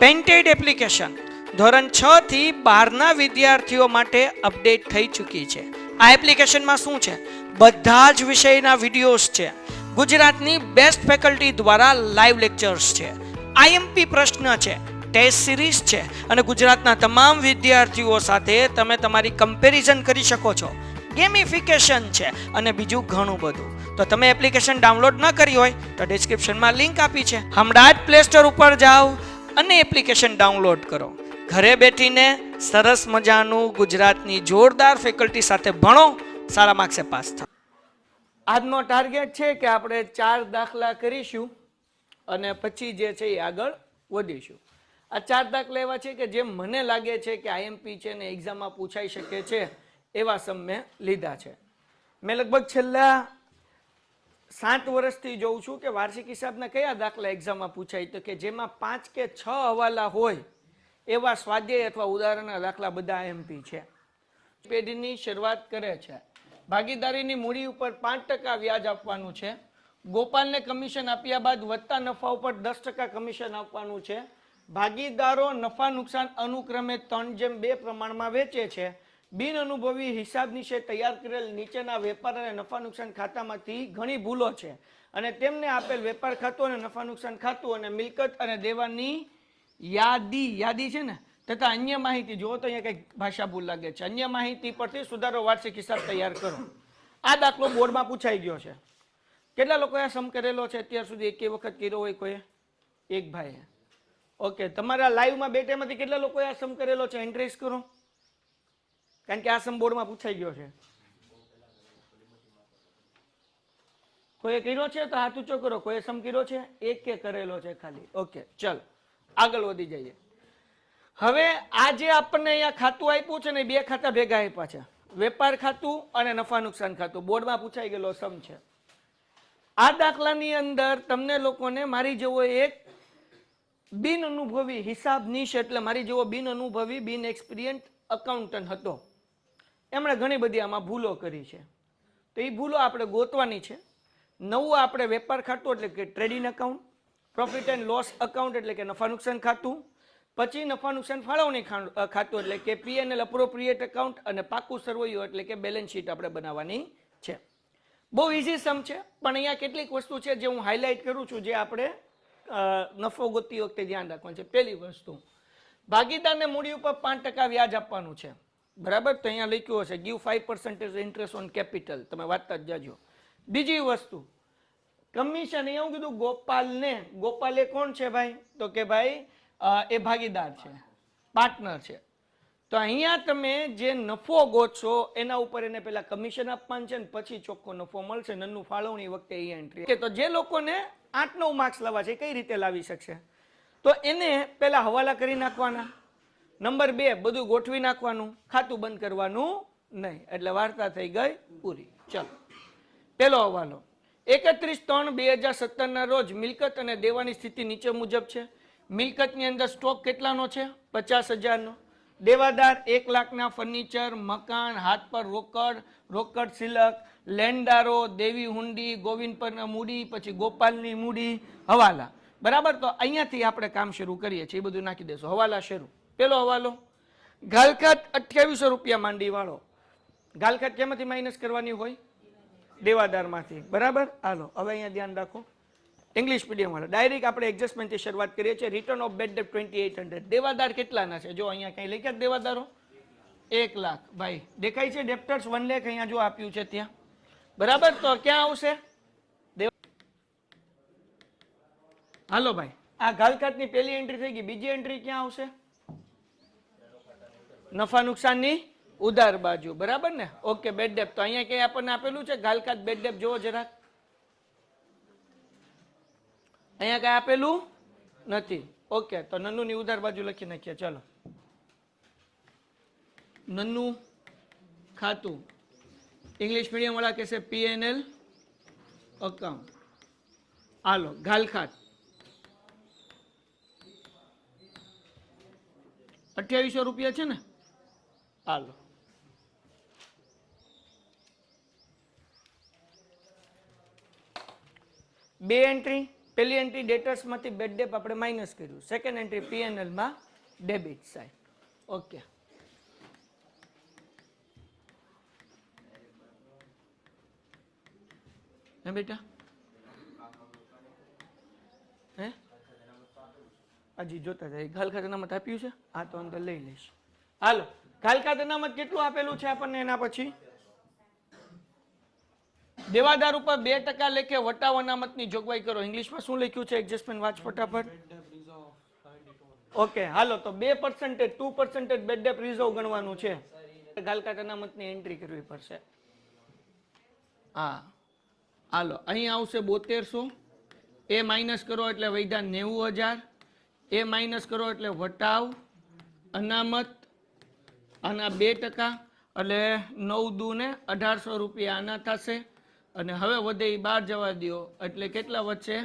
Painted application ધોરણ 6 થી 12ના વિદ્યાર્થીઓ માટે અપડેટ થઈ ચૂકી છે. આ એપ્લિકેશનમાં શું છે? બધા જ વિષયના વિડીયોઝ છે. ગુજરાતની બેસ્ટ ફેકલ્ટી દ્વારા લાઈવ લેક્ચર્સ છે. આઈએમપી પ્રશ્ન છે, ટેસ્ટ સિરીઝ છે અને ગુજરાતના તમામ વિદ્યાર્થીઓ સાથે તમે તમારી કમ્પેરિઝન કરી શકો છો. ગેમિફિકેશન છે અને બીજું ઘણું બધું. તો તમે એપ્લિકેશન ડાઉનલોડ ન કરી હોય તો ડિસ્ક્રિપ્શનમાં લિંક આપી છે. હમણાં જ પ્લે સ્ટોર ઉપર જાઓ અને એપ્લિકેશન ડાઉનલોડ કરો. ઘરે બેઠીને સરસ મજાનું ગુજરાતની જોરદાર ફેકલ્ટી સાથે ભણો, સારા માર્ક્સે પાસ થાઓ. આજનો ટાર્ગેટ છે કે આપણે 4 દાખલા કરીશું અને પછી જે છે એ આગળ વધીશું. આ 4 દાખલા એવા છે કે જે મને લાગે છે કે આઈએમપી છે ને એક્ઝામમાં પૂછાઈ શકે છે એવા સમ મેં લીધા છે. મેં લગભગ છેલ્લા 7 વર્ષથી જોઉં છું કે વાર્ષિક હિસાબના કયા દાખલા એક્ઝામમાં પૂછાય, તો કે જેમાં 5 કે 6 હવાલા હોય એવા સ્વાધ્યાય અથવા ઉદાહરણના દાખલા બધા આઈએમપી છે. પેઢીની શરૂઆત કરે છે. ભાગીદારીની મૂડી ઉપર 5% વ્યાજ આપવાનું છે. ગોપાલને કમિશન આપ્યા બાદ વધતા નફા ઉપર 10% કમિશન આપવાનું છે. ભાગીદારો નફા નુકસાન અનુક્રમે 3:2 પ્રમાણમાં વેચે છે. બિન અનુભવી હિસાબ નિશે તૈયાર કરેલ નીચેના વેપાર અને નફા નુકસાન ખાતામાંથી ઘણી ભૂલો છે અને તેમને આપેલ વેપાર ખાતું અને નફા નુકસાન ખાતું અને મિલકત અને દેવાની યાદી છે ને તથા અન્ય માહિતી, જો તો અહીંયા કંઈક ભાષા ભૂલ લાગે છે, અન્ય માહિતી પરથી સુધારો વાર્ષિક હિસાબ તૈયાર કરો. આ દાખલો બોર્ડમાં પૂછાઈ ગયો છે. કેટલા લોકોએ આ સમ કરેલો છે અત્યાર સુધી? એક વખત કર્યો હોય કોઈએ? એક ભાઈએ. ઓકે, તમારા લાઈવમાં બે ટાઈમમાંથી કેટલા લોકોએ આ સમ કરેલો છે? એન્ટ્રીસ કરો, કારણ કે આ સમ બોર્ડમાં પૂછાઈ ગયો છે. કોઈ કર્યો છે તો હાથ ઊંચો કરો. કોઈ સમ કર્યો છે? એક કે કરેલો છે ખાલી? ઓકે, ચાલો આગળ વધી જઈએ. હવે આ જે આપણને અહીંયા ખાતું આપ્યું છે ને, 2 ખાતા ભેગા આપ્યા છે, વેપાર ખાતું અને નફા નુકસાન ખાતું. બોર્ડમાં પૂછાઈ ગયેલો સમ છે. આ દાખલાની અંદર તમને લોકોને મારી જેવો એક બિન અનુભવી હિસાબનીશ એટલે મારી જેવો બિન અનુભવી બિન એક્સપિરિયન્ટ અકાઉન્ટન્ટ હતો. એમણે ઘણી બધી આમાં ભૂલો કરી છે. તો એ ભૂલો આપણે ગોતવાની છે. નવું આપણે વેપાર ખાતું એટલે કે trading account, profit and loss account એટલે કે નફા નુકસાન ખાતું, પછી નફા નુકસાન ફાળવણી ખાતું એટલે કે પીએનએલ અપ્રોપ્રિએટ અકાઉન્ટ અને પાકું સરવૈયું એટલે કે બેલેન્સ શીટ આપણે બનાવવાની છે. બહુ ઇઝી સમ છે, પણ અહીંયા કેટલીક વસ્તુ છે જે હું હાઇલાઇટ કરું છું, જે આપણે નફો ગોતતી વખતે ધ્યાન રાખવાનું છે. પહેલી વસ્તુ, ભાગીદારને મૂડી ઉપર 5% વ્યાજ આપવાનું છે. બરાબર? તો અહીંયા લખ્યું હશે ગીવ 5% ઇન્ટરેસ્ટ ઓન કેપિટલ. તમે વાંચતા જ જાજો. બીજી વસ્તુ, કમિશન. અહીંયા હું કીધું ગોપાલને. ગોપાલ એ કોણ છે ભાઈ? તો કે ભાઈ એ ભાગીદાર છે, પાર્ટનર છે. તો અહીંયા તમે જે નફો ગોતશો એના ઉપર એને પેલા કમિશન આપવાનું છે ને પછી ચોખ્ખો નફો મળશે. નન્નું ફાળવણી વખતે એ એન્ટ્રી. તો જે લોકોને 8-9 માર્ક્સ લાવવા છે કઈ રીતે લાવી શકશે? તો એને પેલા હવાલા કરી નાખવાના. નંબર 2, બધું ગોઠવી નાખવાનું, ખાતું બંધ કરવાનું નહીં. એટલે વાર્તા થઈ ગઈ પૂરી. ચલો, પેલો હવાલો 31/3/2017 ના રોજ મિલકત અને દેવાની સ્થિતિ નીચે મુજબ છે. મિલકતની અંદર સ્ટોક કેટલાનો છે? 50,000નો. દેવાદાર 1 લાખના ફર્નિચર, મકાન, હાથ પર રોકડ, રોકડ સિલક, લેણદારો, દેવી હુંડી, ગોવિંદ પરના મૂડી, પછી ગોપાલની મૂડી, હવાલા. બરાબર? તો અહીંયાથી આપણે કામ શરૂ કરીએ છીએ. એ બધું નાખી દેશું. હવાલા શરૂ. પેલો હવાલો, ગાલખાત 2800 રૂપિયા માંડી વાળો. ગાલખાત કેમાંથી માઇનસ કરવાની હોય? દેવાદારમાંથી. બરાબર? હાલો, હવે અહીંયા ધ્યાન રાખો. ઇંગ્લિશ મીડિયમ વાળા ડાયરેક્ટ આપણે એડજસ્ટમેન્ટથી શરૂઆત કરીએ છીએ. Return of bad debt 2800. દેવાદાર કેટલાના છે? જો અહીંયા કઈ લખ્યા દેવાદારો 1 લાખ. ભાઈ દેખાય છે ડેપ્ટર્સ 1 લાખ અહીંયા જો આપ્યું છે ત્યાં. બરાબર? તો ક્યાં આવશે? હાલો ભાઈ, આ ગાલખાતની પહેલી એન્ટ્રી થઈ ગઈ. બીજી એન્ટ્રી ક્યાં આવશે? નફા નુકસાનની ઉધાર બાજુ. બરાબર ને? ઓકે, બેડ ડેપ. તો અહીંયા કઈ આપણને આપેલું છે ગાલખાત બેડ ડેપ? જોવો જરાક. અહીંયા કઈ આપેલું નથી. ઓકે, તો નન્નુની ઉધાર બાજુ લખી નાખીએ. ચલો, નન્નુ ખાતું. ઇંગ્લિશ મીડિયમ વાળા કહેશે પીએનએલ અકાઉન્ટ. હાલો, ગાલખાત 2800 રૂપિયા છે ને? હાલો, બે એન્ટ્રી પહેલી એન્ટ્રી ડેટર્સમાંથી બેડ ડેપ આપણે માઇનસ કર્યું, સેકન્ડ એન્ટ્રી પીએનએલ માં ડેબિટ સાઈડ. ઓકે, હે બેટા, હે હજી જોતા જાય. ઘાલ ખાતે અનામત આપ્યું છે, આ તો અંદર લઈ લઈશ. હાલો, ઘાલ ખાતે અનામત કેટલું આપેલું છે આપણને? એના પછી દેવાદાર ઉપર 2% લેખે વટાવ અનામતની જોગવાઈ કરો. ઇંગ્લિશમાં શું લખ્યું છે? એડજસ્ટમેન્ટ વાંચ ફટાફટ. ઓકે, હાલો, તો 2% 2% બેડ ડેપ રિઝર્વ ગણવાનું છે. ઘાલ ખાતે અનામતની એન્ટ્રી કરવી પડશે. હા, હાલો, અહીં આવશે 7200. એ માઇનસ કરો એટલે વૈધા 90000. એ માઇનસ કરો એટલે વટાવ અનામત આના 2%, એટલે 9 દુ ને 1800 રૂપિયા આના થશે. અને હવે વધે એ 12 જવા દો એટલે કેટલા વધશે?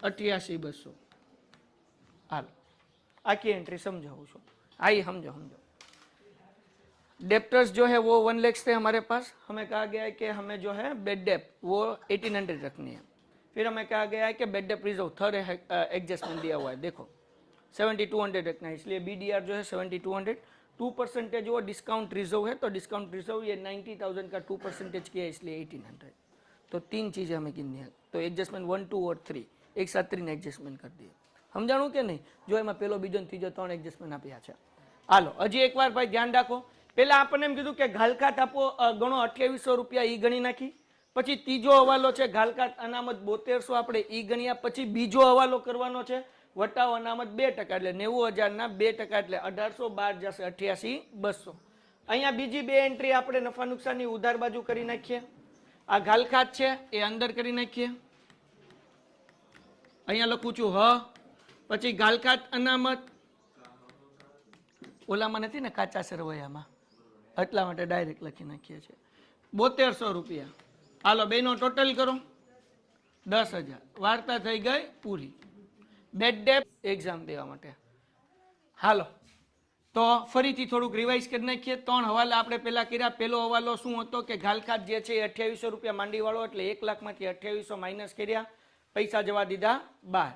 88200. હાલો, આખી एंट्री समझाऊँ છું. आइए समझो समझो. डेप्टर्स जो है वो 1 लाख थे हमारे पास. हमें कहा गया है कि हमें जो है बेड डेप वो 1800 रखनी है. फिर हमें कहा गया है कि bad debt reserve third adjustment दिया हुआ है, देखो 7200 रखना है, इसलिए BDR जो है 7200. 2% वो डिस्काउंट रिजर्व है, तो डिस्काउंट रिजर्व ये 90,000 का 2% किया है, इसलिए 1800. तो 3 चीज़ें हमें गिननी है. तो एडजस्टमेंट 1, 2 और 3 एक साथ 3 एडजस्टमेंट कर दिए. समझाणु के नहीं? जो एम पहलो बीजो तीजो 3 एडजस्टमेंट आप्या छे. हालो, हजी एक बार भाई ध्यान राखो. पहला आपने एम कीधुं के घालखात आपो गणो 2800 रुपया ई गणी नाखी. पछी तीजो हवालो छे घालखात अनामत 7200 आपणे ई गण्या. पछी बीजो हवालो करवानो छे वटाव अनामत 2% એટલે 90000 ના 2% એટલે 1800, 12 જશે 88200. અહીંયા બીજી બે એન્ટ્રી આપણે નફા નુકસાનની ઉધાર બાજુ કરી નાખીએ. આ ઘાલખાત છે એ અંદર કરી નાખીએ. અહીંયા લખું છું હ, પછી ઘાલખાત અનામત ઓલામાં નથી ને કાચા સરવૈયામાં, એટલા માટે ડાયરેક્ટ લખી નાખીએ છીએ 7200 રૂપિયા. હાલો, બેનો ટોટલ કરો 10000. વાર્તા થઈ ગઈ પૂરી. બેડ ડેપ એક્ઝામ દેવા માટે. હાલો, તો ફરીથી થોડુંક રિવાઇઝ કરી નાખીએ. 3 હવાલા આપણે પહેલા કર્યા. પહેલો હવાલો શું હતો કે ઘાલખાત જે છે એ 2800 રૂપિયા માંડીવાળો, એટલે 1 લાખમાંથી 2800 માઇનસ કર્યા, પૈસા જવા દીધા 12.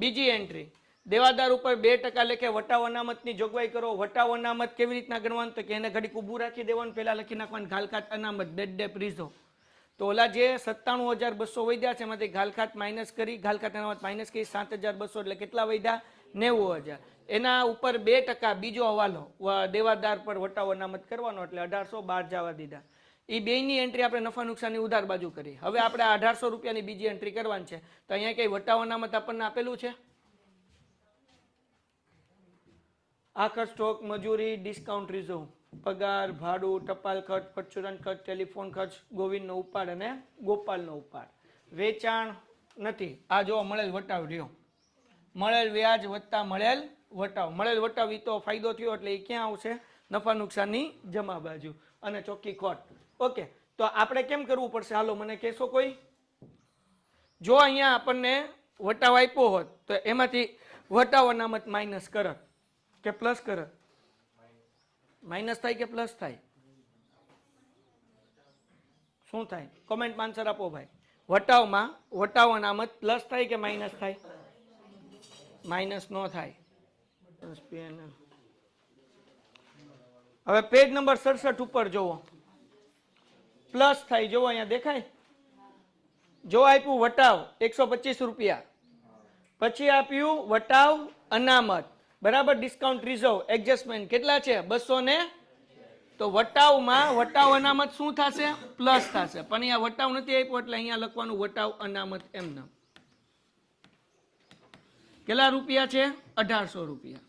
બીજી એન્ટ્રી દેવાદાર ઉપર 2% લેખે વટાવ અનામતની જોગવાઈ કરો. વટાવ અનામત કેવી રીતના ગણવાનું? તો કે એને ઘડીક ઊભું રાખી દેવાનું, પહેલા લખી નાખવાનું ઘાલખાત અનામત બેડ ડેપ રિઝર્વ. તો ઓલા જે 97200 વધ્યા છે એમાંથી ઘાલખાત માઇનસ કરી, ઘાલખાત અનામત માઇનસ કરી 7200, એટલે કેટલા વધ્યા? 90000. એના ઉપર 2% બીજો હવાલો દેવાદાર પર વટાવ અનામત કરવાનો, એટલે 1812 જવા દીધા. એ બેની એન્ટ્રી આપણે નફા નુકસાનની ઉધાર બાજુ કરી. હવે આપણે 1800 રૂપિયાની બીજી એન્ટ્રી કરવાની છે. તો અહીંયા કઈ વટાવ અનામત આપણને આપેલું છે? આખર સ્ટોક, મજૂરી, ડિસ્કાઉન્ટ રિઝર્વ, પગાર, ભાડું, ટપાલ ખર્ચ, પરચુરણ ખર્ચ, ટેલિફોન ખર્ચ, ગોવિંદનો ઉપાડ અને ગોપાલનો ઉપાડ. વેચાણ નથી. આ જો મળેલ વટાવ રહ્યો, મળેલ વ્યાજ વત્તા મળેલ વટાવ. મળેલ વટાવ એ તો ફાયદો થયો એટલે એ ક્યાં આવશે? નફા નુકસાનની જમા બાજુ. અને ચોખ્ખી ખોટ. ઓકે, તો આપણે કેમ કરવું પડશે? હાલો, મને કહેશો કોઈ? જો અહીંયા આપણને વટાવ આપ્યો હોત તો એમાંથી વટાવ અનામત માઇનસ કરત કે પ્લસ કરત? માઇનસ થાય કે પ્લસ થાય? શું થાય? કોમેન્ટમાં આન્સર આપો ભાઈ. વટાવમાં વટાવ અનામત પ્લસ થાય કે માઇનસ થાય? માઇનસ નો થાય. હવે પેજ નંબર 67 ઉપર જોવો, પ્લસ થાય. જોવો અહીંયા દેખાય. જો આપ્યું વટાવ 125 રૂપિયા, પછી આપ્યું વટાવ અનામત, બરાબર, ડિસ્કાઉન્ટ રિઝર્વ એડજસ્ટમેન્ટ કેટલા છે? 200 ને. તો વટાવમાં વટાવ અનામત શું થશે? પ્લસ થશે. પણ અહીંયા વટાવ નથી આપ્યો એટલે અહીંયા લખવાનું વટાવ અનામત એમને. કેટલા રૂપિયા છે? 1800 રૂપિયા.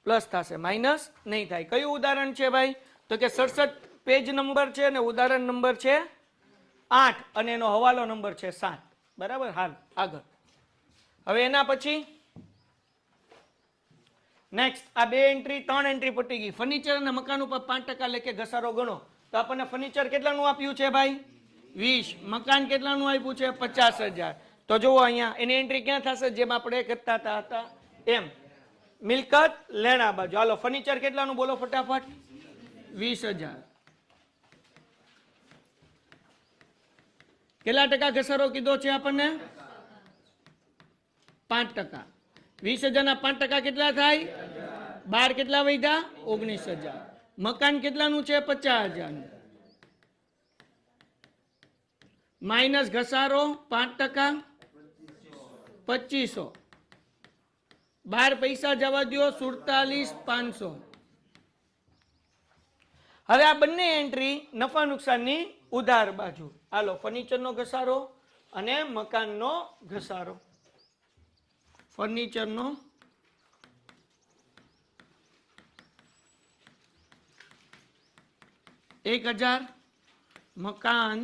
પ્લસ થશે, માઇનસ નહીં થાય. કયું ઉદાહરણ છે ભાઈ? તો કે 67 પેજ નંબર છે અને ઉદાહરણ નંબર છે 8 અને એનો હવાલો નંબર છે 7. બરાબર. હાલ આગળ. હવે એના પછી નેક્સ્ટ આ બે એન્ટ્રી 3 એન્ટ્રી પટી ગઈ. ફર્નિચર અને મકાન ઉપર 5% લેખે ઘસારો ગણો. તો આપણને ફર્નિચર કેટલાનું આપ્યું છે ભાઈ? 20. મકાન કેટલાનું આપ્યું છે? 50000. તો જુઓ અહીંયા એની એન્ટ્રી ક્યાં થશે? જેમ આપણે કરતા હતા એમ, મિલકત લેણા બાજુ. હાલો, ફર્નિચર કેટલાનું બોલો ફટાફટ? 20000. કેટલા ટકા ઘસારો કીધો છે આપણને? 5%. 20,000 ના 5% કેટલા થાય? 12 કેટલા વધ્યા? 19,000. મકાન કેટલાનું છે? 50,000. માઇનસ ઘસારો 5%, 2500. 12 પૈસા જવા દો, 47,500. હવે આ બંને એન્ટ્રી નફા નુકસાનની ઉધાર બાજુ. હાલો, ફર્નિચરનો ઘસારો અને મકાનનો ઘસારો. ફર્નિચરનો $1,000, મકાન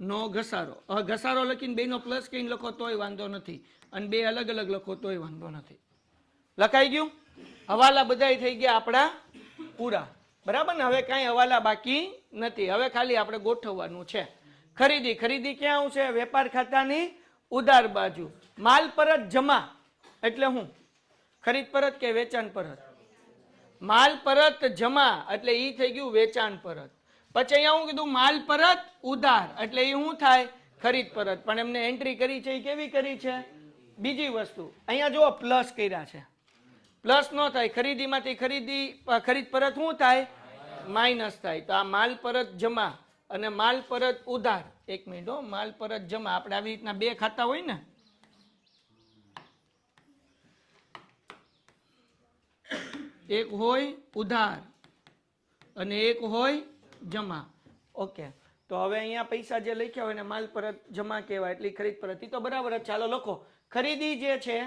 નો ઘસારો. હવે ઘસારો લખીને બેનો પ્લસ કહીને લખો તોય વાંધો નથી, અને બે અલગ અલગ લખો તોય વાંધો નથી. લખાઈ ગયું? હવાલા બધાય થઈ ગયા આપણા પૂરા, બરાબર ને? હવે કાંઈ હવાલા બાકી નથી. હવે ખાલી આપણે ગોઠવવાનું છે. ખરીદી. ખરીદી ક્યાં આવશે? વેપાર ખાતાની ઉધાર બાજુ. માલ પરત જમા એટલે શું? ખરીદ પરત કે વેચાણ પરત? માલ પરત જમા એટલે ઈ થઈ ગયું વેચાણ પરત. પછી અહીંયા હું કીધું માલ પરત ઉધાર એટલે એ શું થાય? ખરીદ પરત. પણ એમને એન્ટ્રી કરી છે એ કેવી કરી છે? બીજી વસ્તુ. અહીંયા જો પ્લસ કર્યા છે, પ્લસ ન થાય. ખરીદીમાંથી ખરીદ પરત શું થાય? માઇનસ થાય. તો આ માલ પરત જમા અને માલ પરત ઉધાર. એક મિનિટ હો, માલ પરત જમા આપણે આવી રીતના બે ખાતા હોય ને, એક હોય ઉધાર અને એક હોય જમા. ઓકે, તો હવે અહીંયા પૈસા જે લખ્યા હોય ને માલ પરત જમા કહેવાય, એટલી ખરીદ પરત. તો બરાબર જ. ચાલો લખો. ખરીદી જે છે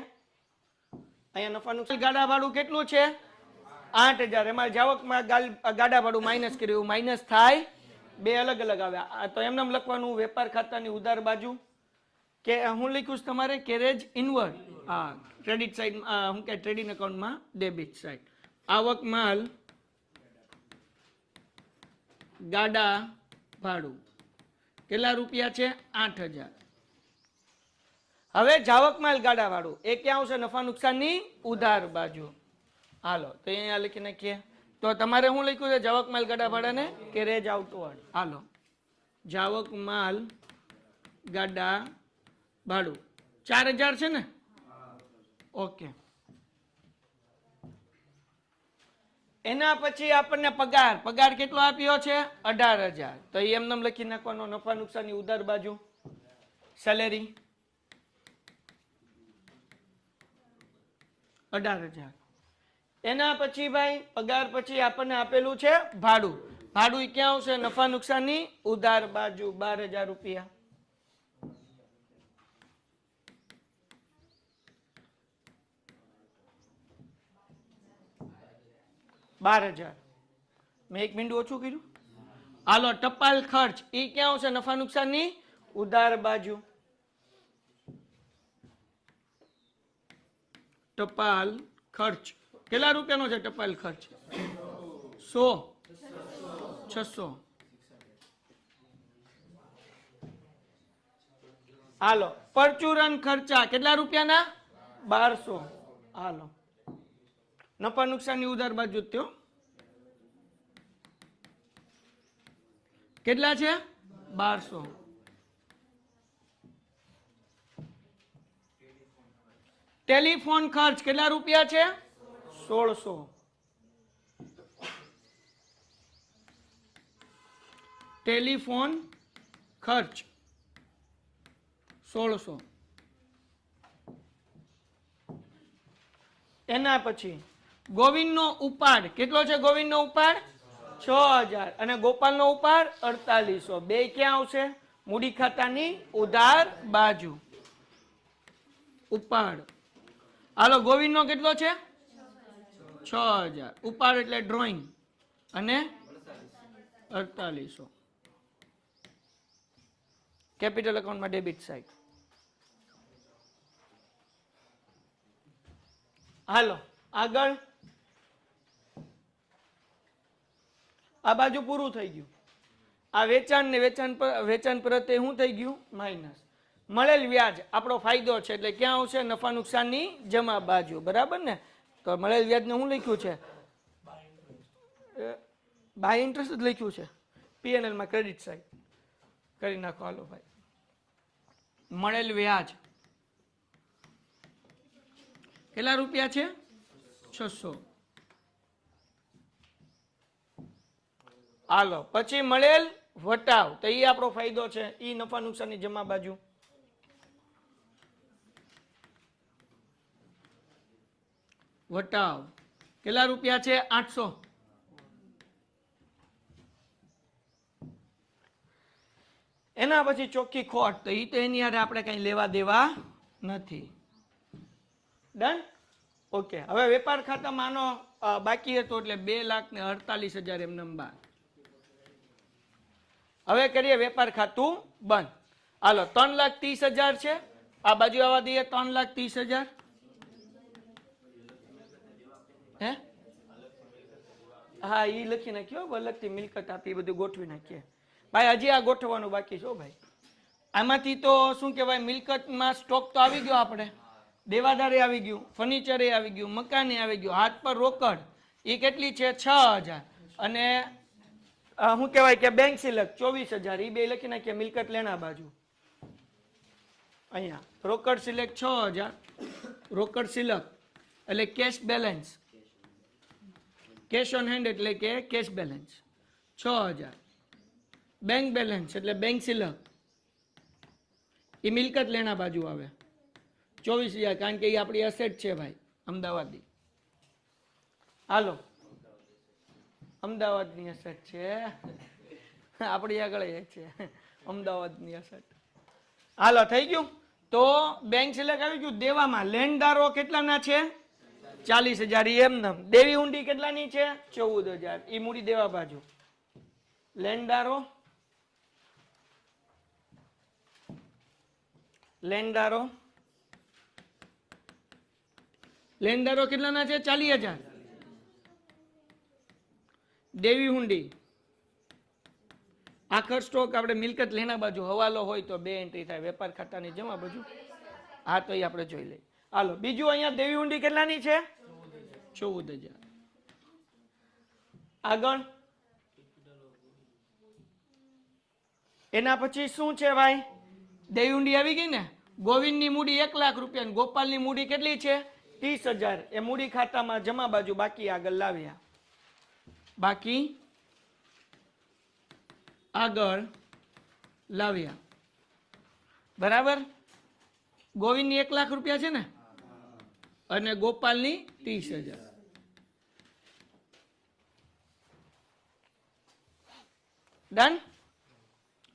અહીંયા નફા નુકસાન ગાડા ભાડું કેટલું છે? 8,000. એમાં જાવકમાં ગાડા ભાડું માઇનસ કર્યું, માઇનસ થાય. બે અલગ અલગ આવ્યા. તો એમને લખવાનું વેપાર ખાતાની ઉધાર બાજુ. કે હું લખ્યું છે તમારે કેરેજ ઇનવર્ડ. હા, ક્રેડિટ સાઇડ શું કે ટ્રેડિંગ એકાઉન્ટમાં ડેબિટ સાઇડ. આવક માલ ગાડા ભાડું કેટલા રૂપિયા છે? 8,000. હવે જાવક માલ ગાડા ભાડું એ ક્યાં આવશે? નફા નુકસાનની ઉધાર બાજુ. હાલો, તો અહીંયા લખી નાખીએ. તો તમારે શું લખ્યું છે? જાવક માલ ગાડા ભાડાને કેરેજ આઉટવર્ડ. હાલો, જાવક માલ ગાડા ભાડું 4,000 છે ને? ઓકે. એના પછી આપણને પગાર. પગાર કેટલો આપ્યો છે? 18,000. તો એમને લખી નાખવાનો નફા નુકસાનની ઉધાર બાજુ. સેલેરી 18,000. એના પછી ભાઈ પગાર પછી આપણને આપેલું છે ભાડું. ભાડું ક્યાં આવશે? નફા નુકસાનની ઉધાર બાજુ. 12,000 રૂપિયા. 12,000. મેં એક મિનિટ ઓછું કર્યું. હાલો, ટપાલ ખર્ચ એ ક્યાં આવશે? નફા નુકસાનની ઉધાર બાજુ. ટપાલ ખર્ચ કેટલા રૂપિયાનો છે? ટપાલ ખર્ચ 100, 600. હાલો, પરચુરણ ખર્ચા કેટલા રૂપિયાના? 1200. હાલો, નફા નુકસાનની ઉધાર બાજુ થયો કેટલા છે? 1200. ટેલિફોન ખર્ચ કેટલા રૂપિયા છે? 1600. ટેલિફોન ખર્ચ 1600. એના પછી ગોવિંદનો ઉપાડ કેટલો છે? ગોવિંદનો ઉપાડ 6,000 અને ગોપાલનો ઉપાડ 4800. બે ક્યાં આવશે? મૂડી ખાતાની ઉધાર બાજુ. ઉપાડ. હાલો, ગોવિંદનો કેટલો છે? 6,000. ઉપાડ એટલે ડ્રોઈંગ અને 4800. કેપિટલ એકાઉન્ટમાં ડેબિટ સાઇડ. હાલો, આગળ. આ બાજુ પૂરું થઈ ગયું. આ વેચાણ ને વેચાણ પરતે શું થઈ ગયું? માઇનસ. મળેલ વ્યાજ આપણો ફાયદો છે એટલે ક્યાં આવશે? નફા નુકસાનની જમા બાજુ. બરાબર ને? તો મળેલ વ્યાજને શું લખ્યું છે? બાય ઇન્ટરેસ્ટ જ લખ્યું છે. પીએનએલ માં ક્રેડિટ સાઇડ. કરી નાખો હાલો ભાઈ. મળેલ વ્યાજ કેટલા રૂપિયા છે? 600. હાલો પછી મળેલ વટાવ, તો એ આપણો ફાયદો છે. ઈ નફા નુકસાનની જમા બાજુ. વટાવ કેટલા રૂપિયા છે? 800. એના પછી ચોખ્ખી ખોટ, તો ઈ તો એની હારે આપણે કઈ લેવા દેવા નથી. ડન. ઓકે, હવે વેપાર ખાતામાં આનો બાકી હતો એટલે 2,48,000 એમને 12. હવે કરીએ વેપાર ખાતું બંધ. હાલો 3,30,000 છે, આ બાજુ આવવા દઈએ 3,30,000. હે હા ઈ લખી નાખ્યો, અલગથી મિલકત આપી બધું ગોઠવી નાખીએ ભાઈ. હજી આ ગોઠવવાનું બાકી છે ભાઈ. આમાંથી તો શું કહેવાય, મિલકતમાં સ્ટોક તો આવી ગયો, આપણે દેવાદારે આવી ગયું, ફર્નિચરે આવી ગયું, મકાને આવી ગયું, હાથ પર રોકડ એ કેટલી છે? 6,000. અને શું કહેવાય કે બેંક સિલક 24,000. એ બે લખી નાખીએ મિલકત લેણા બાજુ. અહીંયા રોકડ સિલેક્ટ 6,000, રોકડ સિલક એટલે cash balance, cash on hand એટલે કે કેશ બેલેન્સ 6,000. બેંક બેલેન્સ એટલે બેંક સિલક, એ મિલકત લેણા બાજુ આવે 24,000, કારણ કે એ આપણી એસેટ છે ભાઈ અમદાવાદની. હાલો અમદાવાદની એસેટ છે, આપણી આગળ છે અમદાવાદની એસેટ. હાલો થઈ ગયું. તો બેંક સિલક આવી ગયું. દેવામાં લેણદારો કેટલાના છે? 40,000. એમને દેવી હુંડી કેટલાની છે? 14,000. એ મૂડી દેવા બાજુ. લેણદારો લેણદારો કેટલાના છે? 40,000. દેવી હુંડી આખર સ્ટોક આપણે મિલકત લેના બાજુ. હવાલો હોય તો 2 એન્ટ્રી થાય, વેપાર ખાતાની જમા બાજુ. હા તો એ આપણે જોઈ લઈએ. હાલો બીજું અહીંયા દેવી હુંડી કેટલાની છે? 14,000. આગળ એના પછી શું છે ભાઈ? દેવી હુંડી આવી ગઈ ને. ગોવિંદની મૂડી 1,00,000 રૂપિયા, ગોપાલની મૂડી કેટલી છે? 30,000. એ મૂડી ખાતામાં જમા બાજુ બાકી આગળ લાવ્યા. બાકી આગળ લાવ્યા. બરાબર. ગોવિંદની 1,00,000 રૂપિયા છે ને, અને ગોપાલની 30,000. ડન.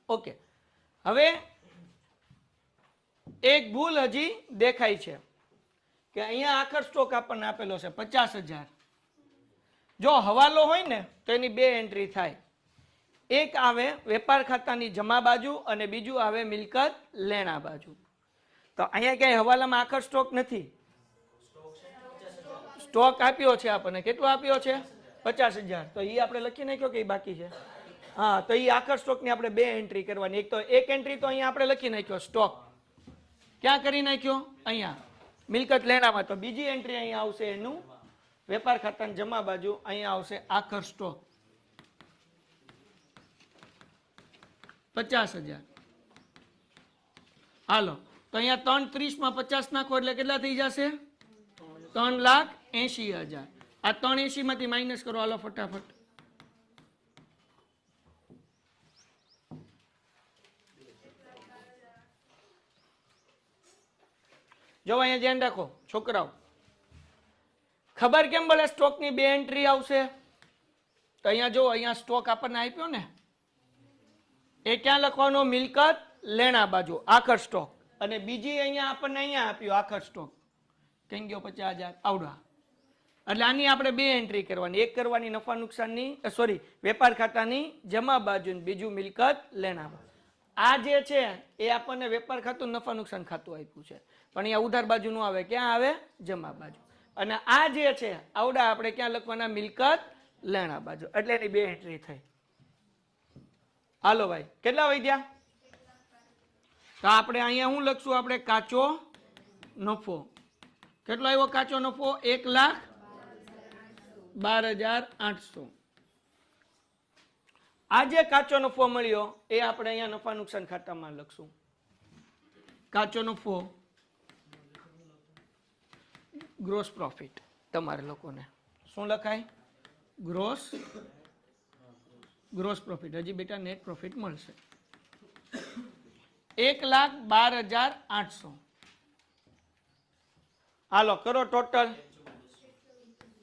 ઓકે. હવે એક ભૂલ હજી દેખાય છે કે અહીંયા આખર સ્ટોક આપણને આપેલો છે 50,000. જો હવાલો હોય ને તો એની 2 એન્ટ્રી થાય. એક આવે વેપાર ખાતાની જમા બાજુ અને બીજું આવે મિલકત લેણા બાજુ. તો અહીંયા ક્યાંય હવાલામાં આખર સ્ટોક નથી. સ્ટોક આપ્યો છે આપણને. કેટલો આપ્યો છે? 50,000. તો એ આપણે લખી નાખ્યો કે એ બાકી છે? હા, તો એ આખર સ્ટોકની આપણે 2 એન્ટ્રી કરવાની. એક તો એક એન્ટ્રી તો અહીંયા આપણે લખી નાખ્યો સ્ટોક. ક્યાં કરી નાખ્યો? અહીંયા મિલકત લેણામાં. તો બીજી એન્ટ્રી અહીંયા આવશે એનું વેપાર ખાતાની જમા બાજુ. અહીંયા આવશે આખર સ્ટોક 50,000. હાલો તો અહીંયા 330 માં 50 નાખો એટલે કેટલા થઈ જશે? 3,80,000. આ 380 માંથી માઇનસ કરો. હાલો ફટાફટ. જો અહીંયા ધ્યાન રાખો છોકરાઓ. ખબર કેમ બોલે સ્ટોકની 2 એન્ટ્રી આવશે? તો અહીંયા જો અહીંયા સ્ટોક આપણને આપ્યો ને, એ ક્યાં લખવાનો? મિલકત લેણા બાજુ આખર સ્ટોક. અને બીજી અહીંયા આપણને અહીંયા આપ્યો આખર સ્ટોક. કઈ ગયો? 50,000 આવડા. એટલે આની આપણે 2 એન્ટ્રી કરવાની. એક કરવાની નફા નુકસાનની, સોરી વેપાર ખાતાની જમા બાજુ, બીજું મિલકત લેણા બાજુ. આ જે છે એ આપણને વેપાર ખાતું નફા નુકસાન ખાતું આપ્યું છે, પણ અહીંયા ઉધાર બાજુ નું આવે. ક્યાં આવે? જમા બાજુ. અને આ જે છે આવડા આપણે ક્યાં લખવાના? મિલકત લેણા બાજુ. એટલે એની 2 એન્ટ્રી થઈ. હાલો ભાઈ કેટલા વધ્યા? તો આપણે અહીંયા શું લખશું? આપણે કાચો નફો. કેટલો આવ્યો કાચો નફો? 1,12,800. આ જે કાચો નફો મળ્યો એ આપણે અહીંયા નફા નુકસાન ખાતામાં લખશું. કાચો નફો ગ્રોસ પ્રોફિટ. તમારે લોકોને શું લખાય? Gross profit. હજી બેટા નેટ પ્રોફિટ મળશે. 1,12,800. હાલો કરો ટોટલ.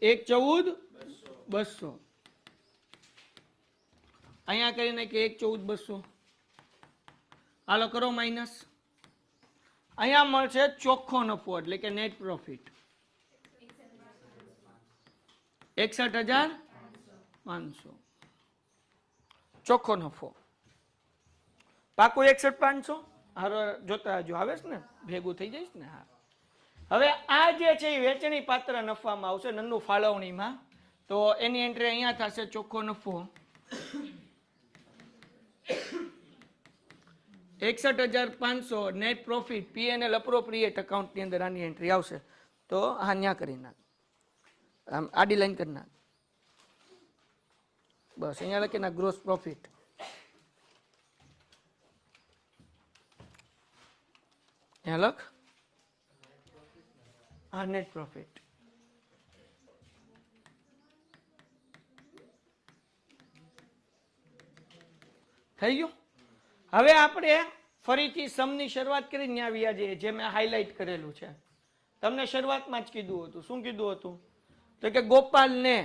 1,14,200. અહીંયા કરીને કે 1,14,200. હાલો કરો માઇનસ. અહીંયા મળશે ચોખ્ખો નફો એટલે કે નેટ પ્રોફિટ 61,500. ચોખ્ખો નફો પાકું 61,500. હારો જોતા હજુ આવે છે ને, ભેગું થઈ જઈશ ને. હા, હવે આ જે છે એ વેચણી પાત્ર નફામાં આવશે, નન્નું ફાળવણીમાં. તો એની એન્ટ્રી અહીંયા થશે ચોખ્ખો નફો 61,500. નેટ પ્રોફિટ P&L અપ્રોપ્રિએટ એકાઉન્ટની અંદર આની એન્ટ્રી આવશે. તો હા ન્યા કરી નાખ, આમ આડી લાઈન કરી નાખ. બસ અહીંયા લખી નાખ ગ્રોસ પ્રોફિટ. અહીંયા લખ હા નેટ પ્રોફિટ. થઈ ગયું. હવે આપણે ફરીથી સમની શરૂઆત કરી ત્યાં આવ્યા જઈએ, જે મેં હાઇલાઇટ કરેલું છે. તમને શરૂઆતમાં જ કીધું હતું. શું કીધું હતું? તો કે ગોપાલને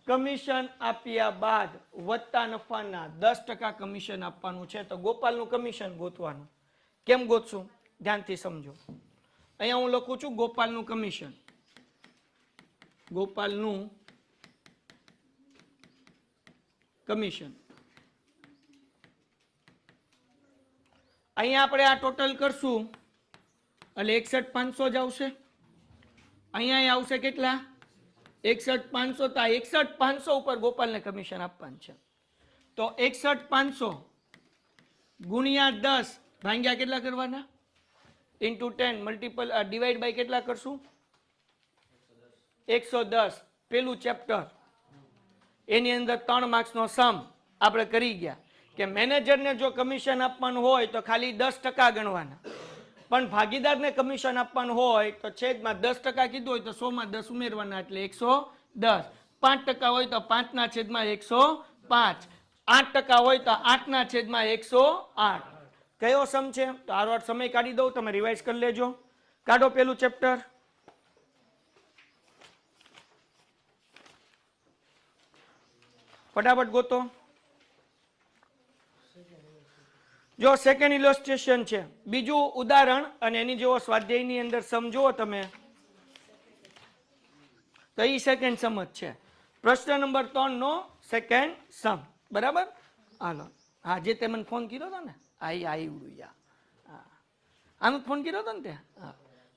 કમિશન આપ્યા બાદ વધતા નફાના 10% કમિશન આપવાનું છે. તો ગોપાલનું કમિશન ગોતવાનું. કેમ ગોતશું? ધ્યાનથી સમજો. અહીંયા હું લખું છું ગોપાલનું કમિશન. ગોપાલનું કમિશન. અહીંયા આપણે આ ટોટલ કરશું એટલે 61,500 જ આવશે. અહીંયા આવશે કેટલા? 61,500. તો 61,500 ઉપર ગોપાલને કમિશન આપવાનું છે. તો 61,500 ગુણ્યા 10 ભાગ્યા કેટલા કરવાના? ઇન્ટુ 10 મલ્ટીપલ ડિવાઈડ બાય કેટલા કરશું? 110. પેલું ચેપ્ટર એની અંદર 3 માર્ક્સનો સમ આપણે કરી ગયા કે મેનેજરને જો કમિશન આપવાનું હોય તો ખાલી 10% ગણવાના, પણ ભાગીદારને કમિશન આપવાનું હોય તો છેદમાં 10% કીધું હોય તો 100 માં 10 ઉમેરવાના એટલે 110. 5% હોય તો 5 ના છેદમાં 105. 8% હોય તો 8 ના છેદમાં 108. કયો સમ છે? તો આરો સમય કાઢી દઉં, તમે રિવાઇઝ કરી લેજો. કાઢો પેલું ચેપ્ટર. ફટાફટ ગોતો. જો સેકન્ડ ઇલોસ્ટ્રેશન છે, બીજું ઉદાહરણ અને એની જેવો સ્વાધ્યાયની અંદર સમજો તમે તો એ સેકન્ડ સમ જ છે. પ્રશ્ન નંબર 3 નો સેકન્ડ સમ. બરાબર? હાલો. હા, જે તે મને ફોન કર્યો હતો ને, આનો ફોન કર્યો હતો ને તે.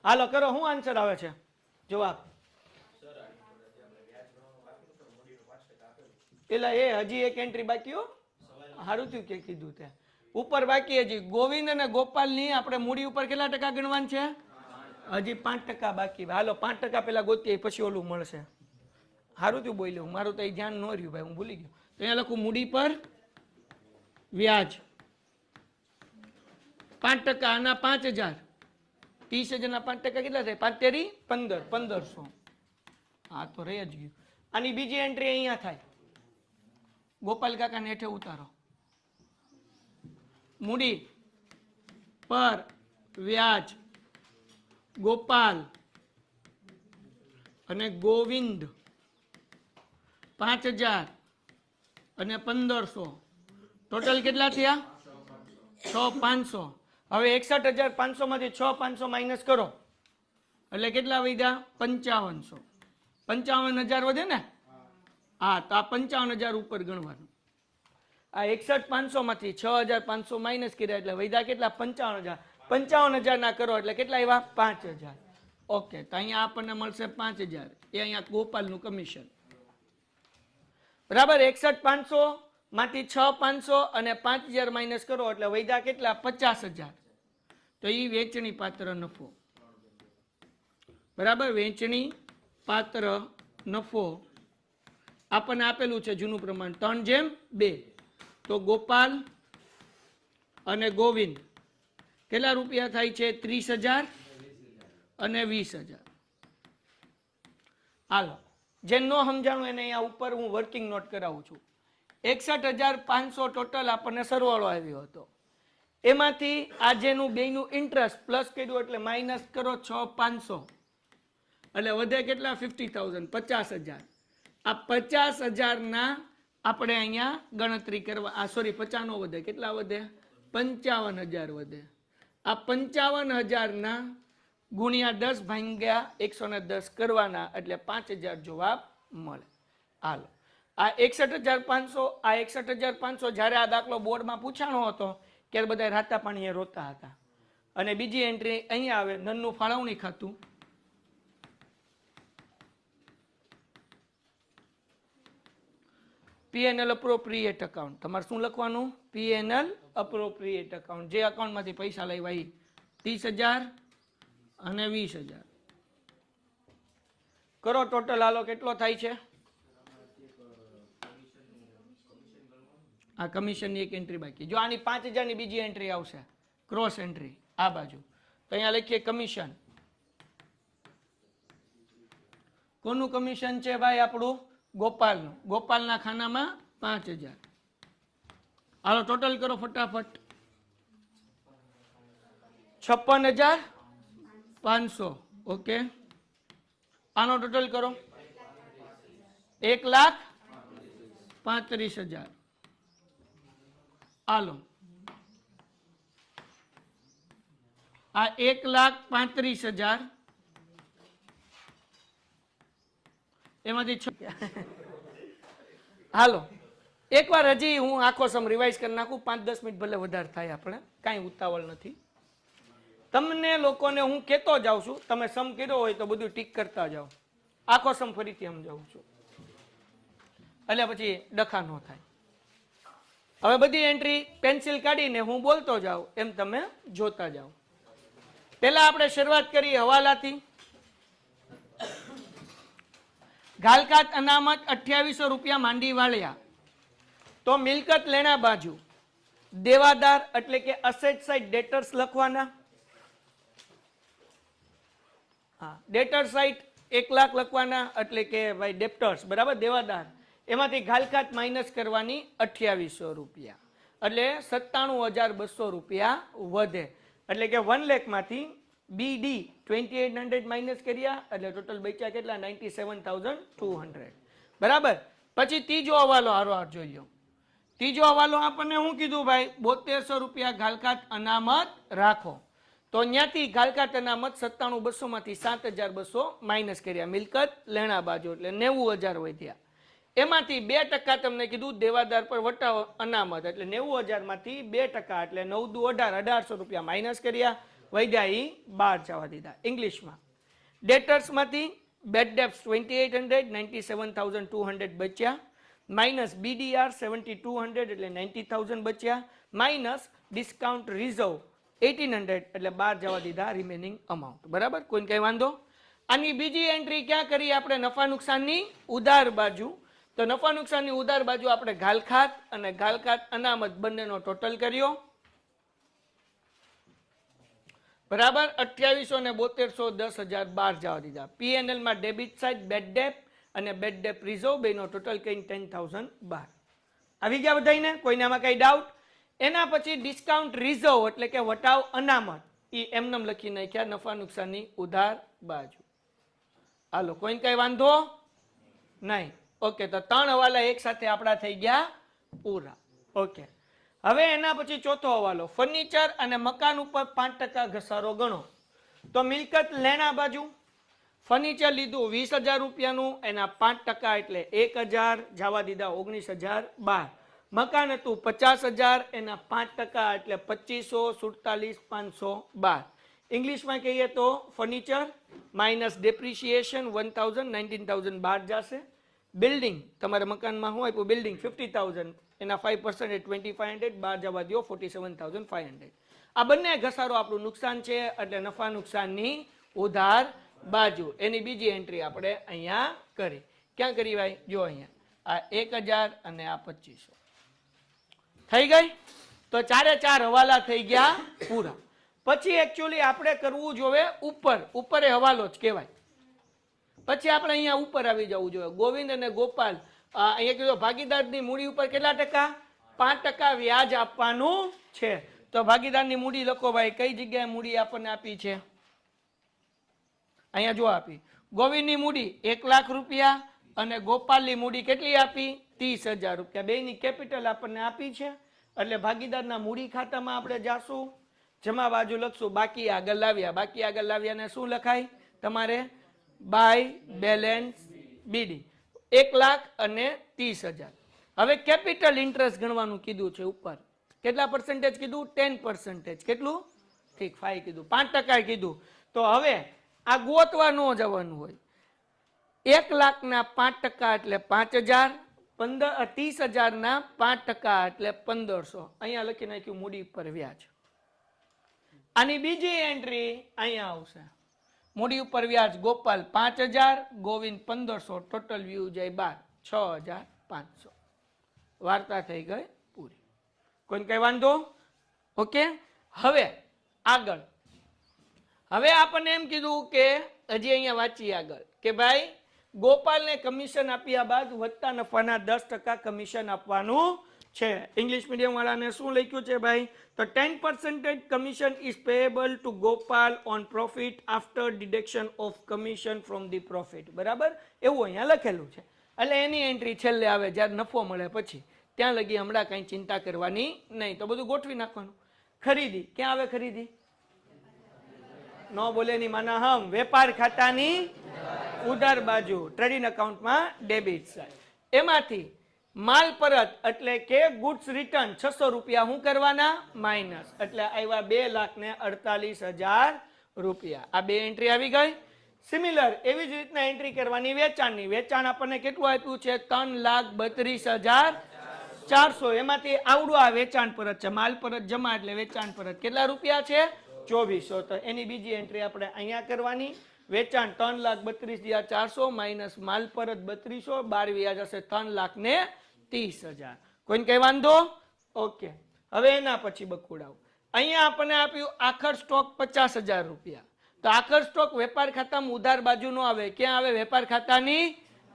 હાલો કરો. શું આન્સર આવે છે? જવાબ. પેલા એ હજી એક એન્ટ્રી બાકી હો. સારું થયું કે કીધું તે. ઉપર બાકી હજી ગોવિંદ અને ગોપાલની આપણે મૂડી ઉપર કેટલા ટકા ગણવાનું છે? હજી 5% બાકી. હાલો 5% પેલા ગોતીએ પછી ઓલું મળશે. સારું થયું બોલ્યું, મારું તો એ ધ્યાન ન રહ્યું ભાઈ, હું ભૂલી ગયો. તો અહીંયા લખું મૂડી પર વ્યાજ 5%. આના 5,000. 30,000 ના 5% કેટલા થાય? 5 તેરી 15. 1500. હા તો રહી જ ગયું. આની બીજી એન્ટ્રી અહીંયા થાય. ગોપાલ કાકાને હેઠે ઉતારો. મૂડી પર વ્યાજ ગોપાલ અને ગોવિંદ 5,000 અને 1,500. ટોટલ કેટલા થયા? 6,500. હવે 61,500 માંથી 6,500 માઇનસ કરો એટલે કેટલા વધ્યા? 5,500. 55,000 વધે ને? હા, તો આ 55,000 ઉપર ગણવાનું. આ 61,500 માંથી 6,500 માઇનસ કર્યા એટલે વધ્યા કેટલા? 55,000. 55,000 ના કરો એટલે કેટલા આવ્યા? 5,000. ઓકે, તો અહીંયા આપણને મળશે 5,000. એ અહીંયા ગોપાલનું કમિશન. બરાબર? 61,500 માંથી 6,500 અને 5,000 માઇનસ કરો એટલે વધ્યા કેટલા? 50,000. તો એ વેચણી પાત્ર નફો. બરાબર? વેચણી પાત્ર નફો આપણને આપેલું છે જૂનું પ્રમાણ 3:2. તો ગોપાલ અને ગોવિંદ કેટલા રૂપિયા થાય છે? 30,000 અને 20,000. હાલો, જે ન સમજાણું એને અહીંયા ઉપર હું વર્કિંગ નોટ કરાવું છું. 61,500 ટોટલ આપણને સરવાળો આવ્યો હતો. એમાંથી આ જેનું બેયનું ઇન્ટરેસ્ટ પ્લસ કર્યું એટલે માઇનસ કરો 6,500 એટલે વધે કેટલા? 50,000, 50,000. આ 50,000 આપણે અહીંયા ગણતરી કરવા, સોરી 50 નો વધે, કેટલા વધે? 55,000 વધે. આ 55,000 ગુણ્યા 10 ભાગ્યા 110 કરવાના એટલે 5,000 જવાબ મળે. હાલો, આ 61,500, આ 61,500 જ્યારે આ દાખલો બોર્ડમાં પૂછાણો હતો ત્યારે બધા રાતા પાણીએ રોતા હતા. અને બીજી એન્ટ્રી અહીંયા આવે, નનનું ફાળવણી ખાતું. P&L appropriate account. તમારે શું લખવાનું? P&L appropriate account. જે અકાઉન્ટમાંથી પૈસા લેવા એ 30,000 અને 20,000 કરો ટોટલ. હાલો, કેટલો થાય છે? આ કમિશનની એક એન્ટ્રી બાકી. જો આની 5,000 ની બીજી એન્ટ્રી આવશે, ક્રોસ એન્ટ્રી આ બાજુ, તો અહીંયા લખીએ કમિશન. કોનું કમિશન છે ભાઈ? આપણું ગોપાલનું. ગોપાલના ખાનામાં 5,000. હાલો ટોટલ કરો ફટાફટ. 56,500. ઓકે, આનો ટોટલ કરો. 1,35,000. હાલો, આ 1,35,000 એમાંથી હાલો એકવાર હજી હું આખો સમ રિવાઇઝ કરી નાખું. 5-10 મિનિટ ભલે વધારે થાય, આપણે કાંઈ ઉતાવળ નથી. તમને લોકોને હું કહેતો જાઉં છું, તમે સમ કર્યો હોય તો બધું ટીક કરતા જાઓ. આખો સમ ફરીથી સમજાવું છું એટલે પછી ડખા ન થાય. હવે બધી એન્ટ્રી પેન્સિલ કાઢીને હું બોલતો જાઉં એમ તમે જોતા જાઓ. પહેલા આપણે શરૂઆત કરી હવાલાથી. ગાલકાત અનામત 2800 રૂપિયા માંડી વાળ્યા. તો મિલકત લેણા બાજુ દેવાદાર એટલે કે અસેટ સાઇડ ડેટર્સ લખવાના. હા, ડેટર સાઇડ 1 લાખ લખવાના એટલે કે ભાઈ ડેપ્ટર્સ બરાબર, દેવાદાર. એમાંથી ગાલકાત માઇનસ કરવાની 2800 રૂપિયા એટલે 97,200 રૂપિયા વધે. એટલે કે 1 લાખમાંથી BD 2800 માઇનસ કર્યા એટલે ટોટલ બચ્યા કેટલા? 97,200 બરાબર. પછી ત્રીજો હવાલો હારો જોઈ લો. ત્રીજો હવાલો આપણને શું કીધું ભાઈ? 7200 રૂપિયા ગાલકાત અનામત રાખો. તો અહીંયાથી ગાલકાત અનામત 97,200 માંથી 7,200 માઇનસ કર્યા. મિલકત લેણા બાજુ એટલે 90,000 વધ્યા. એમાંથી 2% તમને કીધું દેવાદાર પર વટાવો અનામત એટલે 90,000 માંથી 2% એટલે 9,18,1800 રૂપિયા માઇનસ કર્યા. વૈદ્યા ઈ 12 જવા દીધા. ઇંગ્લિશમાં ડેટર્સમાંથી બેડ ડેપ્સ 2800 97,200 બચ્યા. માઇનસ BDR 7,200 એટલે 90,000 બચ્યા. માઇનસ ડિસ્કાઉન્ટ રિઝર્વ 1,800 એટલે 12 જવા દીધા રિમેનિંગ અમાઉન્ટ. બરાબર, કોઈને કઈ વાંધો? આની બીજી એન્ટ્રી ક્યાં કરી આપણે? નફા નુકસાનની ઉધાર બાજુ. તો નફા નુકસાનની ઉધાર બાજુ આપણે ગાલખાત અને ગાલખાત અનામત બંનેનો ટોટલ કર્યો. બરાબર, 2800 ને 7200 10,012 જવા દીધા. P&L માં ડેબિટ સાઇડ બેડ ડેપ અને બેડ ડેપ રિઝર્વ બેનો ટોટલ કઈ 10,012 આવી ગયા બધાને. કોઈને આમાં કઈ ડાઉટ? એના પછી ડિસ્કાઉન્ટ રિઝર્વ એટલે કે વટાવ અનામત એ એમનેમ લખી નાખ્યા નફા નુકસાનની ઉધાર બાજુ. હાલો, કોઈને કઈ વાંધો નહીં? ઓકે, તો 3 હવાલા એક સાથે આપણા થઈ ગયા પૂરા. ઓકે, હવે એના પછી ચોથો હવાલો ફર્નિચર અને મકાન ઉપર 5% ઘસારો ગણો. તો મિલકત લેણા બાજુ ફર્નિચર લીધું 20,000 રૂપિયાનું, એના 5% એટલે 1,000 જવા દીધા 19,012. મકાન હતું 50,000 એના 5% એટલે 2,547,512. ઇંગ્લિશમાં કહીએ તો ફર્નિચર માઇનસ ડેપ્રિસિએશન 1,000 19,012 જશે. બિલ્ડિંગ તમારે મકાનમાં શું આપ્યું? બિલ્ડિંગ 50,000 એના 5% એટલે 2,500 12 જવા દો 47,500. આ બંને ઘસારો આપણું નુકસાન છે એટલે નફા નુકસાનની ઉધાર બાજુ. એની બીજી એન્ટ્રી આપણે અહીંયા કરી. ક્યાં કરી ભાઈ? જો અહીંયા આ 1000 અને આ 2500 થઈ ગઈ. તો ચારે ચાર હવાલા થઈ ગયા પૂરા. પછી એકચ્યુઅલી આપણે કરવું જોઈએ ઉપર એ હવાલો જ કહેવાય. પછી આપણે અહીંયા ઉપર આવી જવું જોઈએ. ગોવિંદ અને ગોપાલ અહીંયા કીધું ભાગીદારની મૂડી ઉપર કેટલા ટકા? 5% વ્યાજ આપવાનું છે. તો ભાગીદારની મૂડી લખો ભાઈ. કઈ જગ્યાએ મૂડી આપણને આપી છે? અહીંયા જો આપી. ગોવિંદની મૂડી 1 લાખ રૂપિયા અને ગોપાલની મૂડી કેટલી આપી? 30,000 રૂપિયા. બેની કેપિટલ આપણને આપી છે. એટલે ભાગીદારના મૂડી ખાતામાં આપણે જાશું, જમા બાજુ લખશું બાકી આગળ લાવ્યા. બાકી આગળ લાવ્યાને શું લખાય તમારે? બાય બેલેન્સ બીડી 1 લાખ અને 30,000. હવે કેપિટલ ઇન્ટરેસ્ટ ગણવાનું કીધું છે ઉપર. કેટલા પર્સન્ટેજ કીધું? 10%. કેટલું? ઠીક 5 કીધું, 5% કીધું. તો હવે આ ગોતવા ન જવાનું હોય. 1 લાખના 5% એટલે 5,000, 30,000 ના 5% એટલે 1,500. અહીંયા લખી નાખ્યું મૂડી પર વ્યાજ. આની બીજી એન્ટ્રી અહીંયા આવશે. મૂડી ઉપર વ્યાજ ગોપાલ 5,000, ગોવિંદ 1,500, ટોટલ વ્યૂ જાય 12, 6,500. વાર્તા થઈ ગઈ પૂરી. કોઈને કઈ વાંધો? ઓકે. હવે આગળ. હવે આપણને એમ કીધું કે હજી અહીંયા વાંચીએ આગળ કે ભાઈ ગોપાલને કમિશન આપ્યા બાદ વધતા નફાના 10% કમિશન આપવાનું છે. ઇંગ્લિશ મીડિયમ વાળાને શું લખ્યું છે ભાઈ? તો 10% commission is payable to Gopal on profit after deduction of commission from the profit. બરાબર એવું અહીંયા લખેલું છે. એટલે એની એન્ટ્રી છેલ્લે આવે જ્યારે નફો મળે પછી. ત્યાં લગી હમણાં કઈ ચિંતા કરવાની નહીં. તો બધું ગોઠવી નાખવાનું. ખરીદી ક્યાં આવે? ખરીદી નો બોલે ની માના હમ. વેપાર ખાતાની ઉધાર બાજુ ટ્રેડિંગ અકાઉન્ટમાં ડેબિટ સાઈડ. એમાંથી માલ પરત એટલે કે ગુડ્સ રિટર્ન 600 રૂપિયા શું કરવાના? માઇનસ. એટલે આવ્યા 2,48,000 રૂપિયા. આ બે એન્ટ્રી આવી ગઈ. સિમિલર એવી જ રીતના એન્ટ્રી કરવાની વેચાણની. વેચાણ આપણને કેટલું આપ્યું છે? 3,32,400. એમાંથી આવડું આ વેચાણ પરત છે. માલ પરત જમા એટલે વેચાણ પરત કેટલા રૂપિયા છે? 2400. તો એની બીજી એન્ટ્રી આપણે અહીંયા કરવાની. વેચાણ 3,32,400 માઇનસ માલ પરત 3200, 12 વ્યાજ હશે 3,30,000. કોઈને કઈ વાંધો? ઓકે. હવે એના પછી બકુડાવ. અહીંયા આપણને આપ્યું આખર સ્ટોક 50,000 રૂપિયા. તો આખર સ્ટોક વેપાર ખાતામાં ઉધાર બાજુ નો આવે. ક્યાં આવે? વેપાર ખાતાની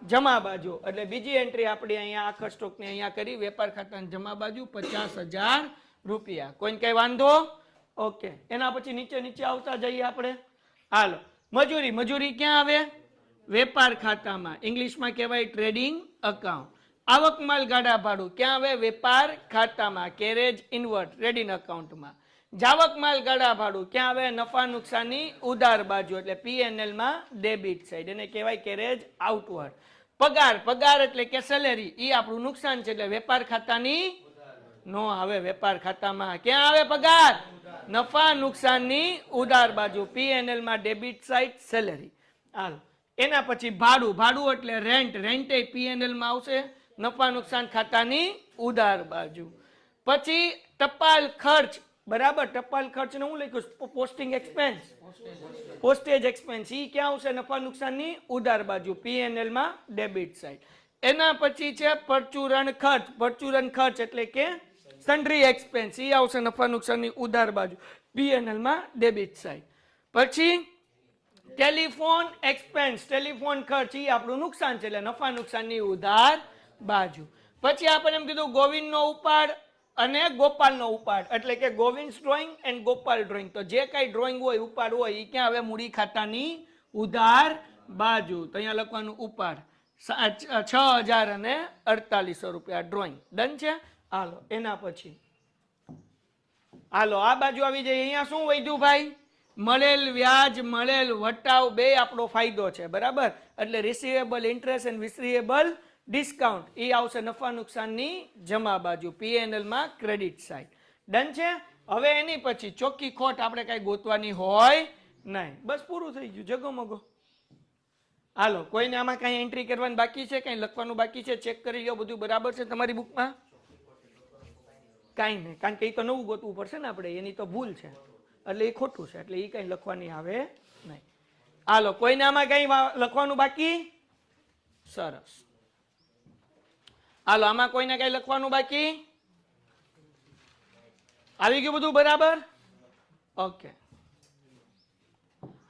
જમા બાજુ. એટલે બીજી એન્ટ્રી આપણી અહીંયા આખર સ્ટોકની અહીંયા કરી. વેપાર ખાતાની જમા બાજુ 50,000 રૂપિયા. કોઈને કઈ વાંધો? ઓકે. એના પછી નીચે આવતા જઈએ આપણે. હાલો. મજૂરી ક્યાં આવે? વેપાર ખાતામાં. ઇંગ્લિશમાં કહેવાય ટ્રેડિંગ અકાઉન્ટ. આવક માલ ગાડા ભાડું ક્યાં આવે? વેપાર ખાતામાં. કેરેજ ઇનવર્ટ ટ્રેડિંગ અકાઉન્ટમાં. જાવક માલ ગાડા ભાડું ક્યાં આવે? નફા નુકસાની ઉધાર બાજુ એટલે P&L માં ડેબિટ સાઈડ. એને કહેવાય કેરેજ આઉટવર્ડ. પગાર એટલે કે સેલેરી એ આપણું નુકસાન છે એટલે વેપાર ખાતાની નો આવે. વેપાર ખાતામાં ક્યાં આવે? પગાર. નફા નુકસાનની ઉધાર બાજુ P&L માં ડેબિટ સાઈડ સેલેરી. હાલ. એના પછી ભાડું એટલે રેન્ટ એ P&L માં આવશે. નફા નુકસાન ખાતાની ઉધાર બાજુ. પછી ટપાલ ખર્ચ. બરાબર. ટપાલ ખર્ચ ને હું લખ્યું? Posting expense, postage expense. ઈ ક્યાં આવશે? નફા નુકસાનની ઉધાર બાજુ P&L માં ડેબિટ સાઈડ. એના પછી છે પરચુરણ ખર્ચ એટલે કે સન્ડ્રી એક્સપેન્સ. ઈ આવશે નફા નુકસાનની ઉધાર બાજુ P&L માં ડેબિટ સાઈડ. પછી ટેલિફોન એક્સપેન્સ, ટેલિફોન ખર્ચ ઈ આપણું નુકસાન છે એટલે નફા નુકસાનની ઉધાર બાજુ. પછી આપણે એમ કીધું ગોવિંદનો ઉપાડ અને ગોપાલનો ઉપાડ એટલે કે Govind drawing and Gopal drawing. તો જે કઈ ડ્રોઈંગ હોય ઉપાડ હોય એ ક્યાં આવે? મૂડી ખાતાની ઉધાર બાજુ. તો અહીંયા લખવાનું ઉપાડ 6,048 રૂપિયા ડ્રોઈંગ. ડન છે? હાલો. એના પછી હાલો આ બાજુ આવી જાય. અહીંયા શું વધ્યું ભાઈ? મળેલ વ્યાજ મળેલ વટાવ બે આપણો ફાયદો છે. બરાબર. એટલે receivable interest and receivable discount એ આવશે નફા નુકસાનની જમા બાજુ P&L માં ક્રેડિટ સાઈડ. ડન છે? હવે એની પછી ચોખ્ખી ખોટ આપણે કઈ ગોતવાની હોય નહીં. બસ પૂરું થઈ ગયું. જગોમગો. હાલો. કોઈને આમાં કઈ એન્ટ્રી કરવાની બાકી છે? કઈ લખવાનું બાકી છે? ચેક કરી લો બધું બરાબર છે તમારી બુકમાં? કાંઈ નહીં. કારણ કે એ તો નવું ગોતવું પડશે ને આપણે. એની તો ભૂલ છે એટલે એ ખોટું છે એટલે એ કઈ લખવાની આવે નહીં. હાલો. કોઈને આમાં કઈ લખવાનું બાકી? સરસ. હાલો આમાં કોઈને કઈ લખવાનું બાકી? આવી ગયું બધું બરાબર? ઓકે.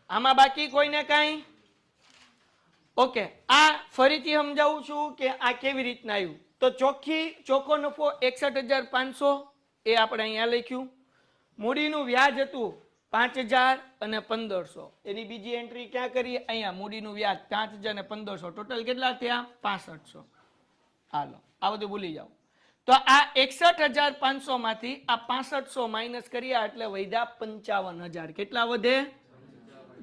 આમાં બાકી કોઈને કઈ? ઓકે. આ ફરીથી સમજાવું છું કે આ કેવી રીતના આવ્યું. તો ચોખ્ખો નફો 61,500 એ આપણે અહીંયા લખ્યું. મૂડીનું વ્યાજ હતું 5,000 અને 1,500. એની બીજી એન્ટ્રી ક્યાં કરી? અહીંયા મૂડીનું વ્યાજ 5,000 અને 1,500. ટોટલ કેટલા થયા? 6500. હાલો આ બધું ભૂલી જાઓ. તો આ 61,500 માંથી આ 6500 માઇનસ કર્યા એટલે વધ્યા 55,000. કેટલા વધે?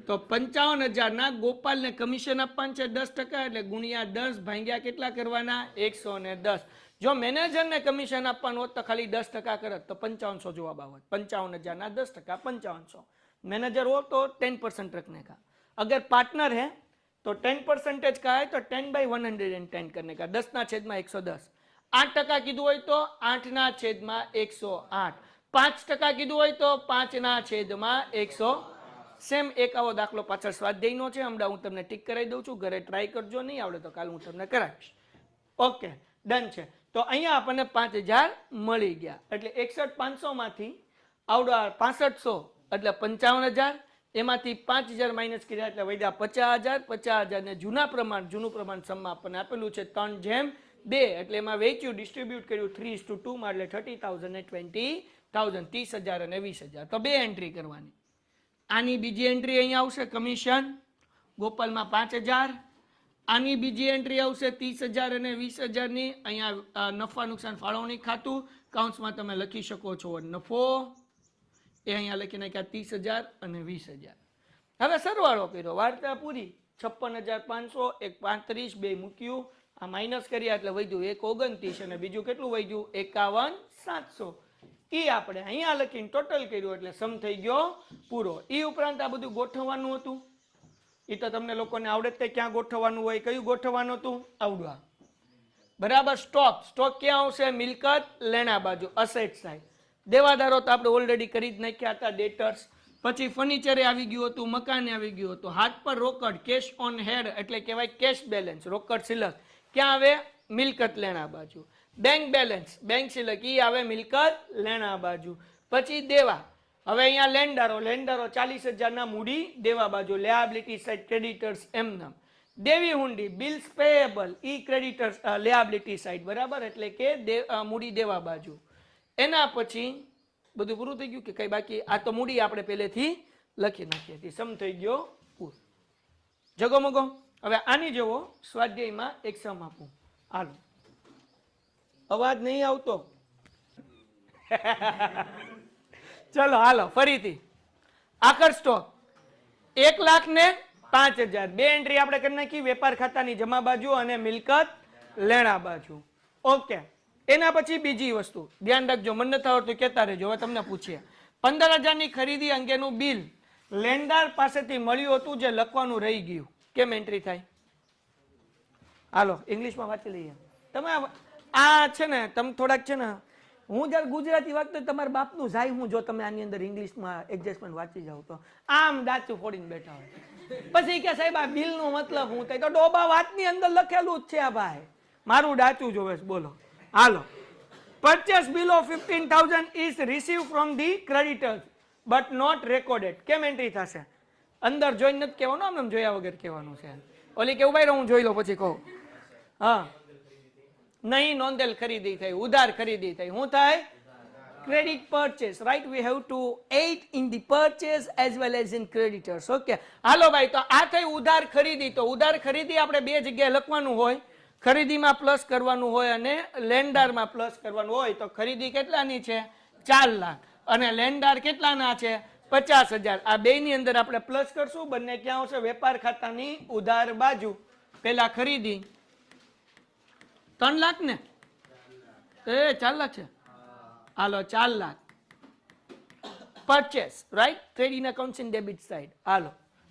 તો 55,000 ના ગોપાલ ને કમિશન આપવાનું છે 10%, એટલે ગુણ્યા 10 ભાગ્યા કેટલા કરવાના? 110. જો મેનેજર ને કમિશન આપવાનું હોત તો ખાલી 10% કરત તો 5500 જવાબ આવત. 55,000 ના 10% 5500. मैनेजर हो तो 10% रखने का. अगर पार्टनर है तो 10% का है तो 10/110 करने का. 10 ना छेद में 110. 8% कीधु हो तो 8 ना छेद में 108. 5% कीधु हो तो 5 ना छेद में 100. सेम एक आवो दाखलो पाछळ स्वाध्यायनो छे. हमणा हूँ तमने टिक कराई दઉં છું. घरे ट्राय करजो. नहीं आवडे तो काल हूँ तमने करावीश. ओके डन छे. तो अहींया आपणे 5000 मळी गया. एटले 61,500 मांथी आवडो 6500 એટલે 55,000. એમાંથી 5000 માઇનસ કર્યા એટલે વધ્યા 50,000. 50,000 ને જૂનું પ્રમાણ સમમાં આપણને આપેલું છે 3/2. એટલે એમાં વેચ્યું, ડિસ્ટ્રીબ્યુટ કર્યું 3:2 માં એટલે 30,000 ને 20,000. 30,000 અને 20,000. તો બે એન્ટ્રી કરવાની. આની બીજી એન્ટ્રી અહીંયા આવશે કમિશન ગોપાલમાં 5,000. આની બીજી એન્ટ્રી આવશે 30,000 અને 20,000 ની. અહીંયા નફા નુકસાન ફાળવણી ખાતું કાઉન્સમાં તમે લખી શકો છો નફો. એ અહીંયા લખી નાખ્યા 30,000 અને 20,000. હવે સરવાળો કર્યો, વાર્તા પૂરી. 56,500 એક 35 બે મૂક્યું, આ માઇનસ કર્યા એટલે વધ્યું 129 અને બીજું કેટલું વધ્યું 51,700. એ આપણે અહીંયા લખીને ટોટલ કર્યું એટલે સમ થઈ ગયો પૂરો. એ ઉપરાંત આ બધું ગોઠવવાનું હતું. એ તો તમને લોકોને આવડે તે ક્યાં ગોઠવવાનું હોય? કયું ગોઠવવાનું હતું? આવડવા બરાબર. સ્ટોક ક્યાં આવશે? મિલકત લેણા બાજુ, અસેટ સાઈડ. દેવાદારો તો આપણે ઓલરેડી કરી જ નાખ્યા હતા, ડેટર્સ. પછી ફર્નિચરે આવી ગયું હતું, મકાને આવી ગયું હતું. હાથ પર રોકડ, કેશ ઓન હેડ એટલે કહેવાય કેશ બેલેન્સ, રોકડ શિલક ક્યાં આવે? મિલકત લેણા બાજુ. બેંક બેલેન્સ, બેંક શિલક ઈ આવે મિલકત લેણા બાજુ. પછી દેવા, હવે અહીંયા લેન્ડરો 40,000 ના મૂડી દેવા બાજુ, લેબિલિટી સાઈડ ક્રેડિટર્સ એમનામ. દેવી હુંડી, બિલ્સ પેએબલ ઈ ક્રેડિટર્સ લેબિલિટી સાઈડ બરાબર, એટલે કે મૂડી દેવા બાજુ. એના પછી બધું પૂરું થઈ ગયું કે કઈ બાકી? આ તો મૂડી આપણે પહેલેથી લખી નાખી હતી. સમ થઈ ગયો પૂર. જગો મગો. હવે આની જેવો સ્વાધ્યાયમાં એક સમ આપું. હાલો અવાજ નહીં આવતો? ચલો હાલો ફરીથી. આખર સ્ટોક 1,05,000. બે એન્ટ્રી આપણે કરી નાખી, વેપાર ખાતાની જમા બાજુ અને મિલકત લેણા બાજુ. ઓકે. એના પછી બીજી વસ્તુ ધ્યાન રાખજો, મને નથી આવડતું કહેતા રહેજો. હવે તમને પૂછીએ 15,000 ની ખરીદી અંગેનું બિલ લેણદાર પાસેથી મળ્યું હતું જે લખવાનું રહી ગયું. કેમ એન્ટ્રી થાય? હાલો ઇંગ્લિશમાં વાંચી લઈએ. તમે આ છે ને તમે થોડાક છે ને, હું જયારે ગુજરાતી વાંચતો તમારા બાપનું જાય હું જો તમે આની અંદર ઇંગ્લિશમાં એડજસ્ટમેન્ટ વાંચી જાવ તો આમ દાચું ફોડીને બેઠા હોય. પછી કે સાહેબ આ બિલનો મતલબ હું થાય તો ડોબા વાતની અંદર લખેલું જ છે આ ભાઈ, મારું ડાચું જોવે છે. બોલો હાલો. Purchase bill of 15,000 is received from the creditors but not recorded. કેમ એન્ટ્રી થશે? અંદર જોઈને નથી કહેવાનું, આમ જોયા વગર કહેવાનું છે. ઓલી કેવું ભાઈ હું જોઈ લો પછી કહું. હા નહીં નોંધેલ ખરીદી થઈ, ઉધાર ખરીદી થઈ. શું થાય? Credit purchase. Right, we have to add in the purchase as well as in creditors. Okay હાલો ભાઈ. તો આ થઈ ઉધાર ખરીદી. તો ઉધાર ખરીદી આપણે બે જગ્યાએ લખવાનું હોય. ખરીદીમાં પ્લસ કરવાનું હોય અને લેન્ડરમાં પ્લસ કરવાનું હોય. તો ખરીદી કેટલાની છે? 4 લાખ અને લેન્ડર કેટલાના છે? 50,000. આ બે ની અંદર આપણે પ્લસ કરશું. બંને ક્યાં આવશે? વેપાર ખાતાની ઉધાર બાજુ. પેલા ખરીદી 3 લાખ ને 4 લાખ છે. હાલો 4 lakh. Purchase right, credit account in debit side. હાલો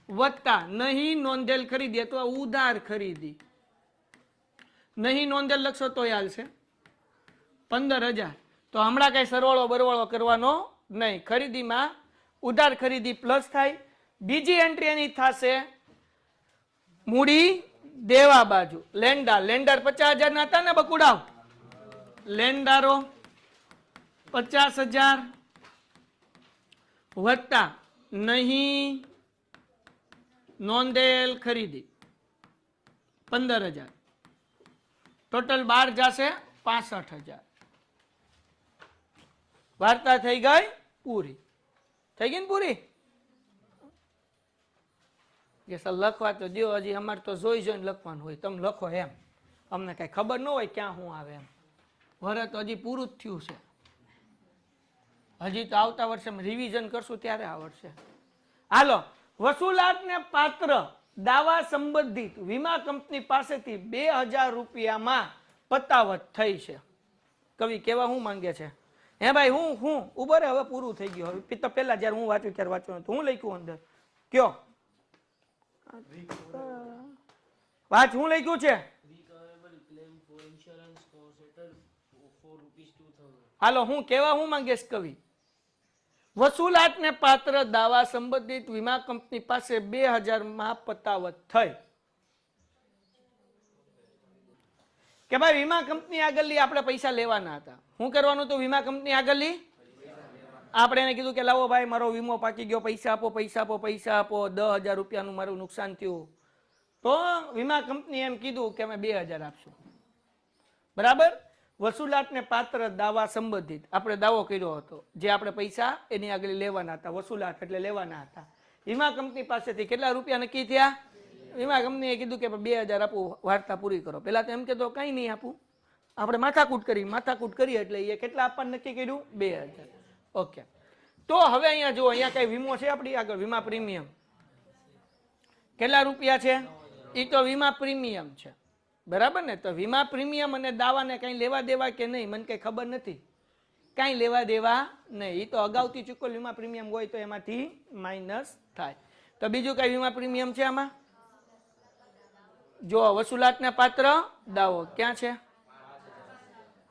વત્તા નહીં નોંધેલ ખરીદી અથવા ઉધાર ખરીદી. નહીં નોંધેલ લખશો તો હાલશે 15,000. તો હમણાં કઈ સરવાળો બરવાળો કરવાનો નહીં. ખરીદીમાં ઉધાર ખરીદી પ્લસ થાય. બીજી એન્ટ્રી એની થશે મૂડી દેવા બાજુ. લેન્ડર 50,000 ના હતા ને બકુડાવ, લેણદારો 50,000 વત્તા નહીં નોંધેલ ખરીદી 15,000, ટોટલ 12 જશે 65,000. વાર્તા થઈ ગઈ પૂરી. થઈ ગઈ ને પૂરી? કે સર લખવા તો દો, હજી અમારે તો જોઈ જોઈને લખવાનું હોય. તમે લખો એમ, અમને કઈ ખબર ન હોય ક્યાં શું આવે એમ. વરત હજી પૂરું જ થયું છે, હજી તો આવતા વર્ષે રિવિઝન કરશું ત્યારે આવડશે. હાલો, વસૂલાતને પાત્ર દાવા સંબંધિત વીમા કંપની પાસેથી 2,000 રૂપિયામાં પતાવત થઈ છે. કવિ કેવા શું માંગે છે? હે ભાઈ હું ઉભો રે, હવે પૂરું થઈ ગયું. હવે તો પેલા જયારે હું વાંચ્યું ત્યારે વાંચવાનું હતું. હું લખ્યું અંદર કયો વાંચ, હું લખ્યું છે? હાલો, હું કેવા હું માંગે છે કવિ? વસૂલાતને પાત્ર દાવા સંબંધિત વીમા કંપની પાસે 2,000 માં પતાવત થઈ. કે ભાઈ વીમા કંપની આગળની આપણે પૈસા લેવાના હતા. શું કરવાનું હતું? વીમા કંપની આગળની આપણે એને કીધું કે લાવો ભાઈ મારો વીમો પાકી ગયો, પૈસા આપો પૈસા આપો પૈસા આપો, 10,000 રૂપિયાનું મારું નુકસાન થયું. તો વીમા કંપની એમ કીધું કે અમે 2,000 આપશું. બરાબર? વસૂલાતને પાત્ર દાવા સંબંધિત આપણે દાવો કર્યો હતો, જે આપણે પૈસા એની આગળ લેવાના હતા. વસૂલાત એટલે લેવાના હતા. વીમા કંપની પાસેથી કેટલા રૂપિયા નક્કી થયા? વીમા કંપનીએ કીધું કે 2,000 આપું, વાર્તા પૂરી કરો. પેલા તો એમ કહેતો કઈ નહીં આપું, આપણે માથાકૂટ કરી એટલે એ કેટલા આપવાનું નક્કી કર્યું? 2,000. ઓકે, તો હવે અહીંયા જુઓ, અહીંયા કઈ વીમો છે આપણી આગળ? વીમા પ્રીમિયમ કેટલા રૂપિયા છે? એ તો વીમા પ્રીમિયમ છે. બરાબર ને? તો વીમા પ્રીમિયમ અને દાવાને કઈ લેવા દેવા કે નહીં મને કઈ ખબર નથી. કઈ લેવા દેવા નહીં. એ તો અગાઉથી ચૂકવેલ વીમા પ્રીમિયમ હોય તો એમાંથી માઇનસ થાય. તો બીજું કઈ વીમા પ્રીમિયમ છે આમાં? જો વસૂલાતને પાત્ર દાવો ક્યાં છે?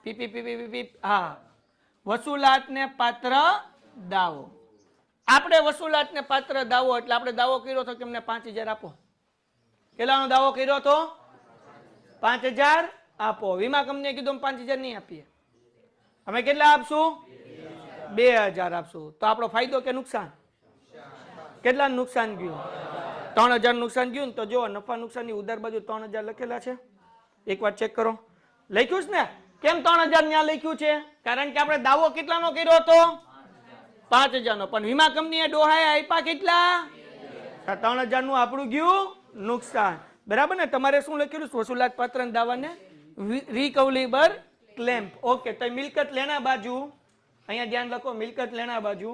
પીપી. હા, વસૂલાતને પાત્ર દાવો. આપણે વસૂલાતને પાત્ર દાવો એટલે આપણે દાવો કર્યો હતો કે અમને 5,000 આપો. કેટલાનો દાવો કર્યો હતો? 5,000 આપો. વીમા કંપનીએ કીધું 5,000 નહીં આપીએ, અમે કેટલા આપશું? 2,000 આપશું. તો આપણો ફાયદો કે નુકસાન? કેટલા નુકસાન ગયું? 3,000 નુકસાન ગયું. તો જો નફા નુકસાનની ઉધાર બાજુ 3,000 લખેલા છે. એક વાર ચેક કરો. લખ્યું છે ને? કેમ 3,000 ત્યાં લખ્યું છે? કારણ કે આપણે દાવો કેટલાનો કર્યો હતો? 5,000 નો. પણ વીમા કંપનીએ ડોહાએ આપ્યા કેટલા? 3,000 નું આપણું ગયું નુકસાન. બરાબર ને? તમારે શું લખેલું? વસૂલાત પાત્ર દાવાને રિકવરેબલ ક્લેમ. ઓકે, તો મિલકત લેણા બાજુ અહીંયા ધ્યાન રાખો. મિલકત લેણા બાજુ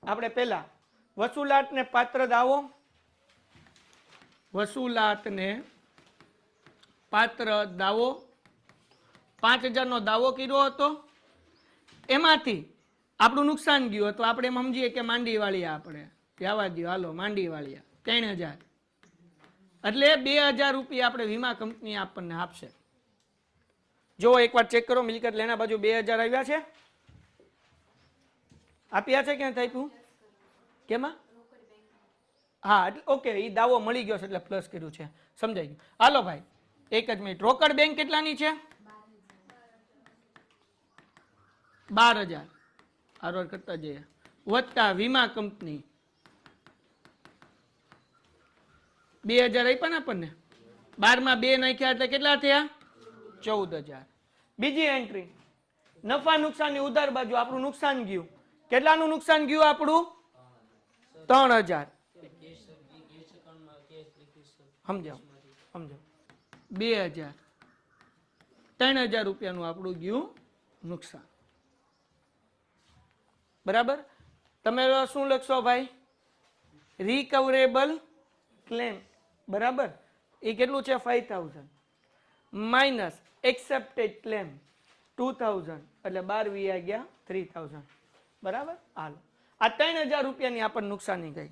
આપણે પહેલા વસૂલાતને પાત્ર દાવો, વસૂલાતને પાત્ર દાવો 5,000 નો દાવો કર્યો હતો, એમાંથી આપણું નુકસાન ગયું હતું. આપણે એમ સમજીએ કે માંડી વાળિયા, આપણે જવા દો, હાલો માંડી વાળિયા 3,000 એટલે 2,000 રૂપિયા આપણે વીમા કંપની આપણને આપશે. જો એકવાર ચેક કરો, મિલકત લેના બાજુ 2,000 આવ્યા છે? આપ્યા છે ક્યાં આપ્યું? કેમાં? હા, એટલે ઓકે, એ દાવો મળી ગયો છે એટલે પ્લસ કર્યું છે. સમજાઈ ગયું. હાલો ભાઈ એક જ મિનિટ. રોકડ બેંક કેટલાની છે? 12,000 આરોર કરતા જઈએ, વત્તા વીમા કંપની 2,000 આપ્યા ને આપણને. 12 માં 2 નાખ્યા એટલે કેટલા થયા? 14,000. બીજી એન્ટ્રી નફા નુકસાનની ઉધાર બાજુ આપણું નુકસાન ગયું. કેટલાનું નુકસાન ગયું આપણું? 3,000. સમજાવ 2,000. 3,000 રૂપિયાનું આપણું ગયું નુકસાન. બરાબર? તમે શું લખશો ભાઈ? રિકવરેબલ ક્લેમ. બરાબર? એ કેટલું છે? 5,000 માઇનસ એક્સેપ્ટેડ ક્લેમ 2,000 એટલે 12 વી ગયા 3,000. બરાબર? હાલો, આ 3,000 રૂપિયાની આપણને નુકસાની ગઈ.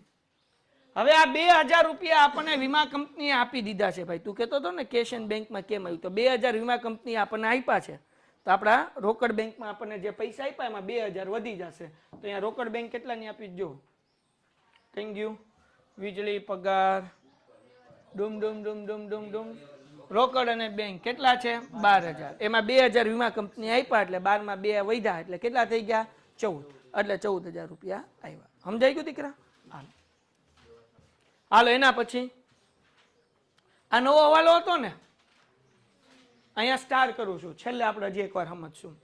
હવે આ 2,000 રૂપિયા આપણને વીમા કંપનીએ આપી દીધા છે. ભાઈ તું કહેતો હતો ને કેશ એન્ડ બેંકમાં કેમ આવ્યું? તો 2,000 વીમા કંપનીએ આપણને આપ્યા છે. તો આપણા રોકડ બેંકમાં આપણને જે પૈસા આપ્યા એમાં 2,000 વધી જશે. તો અહીંયા રોકડ બેંક કેટલાની આપી જો? Thank you. વીજળી પગાર ડુમ ડુમ ડુમ ડુમ ડુમ ડુમ રોકડ અને બેંક કેટલા છે 12,000. એમાં 2,000 વીમા કંપની આપ્યા એટલે 12 માં 2 વધ્યા એટલે કેટલા થઈ ગયા 14, એટલે 14,000 રૂપિયા આવ્યા. સમજાઈ ગયું દીકરા? હાલો એના પછી આ નવો હવાલો હતો ને, અહીંયા સ્ટાર કરું છું, છેલ્લે આપણે હજી એકવાર સમજશું.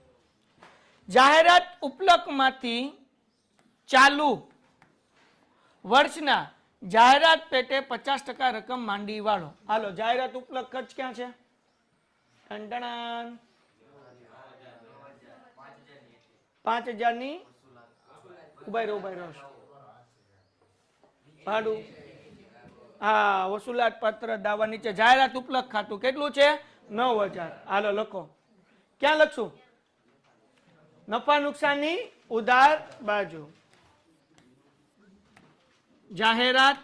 જાહેરાત ઉપલકમાંથી ચાલુ વર્ષના જાહેરાત પેટે 50% રકમ માંડી વાળો. હાલો જાહેરાત ઉપલક ખર્ચ ક્યાં છે? ટંટણાન 5,000 ની ઉભાઈ રહ્યો ભાડું. હા, વસૂલાત પત્ર દાવા નીચે જાહેરાત ઉપલક ખાતું કેટલું છે 9,000. હાલો લખો. ક્યાં લખશું? નફા નુકસાનની ઉધાર બાજુ. જાહેરાત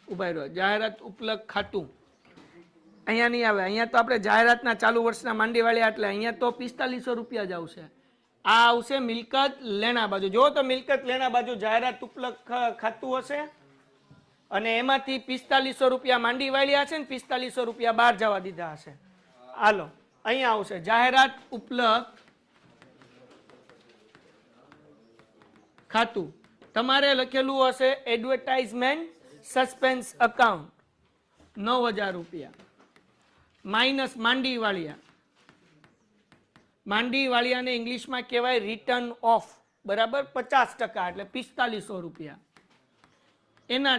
ઉભા રહ્યો, જાહેરાત ઉપલક ખાતું અહીંયા નહીં આવે. અહીંયા તો આપણે જાહેરાતના ચાલુ વર્ષના માંડી વાળ્યા એટલે અહીંયા તો 4500 રૂપિયા જ આવશે. આ આવશે મિલકત લેણા બાજુ. જો તો મિલકત લેણા બાજુ જાહેરાત ઉપલક ખાતું હશે અને એમાંથી 4500 રૂપિયા માંડી વાળ્યા છે ને 4500 રૂપિયા બહાર જવા દીધા હશે. હાલો અહીંયા આવશે જાહેરાત ઉપલક ખાતું. તમારે લખેલું હશે એડવર્ટાઇઝમેન્ટ સસ્પેન્સ અકાઉન્ટ 9,000 રૂપિયા માઇનસ માંડી વાળિયા. માંડી વાળિયાને ઇંગ્લિશમાં કહેવાય રિટર્ન ઓફ, બરાબર 50% એટલે 4500 રૂપિયા. એના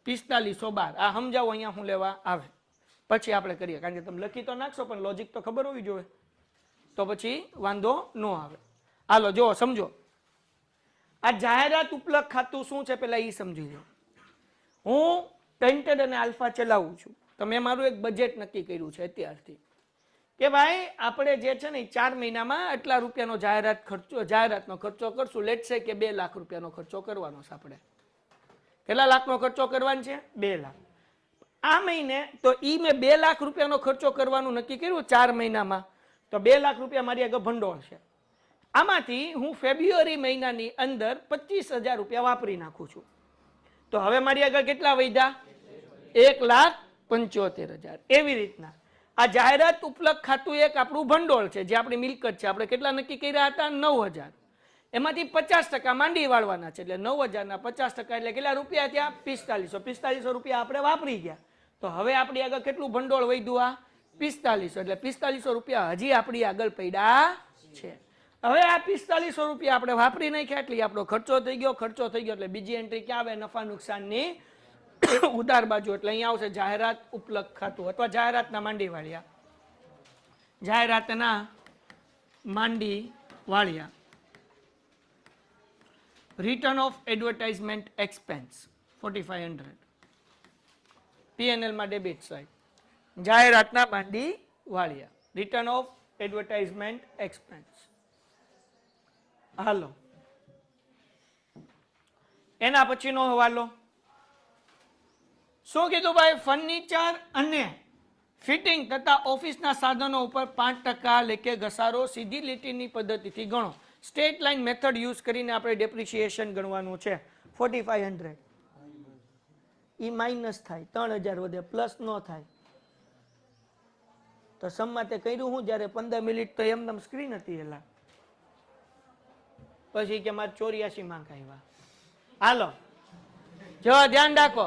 4512 આ સમજાવો અહીંયા હું લેવા આવે પછી આપણે કરીએ, કારણ કે તમે લખી તો નાખશો પણ લોજિક તો ખબર હોવી જોઈએ તો પછી વાંધો ન આવે. હાલો જો સમજો, આ જાહેરાત ઉપલક ખાતું શું છે પેલા એ સમજી લો. હું ટેન્ટેડ અને આલ્ફા ચલાવું છું, તો મેં મારું એક બજેટ નક્કી કર્યું છે અત્યારથી કે ભાઈ આપણે જે છે ને 4 મહિનામાં આટલા રૂપિયાનો જાહેરાતનો ખર્ચો કરશું. લેટ સે કે 2 લાખ રૂપિયાનો ખર્ચો કરવાનો છે. આપણે કેટલા લાખનો ખર્ચો કરવાનો છે? 2 લાખ. આ મહિને તો મેં 2 લાખ રૂપિયાનો ખર્ચો કરવાનું નક્કી કર્યું 4 મહિનામાં, તો 2 લાખ રૂપિયા મારી આગળ ભંડોળ છે. આમાંથી હું ફેબ્રુઆરી મહિનાની અંદર 25,000 રૂપિયા વાપરી નાખું છું. તો હવે મારી આગળ કેટલા વધ્યા? 1,75,000. એવી રીતના આ જાહેરાત ઉપલક ખાતું એક આપણું ભંડોળ છે જે આપણી મિલકત છે. આપણે કેટલા નક્કી કર્યા હતા? 9,000. એમાંથી 50% માંડી વાળવાના છે એટલે 9,000 ના 50% એટલે કેટલા રૂપિયા થયા? 4500 રૂપિયા આપણે વાપરી ગયા. તો હવે આપણી આગળ કેટલું ભંડોળ વધ્યું? આ 4500. એટલે 4500 રૂપિયા હજી આપણી આગળ પડ્યા છે. હવે આ 4500 રૂપિયા આપણે વાપરી નાખ્યા એટલે આપણો ખર્ચો થઈ ગયો. એટલે બીજી એન્ટ્રી ક્યાં આવે? નફા નુકસાનની ઉધાર બાજુ. એટલે અહીંયા આવશે જાહેરાત ઉપલક ખાતું અથવા જાહેરાતના માંડી વાળિયા. જાહેરાતના માંડી વાળિયા. Return of advertisement expense 4500. P&L માં ડેબિટ સાઇડ. જાહેરાતના માંડી વાળિયા. Return of advertisement expense. હાલો એના પછીનો હવાલો શું કીધું ભાઈ? ફર્નિચર અને ફિટિંગ તથા ઓફિસના સાધનો ઉપર 5% લેખે ઘસારો સીધી લીટીની પદ્ધતિથી ગણો. સ્ટેટ લાઇન મેથડ યુઝ કરીને આપણે ડેપ્રિસિએશન ગણવાનું છે. 4500 ઈ માઇનસ થાય, 3,000 વધે, પ્લસ ન થાય. તો સમમાં તે કર્યું હું જ્યારે 15 મિનિટ તો એમનેમ સ્ક્રીન હતી એલા, પછી કે મારે 84 માંક આવ્યા. હાલો જો ધ્યાન રાખો,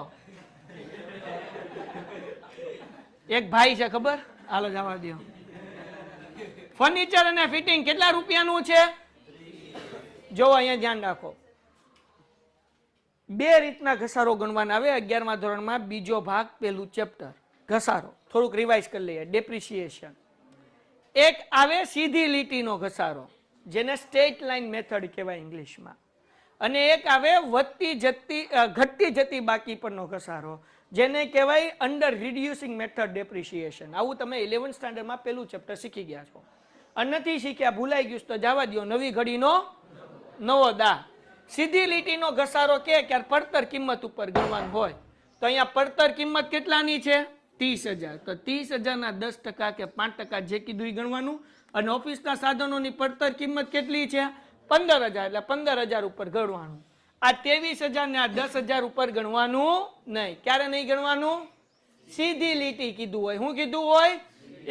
એક ભાઈ છે ખબર, હાલો જવા દો. ફર્નિચર અને ફિટિંગ કેટલા રૂપિયાનું છે? જો અહીંયા ધ્યાન રાખો, 2 રીતના ઘસારો ગણવાના આવે 11મા ધોરણમાં. બીજો ભાગ પહેલું ચેપ્ટર ઘસારો, થોડુંક રિવાઇઝ કરી લઈએ. ડેપ્રિસિએશન. એક આવે સીધી લીટીનો ઘસારો જેને સ્ટેટ લાઇન મેથડ કહેવાય ઇંગ્લિશમાં, અને એક આવે ઘટતી જતી બાકી પરનો ઘસારો જેને કહેવાય અંડર રિડ્યુસિંગ મેથડ ડેપ્રિસિએશન. આવું તમે 11th સ્ટાન્ડર્ડમાં પહેલું ચેપ્ટર શીખી ગયા છો. અને નથી શીખ્યા, ભૂલાઈ ગયું તો જવા દો, નવી ઘડીનો નવો દા. સીધી લીટીનો ઘસારો કે પડતર કિંમત ઉપર ગણવાનું હોય તો અહીંયા પડતર કિંમત કેટલાની છે? 30,000. તો 30,000 ના 10% કે 5% જે કીધું એ ગણવાનું. અને ઓફિસના સાધનોની પડતર કિંમત કેટલી છે? 15,000. એટલે 15,000 ઉપર ગણવાનું. આ 23,000 ને આ 10,000 ઉપર ગણવાનું નહીં. ક્યારે નહીં ગણવાનું? સીધી લીટી કીધું હોય. શું કીધું હોય?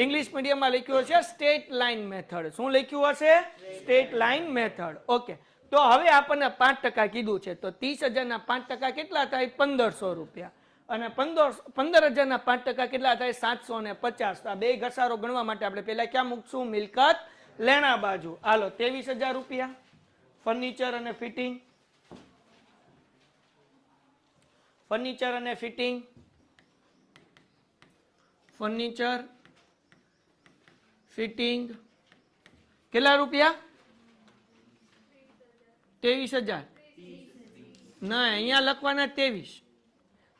ઇંગ્લિશ મીડિયમમાં લખ્યું હશે સ્ટેટ લાઇન મેથડ. શું લખ્યું હશે? State line method. ઓકે, તો હવે આપણને 5% કીધું છે, તો 30,000 ના 5% કેટલા થાય? 1500 રૂપિયા. અને 15,000 ના 5% કેટલા થાય? 750. તો આ બે ઘસારો ગણવા માટે આપણે પેલા ક્યાં મૂકશું? મિલકત લેણા બાજુ. હાલો, 23,000 રૂપિયા ફર્નિચર અને ફિટિંગ. ફર્નિચર અને ફિટિંગ. ફર્નિચર ફિટિંગ કેટલા રૂપિયા? 23,000. ના, અહીંયા લખવાના 23.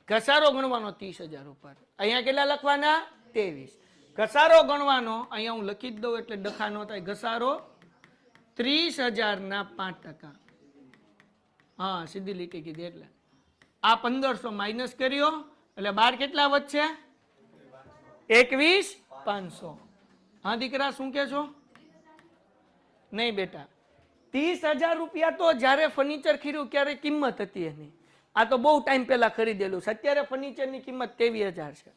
ઘસારો ગણવાનો 30,000 ઉપર. અહીંયા કેટલા લખવાના? 23. ઘસારો ગણવાનો અહીંયા હું લખી જ દઉં એટલે ડખા ન થાય. ઘસારો 30,000 ના 5%. હા, સીધી લીટી કીધી એટલે આ 1500 માઇનસ કર્યો એટલે 12 કેટલા વધશે? 21,500. હા દીકરા, શું કે છો? નહીં બેટા, 30,000 રૂપિયા તો જ્યારે ફર્નિચર ખરીદ્યું ત્યારે કિંમત હતી એની. આ તો બહુ ટાઈમ પહેલા ખરીદેલું છે. અત્યારે ફર્નિચરની કિંમત 23,000 છે.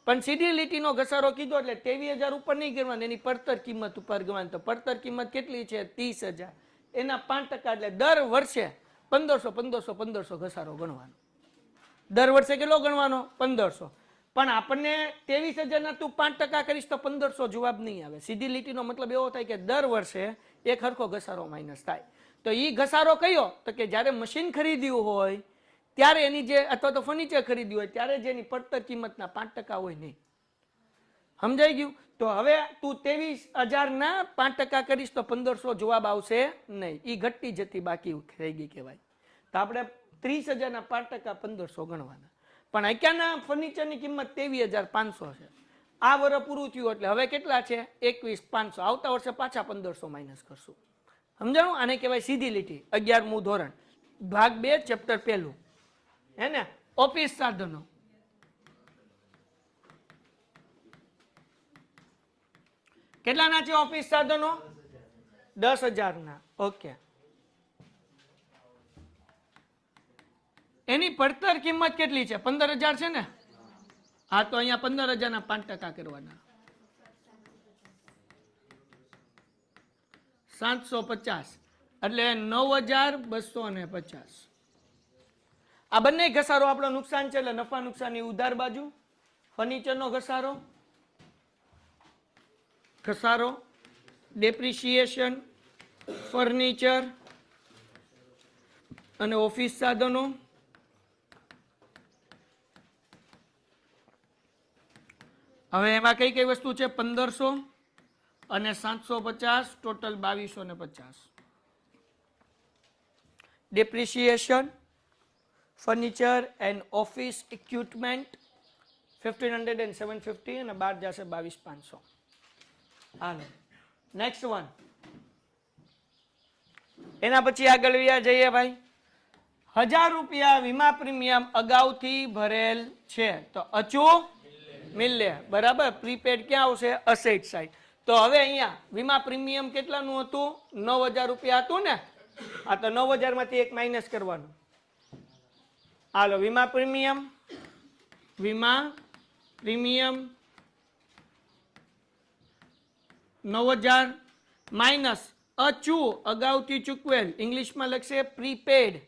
પણ સીધી લીટીનો ઘસારો કીધો એટલે 23,000 ઉપર નહીં ગણવાનું, એની પડતર કિંમત ઉપર ગણવાનું. તો પડતર કિંમત કેટલી છે? 30,000. એના 5% એટલે દર વર્ષે 1500 ઘસારો ગણવાનો. દર વર્ષે કેટલો ગણવાનો? 1500. પણ આપણને 23,000 ના તું 5% કરીશ તો 1500 જવાબ નહીં આવે. સીધી લીટીનો મતલબ એવો થાય કે દર વર્ષે એક હરખો ઘસારો માઇનસ થાય. તો એ ઘસારો કયો? તો કે જ્યારે મશીન ખરીદ્યું હોય ત્યારે એની જે, અથવા તો ફર્નિચર ખરીદ્યું હોય ત્યારે જેની પડતર કિંમતના 5% હોય નહીં. સમજાઈ ગયું? તો હવે તું 23,000 ના 5% કરીશ તો 1500 જવાબ આવશે નહીં. એ ઘટતી જતી બાકી થઈ ગઈ કહેવાય. તો આપણે 30,000 ના 5% 1500 ગણવાના. પણ અત્યારના ફર્નિચરની કિંમત 23,500 છે. આ વર્ષ પૂરું થયું એટલે હવે કેટલા છે? 21,500. આવતા વર્ષે પાછા 1500 માઇનસ કરશું. સમજાણું? આને કહેવાય સીધી લીટી. 11મું ધોરણ, ભાગ 2, ચેપ્ટર 1. હે ને? ઓફિસ સાધનો. કેટલાના છે ઓફિસ સાધનો? 10,000 ના. ઓકે, એની પડતર કિંમત કેટલી છે? 15,000 છે ને? હા, તો અહીંયા 15,000 ના 5% કરવાના. 750 એટલે 9,250. આ બંને ઘસારો આપણો નુકસાન છે એટલે નફા નુકસાનની ઉધાર બાજુ. ફર્નિચરનો ઘસારો, ડેપ્રિસિએશન, ફર્નિચર અને ઓફિસ સાધનો. હવે એમાં કઈ કઈ વસ્તુ છે? 1500 અને 750, total 2250. Depreciation, furniture and office equipment 1,500 and 750 અને બાર જશે 22,500. હાલો, નેક્સ્ટ વન. એના પછી આગળ વ્યા જઈએ ભાઈ. 1,000 રૂપિયા વીમા પ્રીમિયમ અગાઉથી ભરેલ છે તો અચૂક મિલ્ય, બરાબર. પ્રીપેડ ક્યાં આવશે? Asset side. તો હવે અહીંયા વીમા પ્રીમિયમ કેટલાનું હતું? 9,000 રૂપિયા હતું ને? આ તો 9,000 માંથી એક માઇનસ કરવાનું. હાલો, વીમા પ્રીમિયમ 9,000 માઇનસ અચૂ અગાઉથી ચૂકવેલ, ઇંગ્લિશમાં લખશે પ્રીપેડ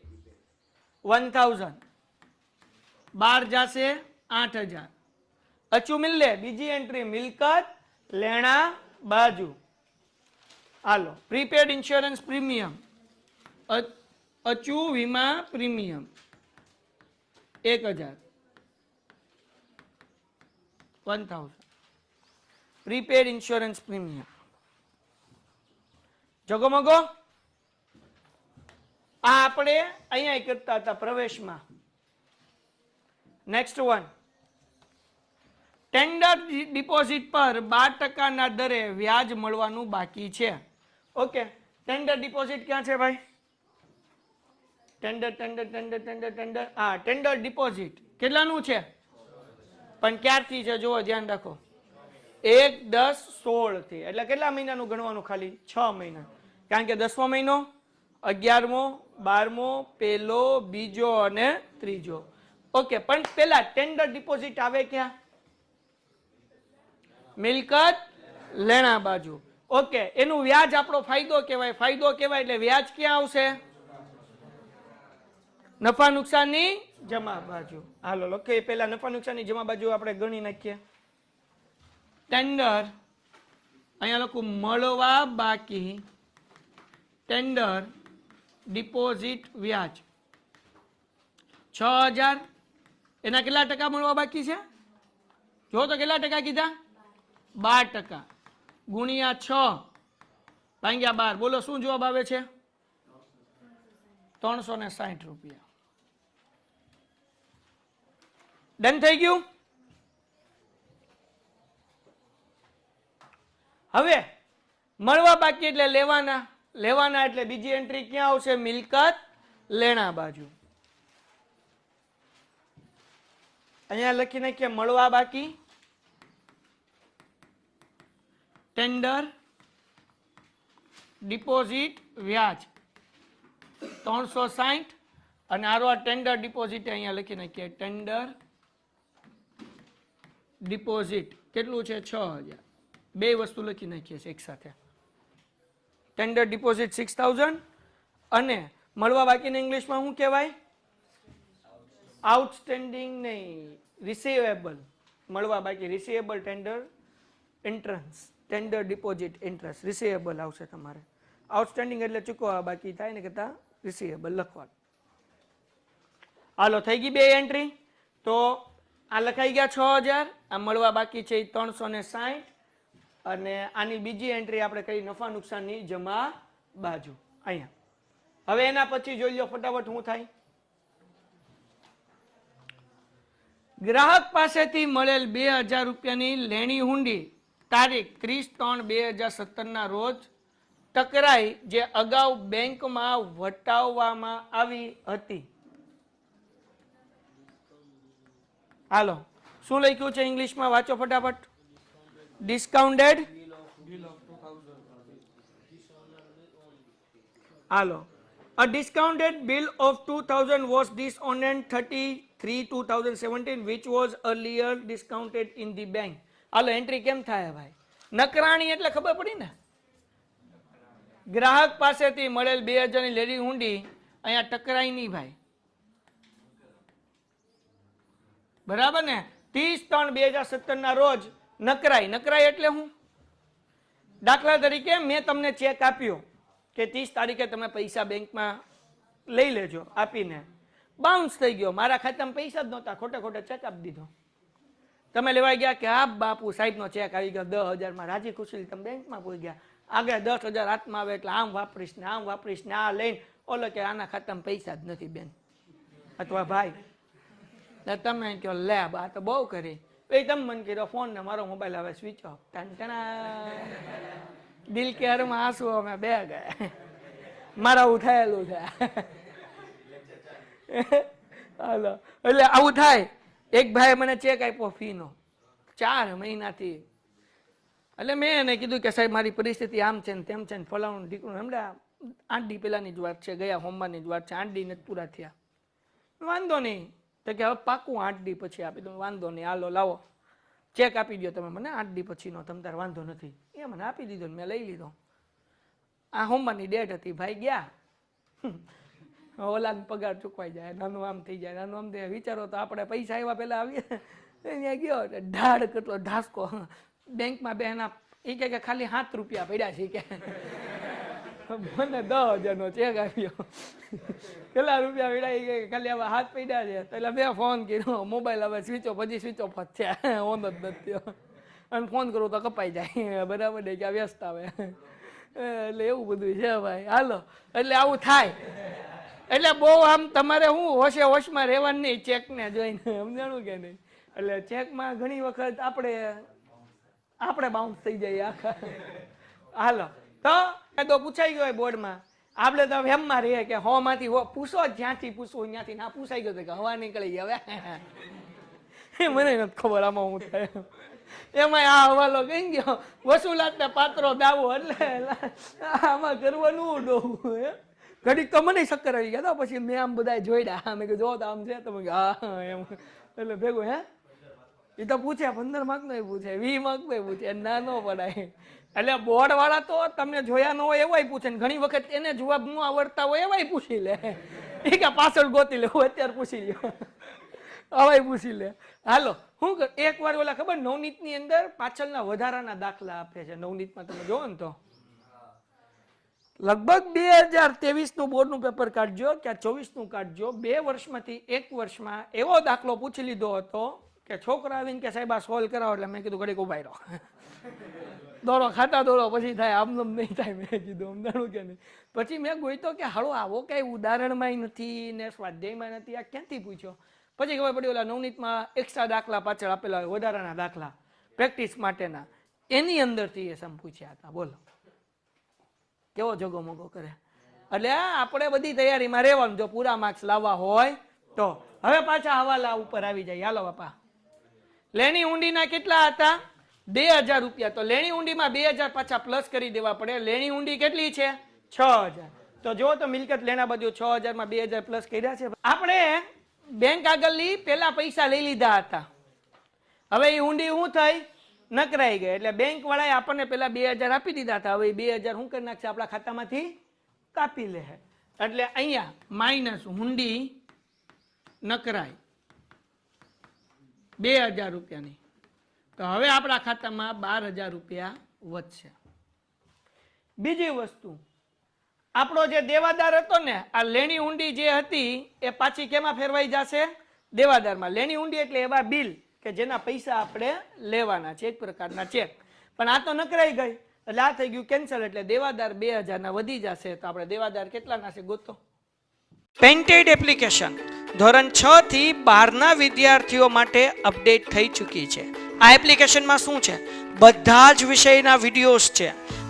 1,000, બાર જશે 8,000. અચૂ મિલ્લે, બીજી એન્ટ્રી મિલકત લેણા બાજુ. હાલો, પ્રીપેડ ઇન્સ્યોરન્સ પ્રીમિયમ, અચૂ વીમા પ્રીમિયમ 1,000, 1,000. Prepaid insurance premium. જગમગો આ આપણે અહીંયા કરતા હતા પ્રવેશમાં. Next one. ટેન્ડર ડિપોઝિટ પર 12% ના દરે વ્યાજ મળવાનું બાકી છે. ઓકે, ટેન્ડર ડિપોઝિટ ક્યાં છે ભાઈ? ટેન્ડર હા, ટેન્ડર ડિપોઝિટ કેટલાનું છે? પણ ક્યારથી છે જુઓ, ધ્યાન રાખો. 1/10/16 થી. એટલે કેટલા મહિનાનું ગણવાનું? ખાલી 6 મહિના. કારણ કે 10મો મહિનો, 11મો, 12મો, પહેલો, બીજો અને ત્રીજો. ઓકે, પણ પેલા ટેન્ડર ડિપોઝિટ આવે ક્યાં? મિલકત લેણા બાજુ. ઓકે, એનું વ્યાજ આપણો ફાયદો કહેવાય. ફાયદો કહેવાય એટલે વ્યાજ ક્યાં આવશે? નફા નુકસાનની જમા બાજુ. હાલો લખીએ પેલા નફા નુકસાનની જમા બાજુ આપણે ગણી નાખીએ. ટેન્ડર, અહીંયા લખું મળવા બાકી, ટેન્ડર ડિપોઝિટ વ્યાજ 6000. એના કેટલા ટકા મળવા બાકી છે? જો તો કેટલા ટકા કીધા? 12%. ગુણ્યા 6 ભાગ્યા 12. બોલો શું જવાબ આવે છે? 360 રૂપિયા. ડન થઈ ગયું? હવે મળવા બાકી એટલે લેવાના. લેવાના એટલે બીજી એન્ટ્રી ક્યાં આવશે? મિલકત લેણા બાજુ. અહીંયા લખી નાખીએ મળવા બાકી, ટેન્ડર ડિપોઝિટ વ્યાજ 360 અને આરો આ ટેન્ડર ડિપોઝિટ અહીંયા લખી નાખીએ. ટેન્ડર ડિપોઝિટ કેટલું છે? 6000. બે વસ્તુ લખી નાખીએ છીએ એક સાથે. ટેન્ડર ડિપોઝિટ 6000 અને મળવા બાકીને ઇંગ્લિશમાં શું કહેવાય? આઉટસ્ટેન્ડિંગ નહીં, રિસીવેબલ. મળવા બાકી receivable tender entrance, tender deposit interest, receivable આવશે તમારે. આઉટસ્ટેન્ડિંગ એટલે ચૂકવવા બાકી થાય ને કરતા રિસીવેબલ લખવાનું. હાલો થઈ ગઈ બે એન્ટ્રી. તો આ લખાઈ ગયા 6000, આ મળવા બાકી છે 360 અને આની બીજી એન્ટ્રી આપણે કરી નફા નુકસાનની જમા બાજુ અહીંયા. હવે એના પછી જોઈ લો ફટાફટ શું થાય. ગ્રાહક પાસેથી મળેલ 2000 રૂપિયાની લેણી હુંડી તારીખ 30/3/2017 ના રોજ ટકરાઈ જે અગાઉ બેંકમાં વટાવવામાં આવી હતી. હાલો શું લખ્યું છે ઇંગ્લિશમાં? વાંચો ફટાફટ. Discounted. Hello, a discounted bill of 2000 was dishonored on 33/2017 which was earlier discounted in the bank. Hello entry કેમ થાય ભાઈ? નકરાણી એટલે ખબર પડી ને. ગ્રાહક પાસેથી મળેલ 2000 ની લેણી હુંડી અહીંયા ટકરાઈ નહીં ભાઈ, બરાબર ને? 30/3/2017 ના રોજ નકરાઈ. નકરાઈ એટલે હું? દાખલા તરીકે મેં તમને ચેક આપ્યો કે 30 તારીખે તમે પૈસા બેંકમાં લઈ લેજો, આપીને બાઉન્સ થઈ ગયો, મારા ખાતામાં પૈસા જ નહોતા, ખોટે ખોટે ચેક આપી દીધો. તમે લેવા ગયા કે હા બાપુ સાહેબનો ચેક આવી ગયો 10,000 માં, રાજી ખુશી તમે બેંકમાં પહોંચી ગયા. આગળ 10,000 હાથમાં આવે એટલે આમ વાપરીશ ને આમ વાપરીશ ને આ લઈને ઓલો કે આના ખાતામાં પૈસા જ નથી બેન અથવા ભાઈ. તમે કહો લે આ તો બહુ કરી એ તમે મને કીધો ફોન ને મારો મોબાઈલ આવે સ્વિચ ઓફ. દિલ કે હરમાં આંસુ અમે બે ગયા. મારા આવું થયેલું છે. હાલો એટલે આવું થાય. એક ભાઈ મને ચેક આપ્યો ફીનો 4 મહિનાથી. એટલે મેં એને કીધું કે સાહેબ મારી પરિસ્થિતિ આમ છે ને તેમ છે ને ફલાણું ઢીકણું. હમણાં 8 દી પહેલાની જ વાત છે, ગયા હોમવાની જ વાત છે. 8 દી નથી પૂરા થયા. વાંધો નહીં તો કે હવે પાકું 8 દી પછી આપી દઉં. વાંધો નહીં હાલો લાવો ચેક આપી દો તમે મને 8 દી પછીનો, તમ તાર વાંધો નથી. એ મને આપી દીધો ને મેં લઈ લીધો. આ હોમવાની ડેટ હતી, ભાઈ ગયા. ઓલાને પગાર ચૂકવાઈ જાય, નાનું આમ થઈ જાય, નાનું આમ થઈ જાય. વિચારો તો આપણે પૈસા આવ્યા પહેલા આવીએ ત્યાં ગયો ઢાળ કેટલો ઢાસકો બેંકમાં બેના એ કે ખાલી 7 રૂપિયા પડ્યા છે કે મને 10,000 નો ચેક આપ્યો. કેટલા રૂપિયા પડ્યા કે ખાલી હવે 7 પડ્યા છે. એટલે મેં ફોન કર્યો, મોબાઈલ હવે સ્વિચ ઓફ, હજી સ્વિચ ઓફ જ છે, ઓન જ નથી. અને ફોન કરું તો કપાઈ જાય, બરાબર ને કે વ્યસ્ત આવે. એટલે એવું બધું છે ભાઈ. હાલો એટલે આવું થાય. એટલે બહુ આમ તમારે શું હોશે હોશમાં રહેવાનું નહીં ચેકને જોઈને, સમજાણું કે નહીં? એટલે ચેકમાં ઘણી વખત આપણે બાઉન્સ થઈ જાય આખા. હાલો તો પૂછાઈ ગયો બોર્ડમાં, આપણે તો એમમાં રહીએ કે હો માંથી પૂછો, જ્યાંથી પૂછવું ત્યાંથી ના પૂછાઈ ગયો કે હવા નીકળી હવે. મને નથી ખબર આમાં હું થાય. એમાં આ હવાલો કઈ ગયો વસુલાત ને પાત્રો દાવો, એટલે આમાં કરવાનું ડોવું. ઘડીક તો મને ચક્કર આવી ગયા. પછી મેં આમ બધા જોડ્યા, મેં કીધું જો તો આમ છે, તો હા એમ એટલે ભેગું હે એ તો પૂછે 15 માર્ક નો પૂછે, 20 માર્ક નો પૂછે, ના નો પડાય. એટલે બોર્ડ વાળા તો તમને જોયા ન હોય એવાય પૂછે, ઘણી વખત એને જવાબ ન આવડતા હોય એવાય પૂછી લે. એ કે પાછળ ગોતી લે, હું અત્યારે પૂછી લ્યો, હવાય પૂછી લે. હાલો હું એક વાર ઓલા ખબર નવનીત ની અંદર પાછળના વધારાના દાખલા આપે છે. નવનીતમાં તમે જોવો ને તો લગભગ 2023 નું બોર્ડ નું પેપર કાઢજો કે 24 નું કાઢજો, 2 વર્ષમાંથી 1 વર્ષમાં એવો દાખલો પૂછી લીધો હતો કે છોકરા આવીને કે સાહેબ આ સોલ્વ કરાવો, એટલે મેં કીધું ઘડીક ઉભા રહો, દોડો ખાતા દોડો પછી થાય, આમ નહીં થાય. મેં કીધું સમજાણું કે નહીં. પછી મેં ગોઈતો કે હાલો આવો કઈ ઉદાહરણમાં નથી ને સ્વાધ્યાયમાં નથી, આ ક્યાંથી પૂછ્યો. પછી ખબર પડી ઓલા નવનીતમાં એક્સ્ટ્રા દાખલા પાછળ આપેલા હોય, વધારાના દાખલા પ્રેક્ટિસ માટેના, એની અંદરથી એ સમ પૂછ્યા હતા. બોલો કેવો જગો મોગો કરે. એટલે આપણે બધી તૈયારીમાં રહેવાનું જો પૂરા માર્ક્સ લાવવા હોય તો. હવે પાછા હવાલા ઉપર આવી જાય. હાલો બાપા, લેણી ઊંડીના કેટલા હતા? 2000 રૂપિયા. તો લેણી ઊંડીમાં 2000 પાછા પ્લસ કરી દેવા પડે. લેણી ઊંડી કેટલી છે? 6000. તો જો તો મિલકત લેણા બધું 6000 માં 2000 પ્લસ કર્યા છે. આપણે બેંક આગળની પેલા પૈસા લઈ લીધા હતા, હવે એ ઊંડી શું થઈ? નકરાઈ ગઈ. એટલે બેંક વાળાએ આપણને પેલા 2000 આપી દીધા હતા, હવે 2000 શું કરી નાખશે? આપણા ખાતામાંથી કાપી લે. એટલે અહીંયા માઇનસ ઊંડી નકરાઈ 2000 રૂપિયાની. તો હવે આપણા ખાતામાં 12000 રૂપિયા વધશે. બીજી વસ્તુ, આપણો જે દેવાદાર હતો ને, આ લેણી ઊંડી જે હતી એ પાછી કેમાં ફેરવાઈ જશે? દેવાદારમાં. લેણી ઊંડી એટલે એવા બિલ કે જેના પૈસા આપણે લેવાના છે, એક પ્રકારના ચેક. પણ આ તો નકરાઈ ગઈ એટલે આ થઈ ગયું કેન્સલ. એટલે દેવાદાર 2000 ના વધી જશે. તો આપણે દેવાદાર કેટલાના છે ગોતો. પેન્ટેડ એપ્લિકેશન ધોરણ 6 થી 12 ના વિદ્યાર્થીઓ માટે અપડેટ થઈ ચૂકી છે. આ એપ્લિકેશનમાં શું છે? બધા જ વિષયના વિડીયોઝ છે.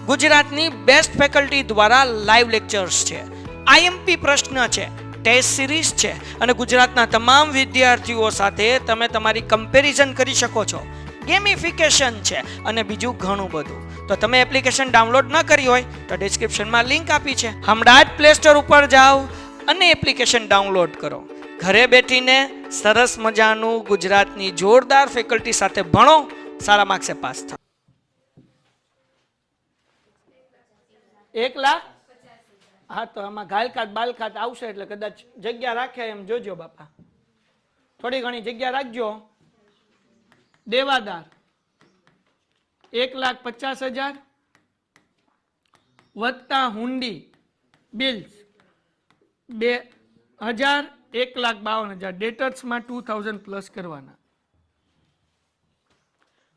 ગુજરાતની બેસ્ટ ફેકલ્ટી દ્વારા લાઈવ લેક્ચર્સ છે, આઈએમપી પ્રશ્ન છે, ટેસ્ટ સિરીઝ છે, અને ગુજરાતના તમામ વિદ્યાર્થીઓ સાથે તમે તમારી કમ્પેરિઝન કરી શકો છો. ગેમિફિકેશન છે અને બીજું ઘણું બધું. તો તમે એપ્લિકેશન ડાઉનલોડ ન કરી હોય તો ડિસ્ક્રિપ્શનમાં લિંક આપી છે, હમણાં જ પ્લે સ્ટોર ઉપર જાઓ અને એપ્લિકેશન ડાઉનલોડ કરો. ઘરે બેઠીને સરસ મજાનું ગુજરાતની જોરદાર ફેકલ્ટી સાથે ભણો, સારા માર્ક્સે પાસ થાઓ. 1 લાખ? હા, તો આમાં ઘાલખાત બાલખાત આવશે એટલે કદાચ જગ્યા રાખે એમ જોજો બાપા, થોડી ઘણી જગ્યા રાખજો. દેવાદાર 1,50,000 વત્તા હુંડી બિલ્સ 2000, 1,52,000. ડેટર્સમાં 2000 પ્લસ કરવાના.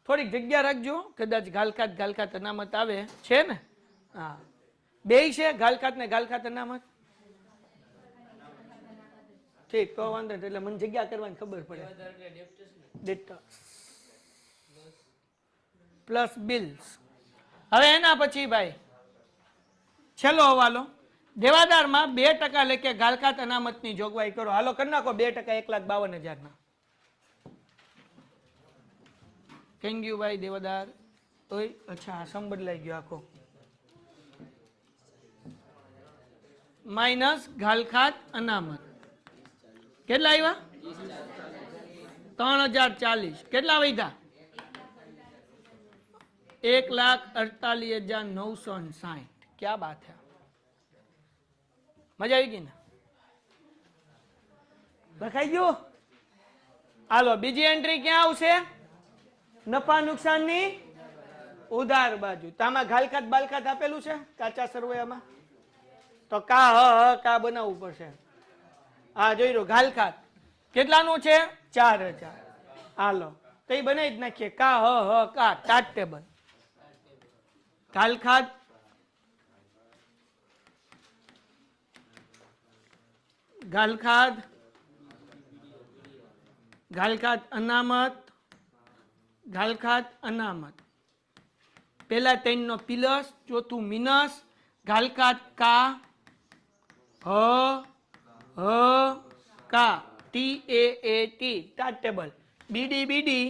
થોડીક જગ્યા રાખજો, કદાચ ઘાલખાત અનામત આવે છે ને. હા, બે છે, ઘાલખાત ને ઘાલખાત અનામત. ઠીક, તો વાંધો નહીં. એટલે મને જગ્યા કરવાની ખબર પડે. ડેટર્સ પ્લસ બિલ્સ. હવે એના પછી ભાઈ છેલ્લો હવાલો, દેવાદારમાં 2% લેકે ઘાલખાત અનામતની જોગવાઈ કરો. હાલો કરી નાખો 2%, 1,52,000 ના. થેન્ક યુ ભાઈ દેવાદાર. ઓય અચ્છા, સમ બદલાઈ ગયો આખો. માઇનસ ઘાલખાત અનામત કેટલા આવ્યા? 3040. કેટલા વધ્યા? 1,48,960. ક્યા બાત હે, મજા આવી ગઈ ને? લખાઈ ગયું? હાલો બીજી એન્ટ્રી ક્યાં આવશે? નફા નુકસાનની ઉધાર બાજુ. તામાં ઘાલખાત બાલખાત આપેલું છે કાચા સરવૈયામાં, તો કા બનાવવું પડશે. હા જોઈ લો, ઘાલખાત કેટલાનું છે? 4000. હાલો તો એ બનાવી જ નાખીએ. કા ટાટ ટેબલ. ઘાલખાત ઘાલખાત અનામત, ઘાલખાત અનામત. પેલા 3 નો પ્લસ, ચોથું મિનસ. ઘાલખાત કા કા TAAT ટાટ ટેબલ. બીડી.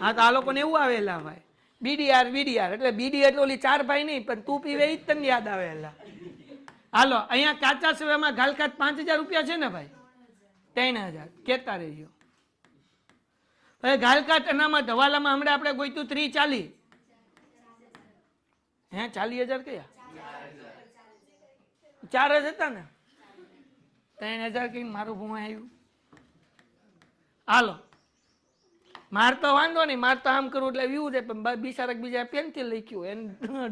હા તો આ લોકોને એવું આવેલા ભાઈ, BDR એટલે બીડી એટલે ઓલી 4 ભાઈ નહીં, પણ તું પીવે ઈ તને યાદ આવેલા. હાલો અહીંયા કાચા સેવામાં ઘાલખાત 5000 રૂપિયા છે ને ભાઈ, 3000 કેતા રહેજો. હવે ઘાલકાટ અનામત હવાલામાં હમણાં આપણે ગોઈતું 340 હે 40,000 કયા 4 જ હતા ને 3,000 કઈ મારું ભૂમાં આવ્યું. હાલો માર તો વાંધો નહીં, માર તો આમ કરવું એટલે વ્યૂ છે, પણ બિચારા બીજા પેનથી લખ્યું એને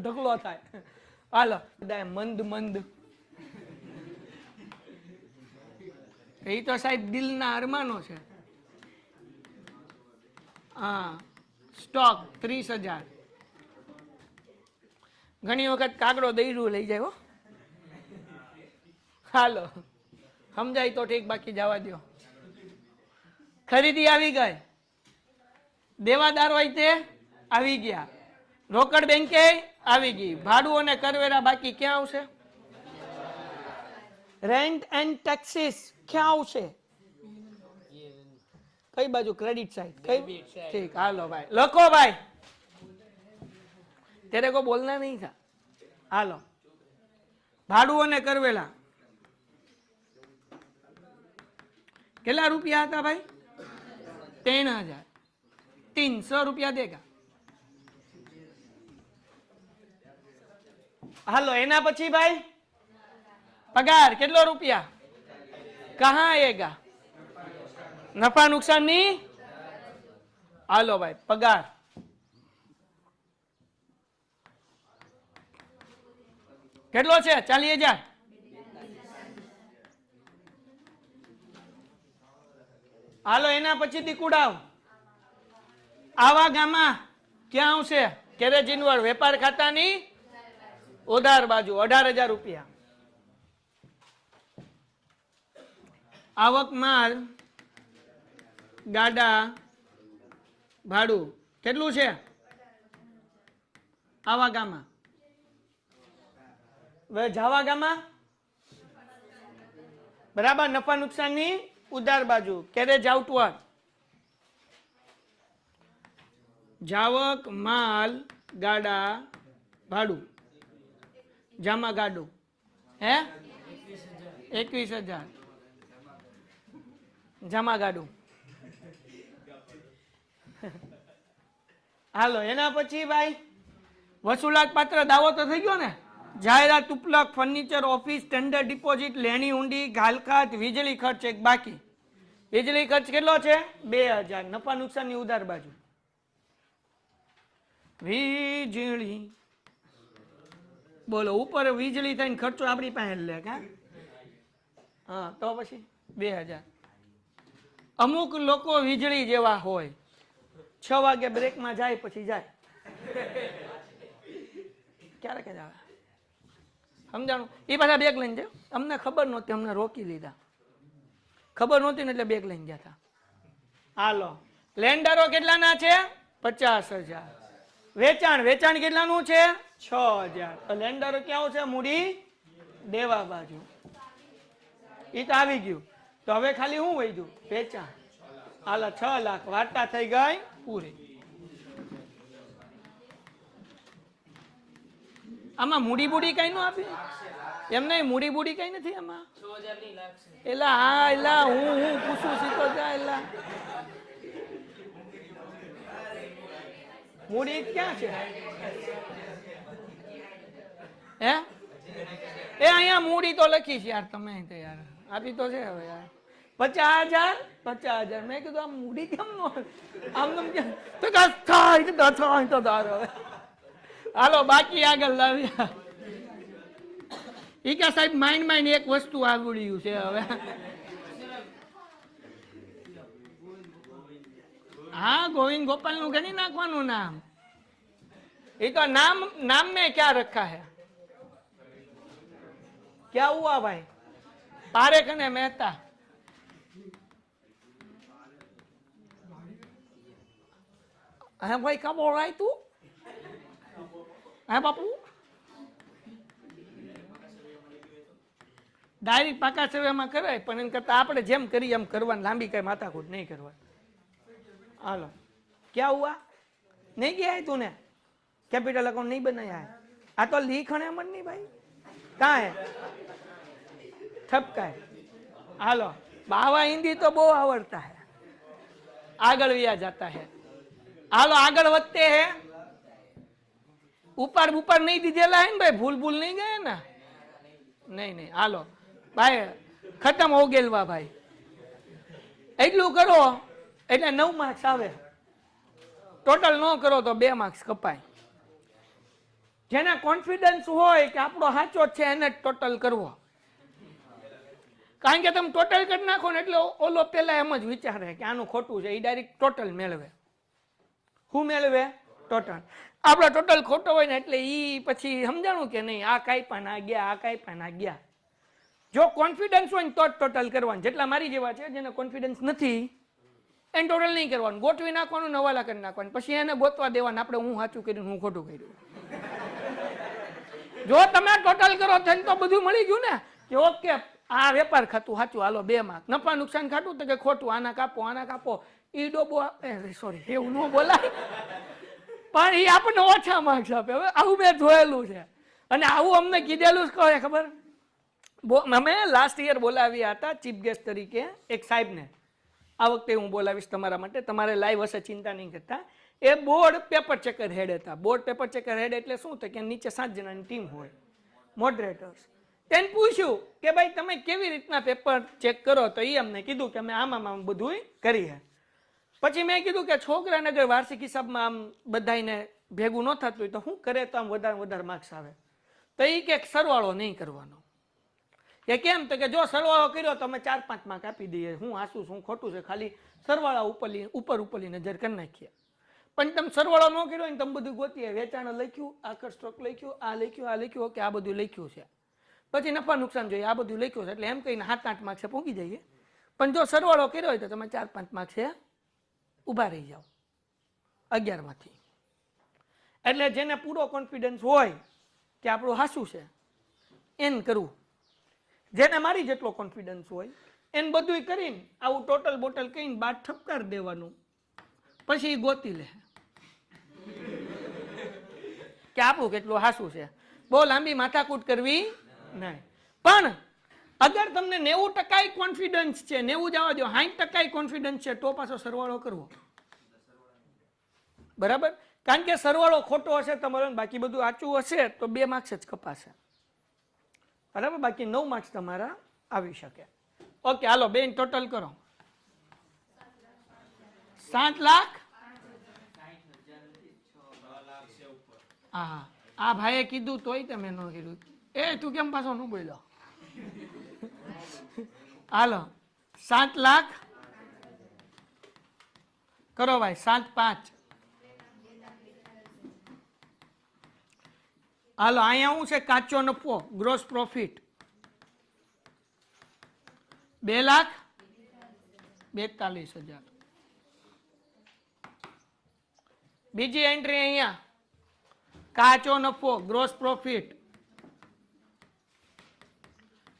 ઢગલો થાય. હાલો મંદ મંદ એ તો સાહેબ દિલના અરમાનો છે. હા સ્ટોક 30,000. ઘણી વખત કાગડો દઈડું લઈ જાય હો. હાલો સમજાય તો ઠીક, બાકી જવા દો. ખરીદી આવી ગઈ, દેવાદાર હોય તે આવી ગયા, રોકડ બેંકે આવી ગઈ, ભાડું અને કરવેરા બાકી ક્યાં આવશે? રેન્ટ એન્ડ ટેક્સીસ ક્યાં આવશે? કઈ બાજુ? ક્રેડિટ સાइड. કઈ? ઠીક હાલો ભાઈ લખો ભાઈ, તેરે કો બોલના નહીં થા. હાલો ભાડું અને કરવેલા કેટલા રૂપિયા હતા ભાઈ? 3,000. 300 રૂપિયા દેગા. હાલો એના પછી ભાઈ પગાર કેટલો રૂપિયા? કહા આएगा? નફા નુકસાન ની. હાલો ભાઈ પગાર કેટલો છે? 40,000. હાલો એના પછી દીકુડાવ આવા ગામમાં ક્યાં આવશે? કેરે જીનવડ વેપાર ખાતાની ઉધાર બાજુ 18,000 રૂપિયા. આવક માલ ગાડા ભાડું કેટલું છે આવા ગામમાં? જાવા ગામમાં બરાબર. નફા નુકસાન ની ઉધાર બાજુ કેરે જાવટુઆર જાવક માલ ગાડા ભાડું જામા ગાડું હે 21,000 જામા ગાડું. હાલો એના પછી ભાઈ વસૂલાત પાત્ર દાવો તો થઈ ગયો ને. જાહેરાત ઉપલક ફર્નિચર ઓફિસ ટેન્ડર ડિપોઝિટ લેણી ઊંડી ઘાલખાત વીજળી ખર્ચ એક બાકી. વીજળી ખર્ચ કેટલો છે? 2,000. નફા નુકસાન ની ઉધાર બાજુ વીજળી બોલો ઉપર વીજળી થઈને ખર્ચો આપણી પાસે લે કા. હા તો પછી 2,000. અમુક લોકો વીજળી જેવા હોય, 6 વાગે બ્રેકમાં જાય પછી જાય ક્યારેક જ આવે સમજાણું. એ પાછા બેગ લઈને જાય. અમને ખબર નહોતી, અમને રોકી લીધા. ખબર નહોતી ને એટલે બેગ લઈને ગયા હતા. હાલો લેન્ડરો કેટલાના છે? 50,000. વેચાણ કેટલાનું છે? 6,000. લેન્ડરો ક્યાં છે? મૂડી દેવા બાજુ. એ તો આવી ગયું. તો હવે ખાલી શું વૈધું? વેચાણ. હાલો 6 લાખ વાર્તા થઈ ગઈ પૂરી. આમાં મૂડી બુડી કઈ નો આપી? એમ નહીં, મૂડી બુડી કઈ નથી આમાં. એલા હા એલા હું પૂછું સીધો જા. એલા મૂડી ક્યાં છે? હે એ અહીંયા મૂડી તો લખી છે યાર તમે તો યાર આપી તો છે હવે યાર 50,000. મેં કીધું આમ મૂડી કેમ નો આમ તો થાય તો તારો. હાલો બાકી આગળ લાવ્યા. ઈ કે સાહેબ માઇન્ડ એક વસ્તુ આવડ્યું છે હવે. हाँ गोविंद गोपाल नु गणी नाखवानु नाम ये तो नाम में क्या रखा है क्या हुआ भाई पारेख ने मेहता है भाई कब हो रहा है तू है बापू डायरेक्ट पाका सेवा में कराय पण एम करता आपणे जेम करीए एम करवानी लांबी कई माथाकूट नहीं करवा हालो क्या हुआ नहीं गया है तूने कैपिटल अकाउंट नहीं बनाया है आ तो लिखण मन नहीं भाई कहाँ है ठपका है हालो बावा हिंदी तो बहुत आवड़ता है आगळ विया जाता है। हालो आगळ વધते हैं। ऊपर ऊपर नहीं दीजेला है भाई, भूल भूल नहीं गए ना? नहीं नहीं हालो भाई खत्म हो गेलवा भाई। એટલું કરો એટલે 9 માર્ક્સ આવે। ટોટલ ન કરો તો 2 માર્ક્સ કપાય। જેને કોન્ફિડન્સ હોય કે આપણો સાચો છે એને ટોટલ કરવો, કારણ કે તમે ટોટલ કરી નાખો ને એટલે ઓલો પેલા એમ જ વિચારે કે આનું ખોટું છે, એ ડાયરેક્ટ ટોટલ મેળવે। શું મેળવે? ટોટલ। આપણો ટોટલ ખોટો હોય ને એટલે ઈ પછી સમજાણું કે નહીં, આ કાંઈ પણ આ ગયા, આ કાંઈ પણ આ ગયા। જો કોન્ફિડન્સ હોય ને તો જ ટોટલ કરવાનું। જેટલા મારી જેવા છે જેને કોન્ફિડન્સ નથી એને ટોટલ નહીં કરવાનું, ગોઠવી નાખવાનું, નવાલા કરી નાખવાનું, પછી એને ગોતવા દેવાનું આપણે હું સાચું કર્યું હું ખોટું કર્યું। જો તમે ટોટલ કરો તો બધું મળી ગયું ને કે ઓકે આ વેપાર ખાતું સાચું, હાલો 2 માર્ક। નફા નુકસાન ખાતું તો કે ખોટું, આના કાપો આના કાપો, ઈ ડોબો સોરી એવું ન બોલાય પણ એ આપણને ઓછા માર્ક્સ આપે। હવે આવું મેં જોયેલું છે અને આવું અમને કીધેલું જ કહે ખબર। અમે લાસ્ટ યર બોલાવ્યા હતા ચીફ ગેસ્ટ તરીકે એક સાહેબને, આ વખતે હું બોલાવીશ તમારા માટે, તમારે લાઈવ હશે ચિંતા નહીં કરતા। એ બોર્ડ પેપર ચેકર હેડ હતા। બોર્ડ પેપર ચેકર હેડ એટલે શું થાય કે નીચે 7 જણાની ટીમ હોય, મોડરેટર્સ। તેને પૂછ્યું કે ભાઈ તમે કેવી રીતના પેપર ચેક કરો, તો એ અમને કીધું કે અમે આમ બધું કરીએ। પછી મેં કીધું કે છોકરાને અગર વાર્ષિક હિસાબમાં આમ બધાને ભેગું ન થતું હોય તો શું કરે તો આમ વધારે માર્ક્સ આવે? તો એ કે સરવાળો નહીં કરવાનો। કે કેમ? તો કે જો સરવાળો કર્યો તો અમે 4-5 માર્ક આપી દઈએ, હું હાસું શું ખોટું છે, ખાલી સરવાળા ઉપરલી નજર કરી નાખીએ। પણ તમે સરવાળો ન કર્યો ને તમે બધું ગોતીએ, વેચાણ લખ્યું, આકર સ્ટોક લખ્યું, આ લખ્યું, ઓકે આ બધું લખ્યું છે, પછી નફા નુકસાન જોઈએ આ બધું લખ્યું છે, એટલે એમ કહીને 7-8 માર્ક્સે પહોંચી જઈએ। પણ જો સરવાળો કર્યો હોય તો તમે 4-5 માર્ક્સે ઊભા રહી જાઓ 11 માંથી। એટલે જેને પૂરો કોન્ફિડન્સ હોય કે આપણું હાસું છે એને કરવું, જેને મારી જેટલો કોન્ફિડન્સ હોય એને બધું કરીને આવું ટોટલ બોટલ કહીને બાદ ઠપકાર દેવાનું, પછી ગોતી લે કે આપણું કેટલું હાસું છે। બહુ લાંબી માથાકૂટ કરવી નહીં। પણ અગર તમને 90% કોન્ફિડન્સ છે, 90 જવા દો, 60% કોન્ફિડન્સ છે તો પાછો સરવાળો કરવો, બરાબર? કારણ કે સરવાળો ખોટો હશે તમારો, બાકી બધું સાચું હશે તો 2 માર્ક્સ જ કપાશે, બરાબર? બાકી 9 માર્ક્સ તમારા આવી શકે। ઓકે હાલો બેન ટોટલ કરો। 7 લાખ હા આ ભાઈએ કીધું તોય તમે ન કીધું, એ તું કેમ પાછો ન બોલ્યો? હાલો 7 લાખ કરો ભાઈ, 7-5 હાલો। અહીંયા શું છે? કાચો નફો, ગ્રોસ પ્રોફિટ 2,42,000। બીજી એન્ટ્રી અહીંયા કાચો નફો, ગ્રોસ પ્રોફિટ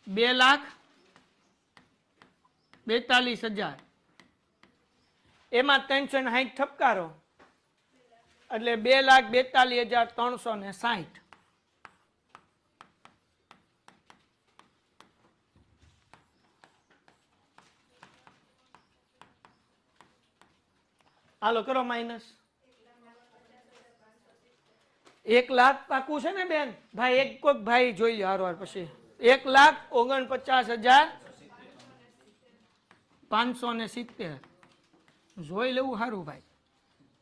2,42,000, એમાં 360 ઠપકારો એટલે 2,42,360। હાલો કરો માઇનસ। 1 લાખ પાકું છે ને બેન? ભાઈ એક કોઈક ભાઈ જોઈ લો હારવાર, પછી 1,49,570 જોઈ લેવું સારું ભાઈ।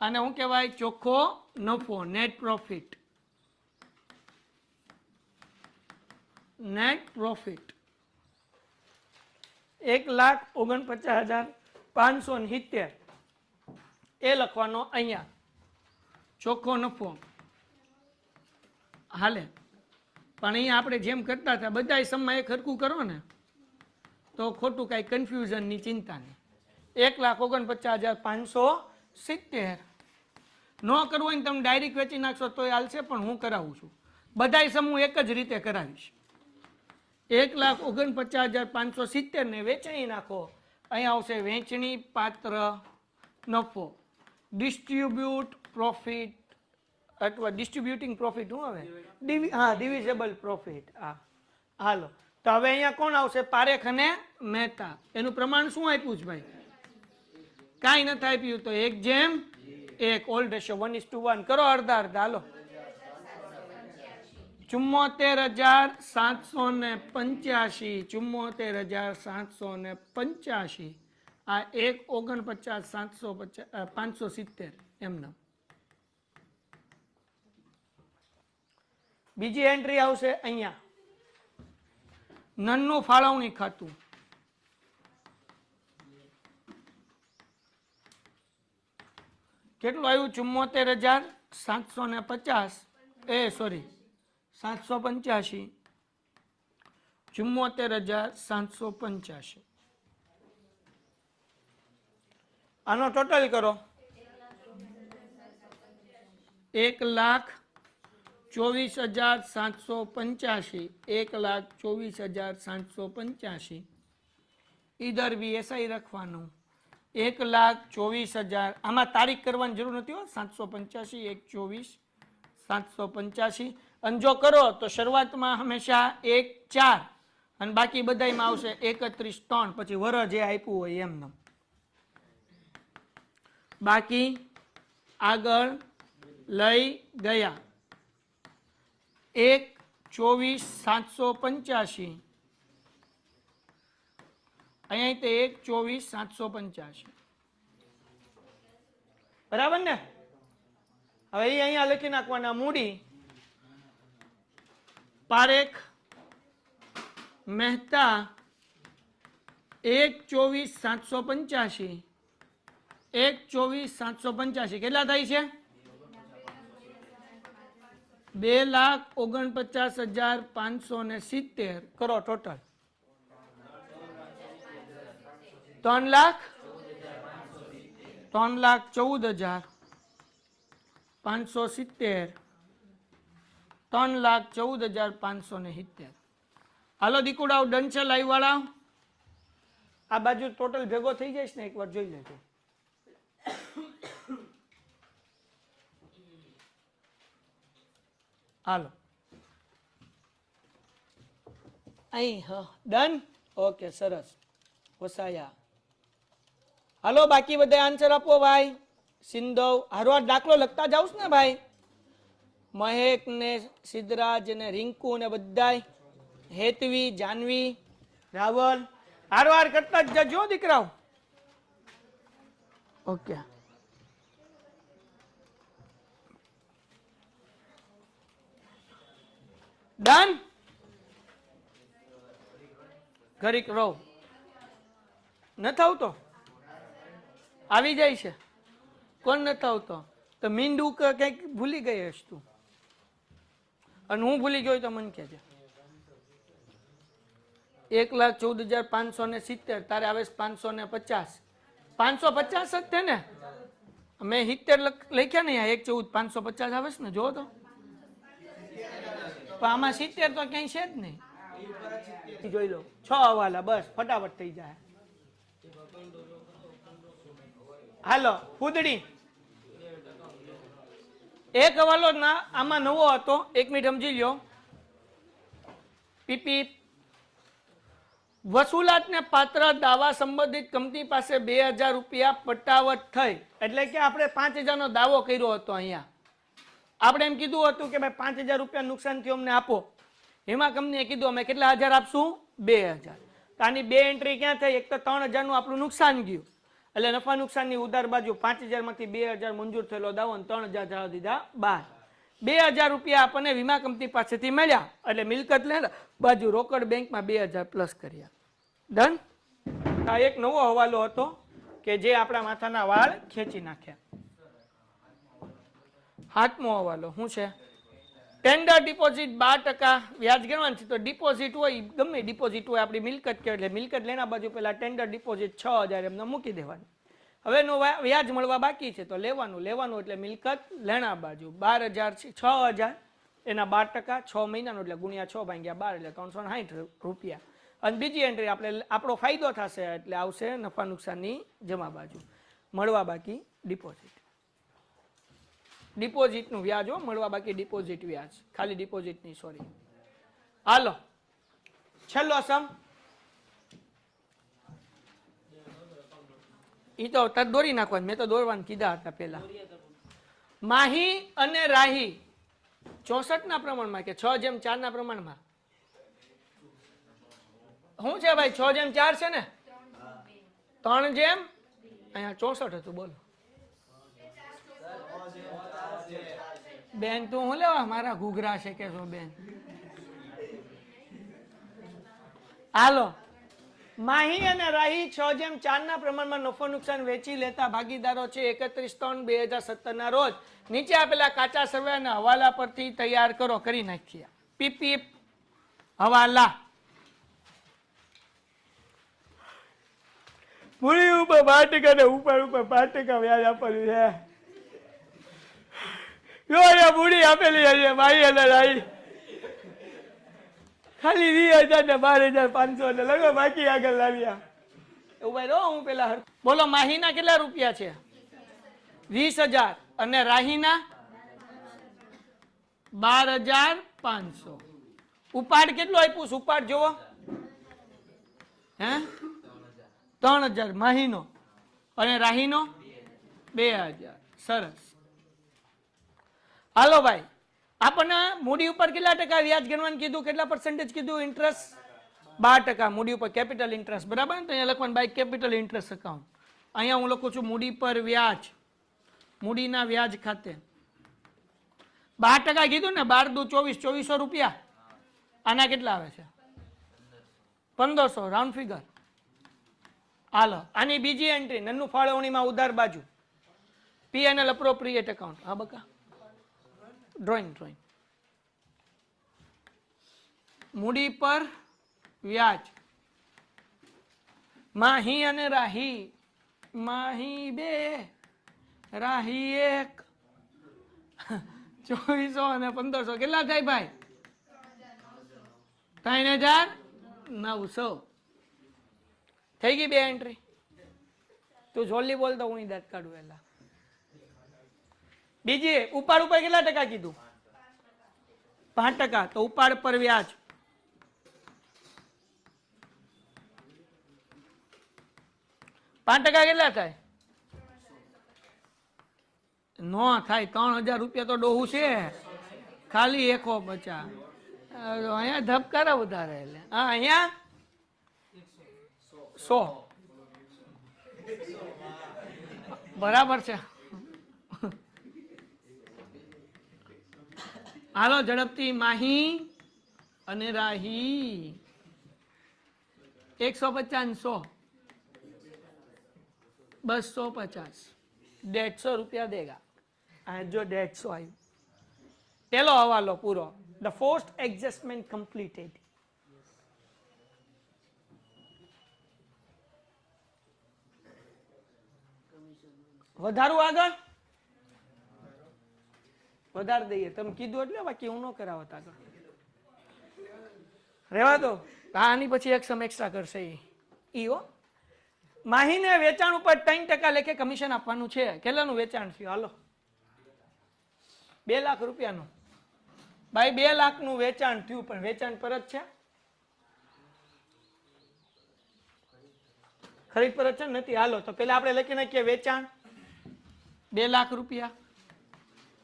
અને શું કહેવાય? ચોખ્ખો નફો, નેટ પ્રોફિટ, નેટ પ્રોફિટ 1,49,570 એ લખવાનો અહીંયા, ચોખ્ખો નફો હાલે। પણ અહીંયા આપણે જેમ કરતા હતા બધા સમય ખરખું કરો ને તો ખોટું કાંઈ કન્ફ્યુઝનની ચિંતા નહીં। 1,49,570 ન કરવું હોય ને તમે ડાયરેક્ટ વેચી નાખશો તો હાલશે, પણ હું કરાવું છું, બધાય સમૂહ એક જ રીતે કરાવીશ। 1,49,570 ને વેચાઈ નાખો, અહીંયા આવશે વેચણી પાત્ર નફો, ડિસ્ટ્રીબ્યુટ પ્રોફિટ અથવા ડિસ્ટ્રીબ્યુટિંગ પ્રોફિટ શું આવે? હા ડિવિઝેબલ પ્રોફિટ। હા હાલો તો હવે અહીંયા કોણ આવશે? પારેખ અને મહેતા। એનું પ્રમાણ શું આપ્યું છે ભાઈ? કાંઈ નથી આપ્યું તો 1:1 ઓલ્ડ રેશિયો 1:1 કરો અડધા અડધા હાલો 74,785 આ 1,49,570 એમના બીજી એન્ટ્રી આવશે અહીંયા નનનું ફાળવણી ખાતું કેટલું આવ્યું 74,750 સોરી 785 74,785 આનો ટોટલ કરો 1,24,785 1,24,785 ઈધર બી એસઆઈ રખવાનું 1,24,000 આમાં તારીખ કરવાની જરૂર નથી હો 785 1,24,785 અને જો કરો તો શરૂઆતમાં હંમેશા 1,4 અને બાકી બધામાં આવશે 31,3 પછી વર જે આપ્યું હોય એમને બાકી આગળ લઈ ગયા 1,24,785 અહીંયા તે 1,24,785 બરાબર ને હવે અહીંયા લખી નાખવાના મૂડી પારેખ મહેતા 1,24,785 1,24,785 કેટલા થાય છે 2,49,570 કરો ટોટલ 3,14,570 3,14,570 હાલો દીકુડાઓ ડન છે લાઈવ વાળા આ બાજુ ટોટલ ભેગો થઈ જઈશ ને એકવાર જોઈ લેજો હાલો અહીં ડન ઓકે સરસ વસાયા હાલો બાકી બધા આન્સર આપો ભાઈ સિંધવ હારવાર દાખલો લખતા જાઉં ને ભાઈ મહેક ને સિદ્ધરાજ ને રિંકુ ને બધાય હેતવી જાનવી રાવલ હારવાર કરતા જ જજો દીકરાઓ ઓકે ડન ઘડીક રહો નથી આવતો આવી જાય છે કોણ નથી આવતો તો મીંડુ કંઈક ભૂલી ગઈ હશ તું અને હું ભૂલી ગયો તો મને કહેજે 1,14,570 તારે આવે 550 550 જ છે ને મેં 70 લખ્યા ને 1,14,550 આવે છે ને જો તો પણ આમાં 70 તો ક્યાંય છે જ નહીં જોઈ લો 6 હવાલા બસ ફટાફટ થઈ જાય હાલો ફૂદડી એક હવાલો ના આમાં નવો હતો 1 મિનિટ સમજી લ્યો પીપી વસૂલાત ને પાત્ર દાવા સંબંધિત કંપની પાસે 2,000 રૂપિયા પટાવટ થઈ એટલે કે આપણે 5,000 નો દાવો કર્યો હતો અહીંયા આપણે એમ કીધું હતું કે ભાઈ 5,000 રૂપિયા નુકસાન થયું અમને આપો એમાં કંપનીએ કીધું અમે કેટલા હજાર આપશું 2,000 તો આની બે એન્ટ્રી ક્યાં થઈ એક તો 3,000 નું આપણું નુકસાન ગયું એટલે નફા નુકસાનની ઉધાર બાજુ 5,000 માંથી 2,000 મંજૂર થયેલો દાવો 3,000 જવા દીધા બહાર 2,000 રૂપિયા આપણને વીમા કંપની પાસેથી મળ્યા એટલે મિલકત લે બાજુ રોકડ બેંકમાં 2,000 પ્લસ કર્યા ડન આ એક નવો હવાલો હતો કે જે આપણા માથાના વાળ ખેંચી નાખ્યા સાતમો હવાલો શું છે ટેન્ડર ડિપોઝિટ 12% વ્યાજ ગણવાનું છે તો ડિપોઝિટ હોય ગમે ડિપોઝિટ હોય આપણી મિલકત કે એટલે મિલકત લેના બાજુ પેલા ટેન્ડર ડિપોઝિટ 6,000 એમને મૂકી દેવાની હવે નો વ્યાજ મળવા બાકી છે તો લેવાનું એટલે મિલકત લેણા બાજુ 12,000 છે 6,000 એના 12% 6 મહિનાનો એટલે ગુણ્યા 6 ભાગ્યા 12 એટલે 360 રૂપિયા અને બીજી એન્ટ્રી આપણે આપણો ફાયદો થશે એટલે આવશે નફા નુકસાનની જમા બાજુ મળવા બાકી ડિપોઝિટનું વ્યાજ હો મળવા બાકી ડિપોઝિટ વ્યાજ ખાલી ડિપોઝિટની સોરી હાલો છેલ્લો સમ એ તો તરત દોરી નાખવાનું, મેં તો દોરવાનું કીધા હતા પેલા. માહી અને રાહી 64 ના પ્રમાણમાં કે 6:4 ના પ્રમાણમાં? શું છે ભાઈ? 6:4 છે ને? 3 જેમ અહીંયા 64 હતું. બોલો બેન, તું હું લેવા મારા ઘૂઘરા છે કે છો બેન? હાલો, માહી અને રાહી 6:4 ના પ્રમાણમાં નફો નુકસાન વેચી લેતા ભાગીદારો છે 31/3/2017 ના રોજ નીચે આપેલા કાચા સર્વેના હવાલા પરથી તૈયાર કરો. કરી નાખીએ. પીપી હવાલા. મૂડી ઉપર 5% ને ઉપર 5% વ્યાજ આપેલું છે. મૂડી આપેલી છે માહી અને રાહી ખાલી 20,000 ને 12,500 ને લગો બાકી આગળ લાવ્યા. એવું ભાઈ રો હું પેલા બોલો. માહીના કેટલા રૂપિયા છે? 20,000 અને રાહીના 12,500. ઉપાડ કેટલો આપ્યું? ઉપાડ જોવો. હે 3,000 માહીનો અને રાહીનો 2,000. સરસ. હાલો ભાઈ, આપણને મૂડી ઉપર કેટલા ટકા વ્યાજ ગણવાનું કીધું? કેટલા પર્સન્ટેજ કીધું? ઇન્ટરેસ્ટ 12% મૂડી ઉપર કેપિટલ ઇન્ટરેસ્ટ. બરાબર ને? તો અહીંયા લખવાનું બાય કેપિટલ ઇન્ટરેસ્ટ અકાઉન્ટ. અહીંયા હું લખું છું મૂડી પર વ્યાજ, મૂડીના વ્યાજ ખાતે 12% કીધું ને? 12 દુ 24, 2400 રૂપિયા. આના કેટલા આવે છે? 1,500 રાઉન્ડ ફિગર. હાલો, આની બીજી એન્ટ્રી નન્નું ફાળવણીમાં ઉધાર બાજુ P&L એપ્રોપ્રિએટ એકાઉન્ટ. હા બકા, ડ્રોઈંગ મૂડી પર વ્યાજ માહી અને રાહી. માહી 2 રાહી 1. 2400 અને 1,500 કેટલા થાય ભાઈ? 3,900. થઈ ગઈ 2 એન્ટ્રી. તું જોલી બોલતો હું દાંત કાઢું એલા. બીજી ઉપાડ ઉપર કેટલા ટકા કીધું? 5%. તો ઉપાડ પર વ્યાજ 5% કેટલા થાય? નો થાય. 3,000 રૂપિયા તો ડોહું છે. ખાલી 150. અહીંયા ધબકારા વધારે. એટલે હા, અહીંયા 100. બરાબર છે. હાલો ઝડપથી. માહી અને રાહી 150, 250, 150 રૂપિયા દેગા. જો 150 આવ્યું. પેલો હવાલો પૂરો. The forced adjustment completed. વધારું આગળ વધારે દઈએ. તમે કીધું એટલે બાકી હું ન કરાવત આગળ. રેવા દો. આની પછી એક સમ એક્સ્ટ્રા કરશે ઈઓ. માહીને વેચાણ ઉપર 3% લેખે કમિશન આપવાનું છે. કેટલાનું વેચાણ થયું? હાલો 2 લાખ રૂપિયાનું. ભાઈ 2 લાખનું વેચાણ થયું, પણ વેચાણ પરત છે? ખરીદ પરત છે નથી? હાલો તો પેલા આપણે લખી નાખીએ વેચાણ 2 લાખ રૂપિયા.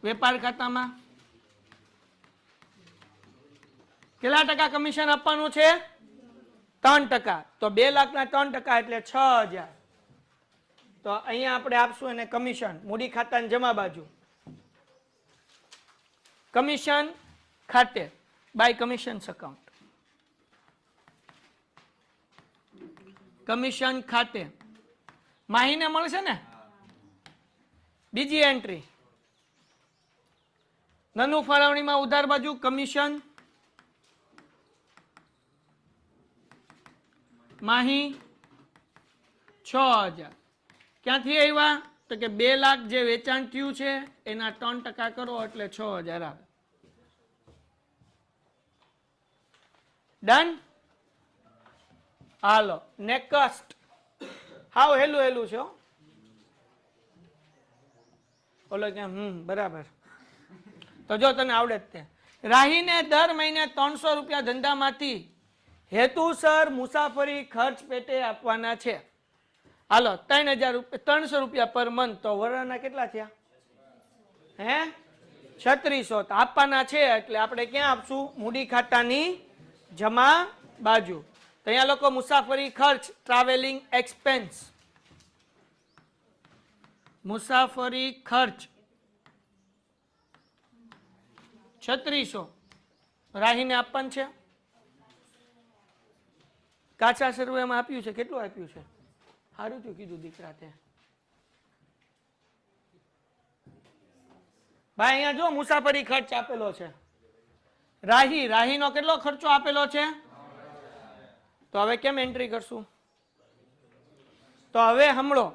વેપાર ખાતામાં કેટલા ટકા કમિશન આપવાનું છે? 3%. તો 2 લાખના 3% એટલે 6,000. તો અહીંયા આપણે આપશું એને કમિશન. મૂડી ખાતાની જમા બાજુ કમિશન ખાતે બાય કમિશન્સ અકાઉન્ટ. કમિશન ખાતે માહીને મળશે ને? બીજી એન્ટ્રી નનું ફાળવણીમાં ઉધાર બાજુ કમિશન માહી 6,000. ક્યાંથી આવ્યા? તો કે 2 લાખ જે વેચાણ થયું છે એના 3% કરો એટલે 6,000 આવે. ડન. હાલો નેક્સ્ટ. હાવ હેલું છે. બોલો કેમ? બરાબર. તો જો તને આવડે જ તે. રાહીને દર મહિને 300 રૂપિયા ધંધામાંથી હેતુસર મુસાફરી ખર્ચ પેટે આપવાના છે. હાલો 3000 રૂપિયા 300 રૂપિયા પર મંથ, તો વર્ષના કેટલા થયા? હે 3600 તો આપવાના છે એટલે આપણે ક્યાં આપશું? મૂડી ખાતાની જમા બાજુ. તો અહીંયા લોકો મુસાફરી ખર્ચ ટ્રાવેલિંગ એક્સપેન્સ, મુસાફરી ખર્ચ 3600 રાહીને આપવાનું છે. કાચા સર્વેમાં આપ્યું છે, કેટલું આપ્યું છે? સારું થયું કીધું દીકરા તે. ભાઈ અહીંયા જો મુસાફરી ખર્ચ આપેલો છે. રાહીનો કેટલો ખર્ચો આપેલો છે? તો હવે કેમ એન્ટ્રી કરશું? તો હવે હમણો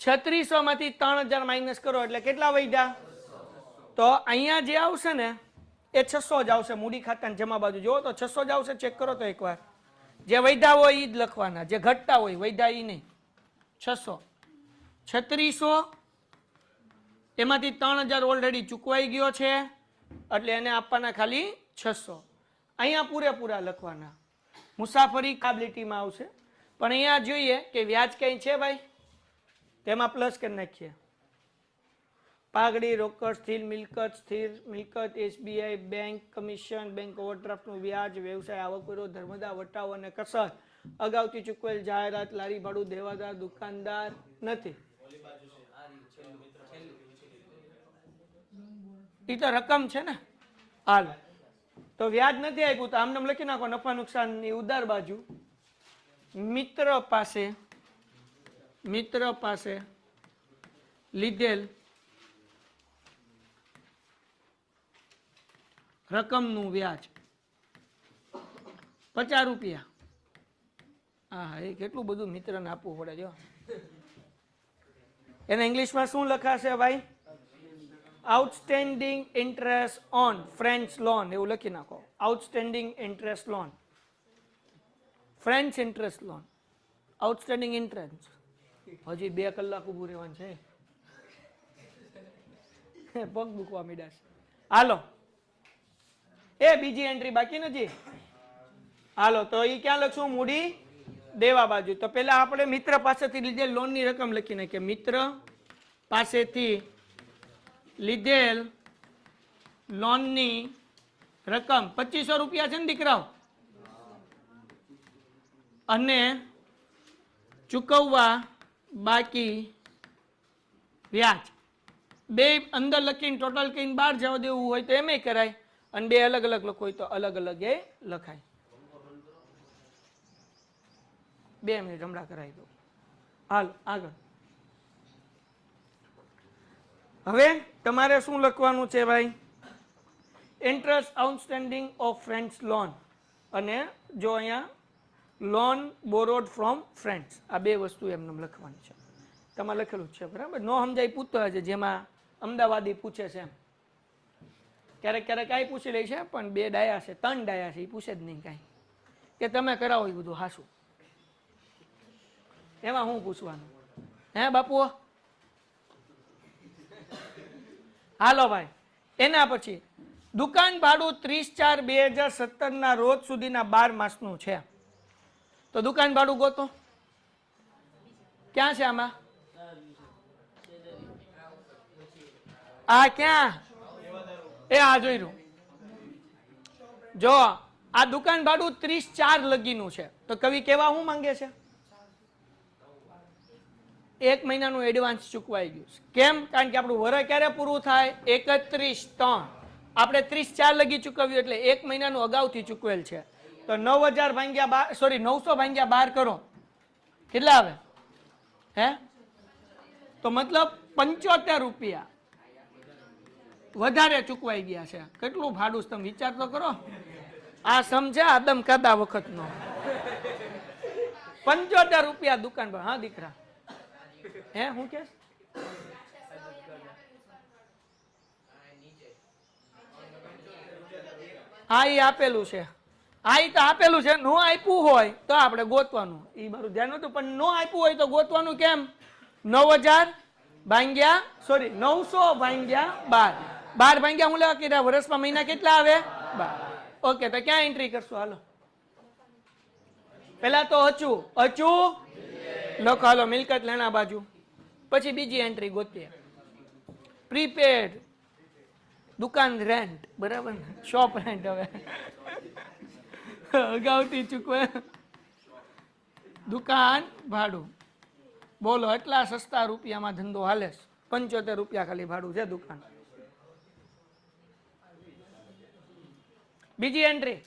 3600 માંથી 3000 માઇનસ કરો એટલે કેટલા વધ્યા? તો અહીંયા જે આવશે ને એ 600 જ આવશે. મૂડી ખાતાની જમા બાજુ જુઓ તો 600 જ આવશે. ચેક કરો તો એકવાર. જે વધ્યા હોય એ જ લખવાના, જે ઘટતા હોય વધ્યા એ નહીં. 600 3600 એમાંથી 3000 ઓલરેડી ચૂકવાઈ ગયો છે એટલે એને આપવાના ખાલી 600. અહીંયા પૂરેપૂરા લખવાના. મુસાફરી કાબિલિટીમાં આવશે પણ અહીંયા જોઈએ કે વ્યાજ કઈ છે ભાઈ, તેમાં પ્લસ કરી નાખીએ. પાઘડી, રોકડ, સ્થિર મિલકત, એસબીઆઈ બેંક, કમિશન, બેંક ઓવરડ્રાફ્ટનું વ્યાજ, વ્યવસાય આવકવેરો, ધર્મદા, વટાવ અને કસર, અગાઉથી ચૂકવેલ જાહેરાત, લારી ભાડું, દેવાદાર, દુકાનદાર નથી. એ તો રકમ છે ને. હાલ તો વ્યાજ નથી આપ્યું તો આમને લખી નાખો નફા નુકસાનની ઉધાર બાજુ. મિત્ર પાસે લીધેલ રકમનું વ્યાજ 50 રૂપિયા. હા એ કેટલું બધું મિત્રને આપવું પડે. જો એને ઇંગ્લિશમાં શું લખાશે ભાઈ? Outstanding interest on French loan એવું લખી નાખો. Outstanding interest loan, French interest loan, outstanding interest. હજી 2 કલાક ઊભું રહેવાનું છે. પગ દુખવા માંડ્યા છે. હાલો એ બીજી એન્ટ્રી બાકી નથી. હાલો તો એ ક્યાં લખશું? મૂડી દેવા બાજુ. તો પેલા આપણે મિત્ર પાસેથી લીધેલ લોનની રકમ લખી નાખીએ. મિત્ર પાસેથી લીધેલ લોનની રકમ 2500 રૂપિયા છે ને દીકરાઓ, અને ચૂકવવા બાકી વ્યાજ. બે અંદર લખીને ટોટલ કહીને બહાર જવા દેવું હોય તો એમ કરાય, અને બે અલગ અલગ લખો હોય તો અલગ અલગ એ લખાય. 2 મિનિટ હમણાં કરાવી દો. હાલ આગળ. હવે તમારે શું લખવાનું છે ભાઈ? Interest outstanding of friends loan, અને જો અહીંયા લોન બોરોડ ફ્રોમ ફ્રેન્ડ્સ, આ 2 વસ્તુ એમને લખવાની છે. તમારે લખેલું જ છે બરાબર. નો સમજાય પૂછતો છે, જેમાં અમદાવાદી પૂછે છે એમ. ક્યારેક કાંઈ પૂછી લે છે પણ 2 ડાયા છે 3 ડાયા છે એ પૂછે જ નહીં કાંઈ, કે તમે કરાવો એ બધું હાસું. એમાં હું પૂછવાનું હે બાપુ? હાલો ભાઈ. એના પછી દુકાન ભાડું 30/4/2017 ના રોજ સુધીના 12 માસનું છે. તો દુકાન ભાડું ગોતો. ક્યાં છે આમાં? આ ક્યાં? એ આ જોઈ રહ્યું. જો આ દુકાન ભાડું 30/4 લગીનું છે. તો કવિ કેવા શું માંગે છે? 1 મહિનાનું એડવાન્સ ચૂકવાઈ ગયું છે. કેમ? કારણ કે આપણું વરસ ક્યારે પૂરું થાય? 31/3. આપણે 30/4 લગી ચૂકવ્યું એટલે 1 મહિનાનું અગાઉથી ચૂકવેલ છે. તો 9000 ભાગ્યા 12, સોરી 900 ભાગ્યા 12 કરો, કેટલા આવે? હે? તો મતલબ 75 રૂપિયા વધારે ચૂકવાઈ ગયા છે. કેટલું ભાડું તમે વિચાર તો કરો. આ સમજ્યા આદમ કાદા વખતનો 75 રૂપિયા દુકાન પર. હા દીકરા, હે હું કે? હા એ આપેલું છે. હા એ તો આપેલું છે. નો આપ્યું હોય તો આપણે ગોતવાનું. એ મારું ધ્યાન નતું, પણ નો આપ્યું હોય તો ગોતવાનું કેમ? 9000 ભાગ્યા, સોરી 900 ભાગ્યા 12. 12 ભાગ્યા હું લેવા કીધા, વર્ષમાં મહિના કેટલા આવે? 12. ઓકે, તો ક્યાં એન્ટ્રી કરશું? હાલો પેલા તો અચુ લખો હાલો મિલકત લેણા બાજુ. પછી બીજી એન્ટ્રી ગોતીએ. પ્રીપેડ દુકાન રેન્ટ, બરાબર ને, શોપ રેન્ટ. હવે અગાઉથી ચૂકવે દુકાન ભાડું. બોલો એટલા સસ્તા રૂપિયામાં ધંધો હાલે છે. 75 રૂપિયા ખાલી ભાડું છે દુકાન. બીજી એન્ટ્રી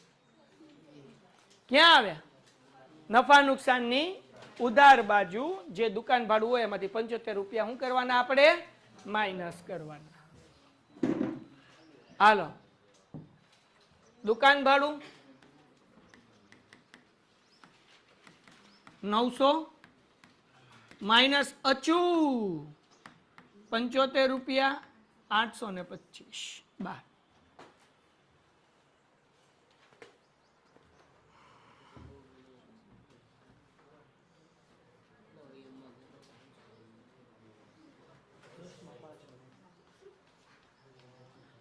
ક્યાં આવે? નફા નુકસાનની ઉધાર બાજુ જે દુકાન ભાડું હોય એમાંથી 75 રૂપિયા શું કરવાના આપણે? માઇનસ કરવાના. હાલો દુકાન ભાડું 900 માઇનસ અચૂ 75 રૂપિયા 825 12.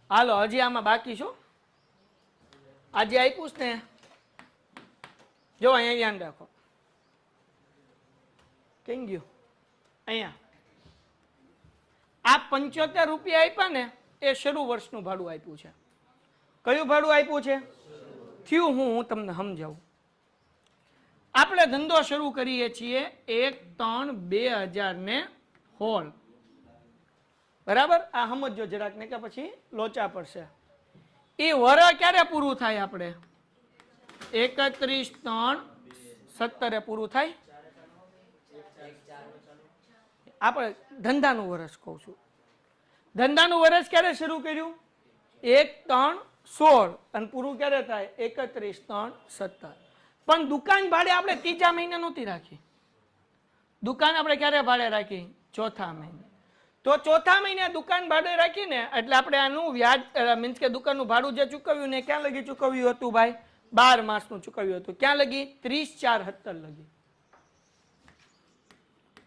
હાલો હજી આમાં બાકી છો? આજે આપ્યું ને, જો અહીંયા ધ્યાન રાખો. કેમ ગયું? અહીંયા આ 75 રૂપિયા આપ્યા ને એ શરૂ વર્ષનું ભાડું આપ્યું છે. કયું ભાડું આપ્યું છે? થયું હું તમને સમજાવું. આપણે ધંધો શરૂ કરીએ છીએ 1/3/2016, બરાબર? આ સમજો જરાક ને કે પછી લોચા પડશે. એ વરસ ક્યારે પૂરું થાય? આપણે 31/3/17 પૂરું થાય. આપણે ધંધાનું વર્ષ કહું છું. ધંધાનું વર્ષ ક્યારે શરૂ કર્યું? 1/3/16 અને પૂરું ક્યારે થાય? 31/3/17. પણ દુકાન ભાડે આપણે ત્રીજા મહિને નહોતી રાખી. દુકાન આપણે ક્યારે ભાડે રાખી? ચોથા મહિને. તો ચોથા મહિને દુકાન ભાડે રાખીને એટલે આપણે આનું વ્યાજ મીન્સ કે દુકાનનું ભાડું જે ચૂકવ્યું ને ક્યાં લગી ચૂકવ્યું હતું ભાઈ? 12 માસનું ચૂકવ્યું હતું. ક્યાં લગી? 30/4/17 લગી.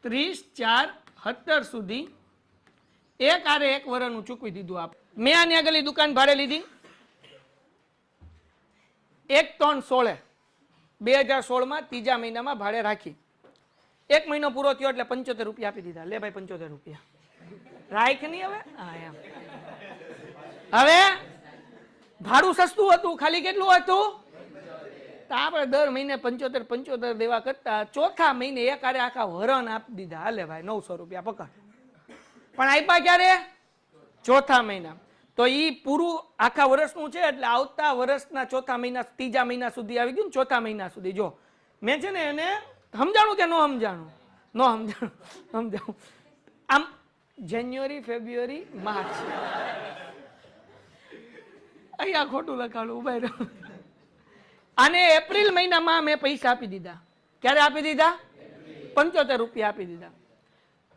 30/4/17 સુધી એક આરે એક વર્ષનું ચૂકવી દીધું. આપ મેં આની આગળ દુકાન ભાડે લીધી 1/3/16 2016 માં ત્રીજા મહિનામાં ભાડે રાખી. એક મહિનો પૂરો થયો એટલે 75 રૂપિયા આપી દીધા. લે ભાઈ 75 રૂપિયા રાખ નહીં. હવે હા એમ. હવે ભાડું સસ્તું હતું, ખાલી કેટલું હતું? તો આપણે દર મહિને 75 દેવા કરતા ચોથા મહિને એક આરે આખા વરણ આપી દીધા. હાલે ભાઈ 900 રૂપિયા પકડ. પણ આપ્યા ક્યારે? ચોથા મહિના. તો ઈ પૂરું આખા વર્ષનું છે એટલે આવતા વર્ષના ચોથા મહિના ત્રીજા મહિના સુધી આવી ગયું ને. ચોથા મહિના સુધી જો મેં છે ને એને સમજાણું કે ન સમજાણું? ન સમજાણું. સમજાણું. આમ જાન્યુઆરી, ફેબ્રુઆરી, માર્ચ અહીંયા ખોટું લખાડું. ઉભા રહ્યો. અને એપ્રિલ મહિનામાં મેં પૈસા આપી દીધા. ક્યારે આપી દીધા? 75 રૂપિયા આપી દીધા.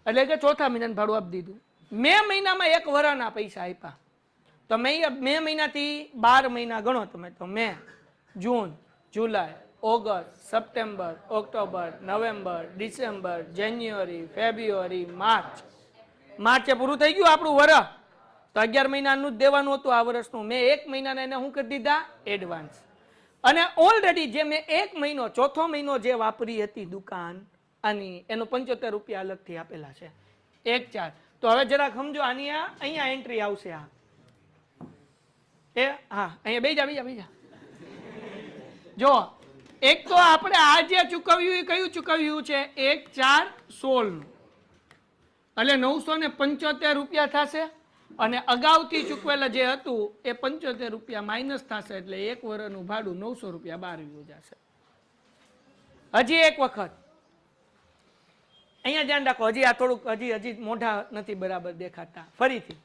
એટલે કે ચોથા મહિનાનું ભાડું આપી દીધું. મે મહિનામાં એક વરાના પૈસા આપ્યા. તો મે મહિનાથી 12 મહિના ગણો તમે. તો May, June, July, August, September, October, November, December, January, February, March. માર્ચે પૂરું થઈ ગયું આપણું વરસ. તો 11 મહિનાનું જ દેવાનું હતું આ વર્ષનું. મેં એક મહિનાના એને શું કરી દીધા? એડવાન્સ. અને ઓલરેડી જે મેં એક મહિનો ચોથો મહિનો જે વાપરી હતી દુકાન આની એનો 75 રૂપિયા અલગથી આપેલા છે. 1/4. તો હવે જરાક સમજો આની અહીંયા એન્ટ્રી આવશે. આ એ હા અહીંયા બેજા. જો એક તો આપણે આ જે ચૂકવ્યું એ કયું ચૂકવ્યું છે? 1/4/16 નું. એટલે 975 રૂપિયા થશે. અને અગાઉથી ચૂકવેલા જે હતું એ 75 રૂપિયા માઇનસ થશે. એટલે એક વર્ષનું ભાડું 900 રૂપિયા બહાર જશે. હજી એક વખત અહીંયા ધ્યાન રાખો. હજી આ થોડુંક હજી મોઢા નથી બરાબર દેખાતા. ફરીથી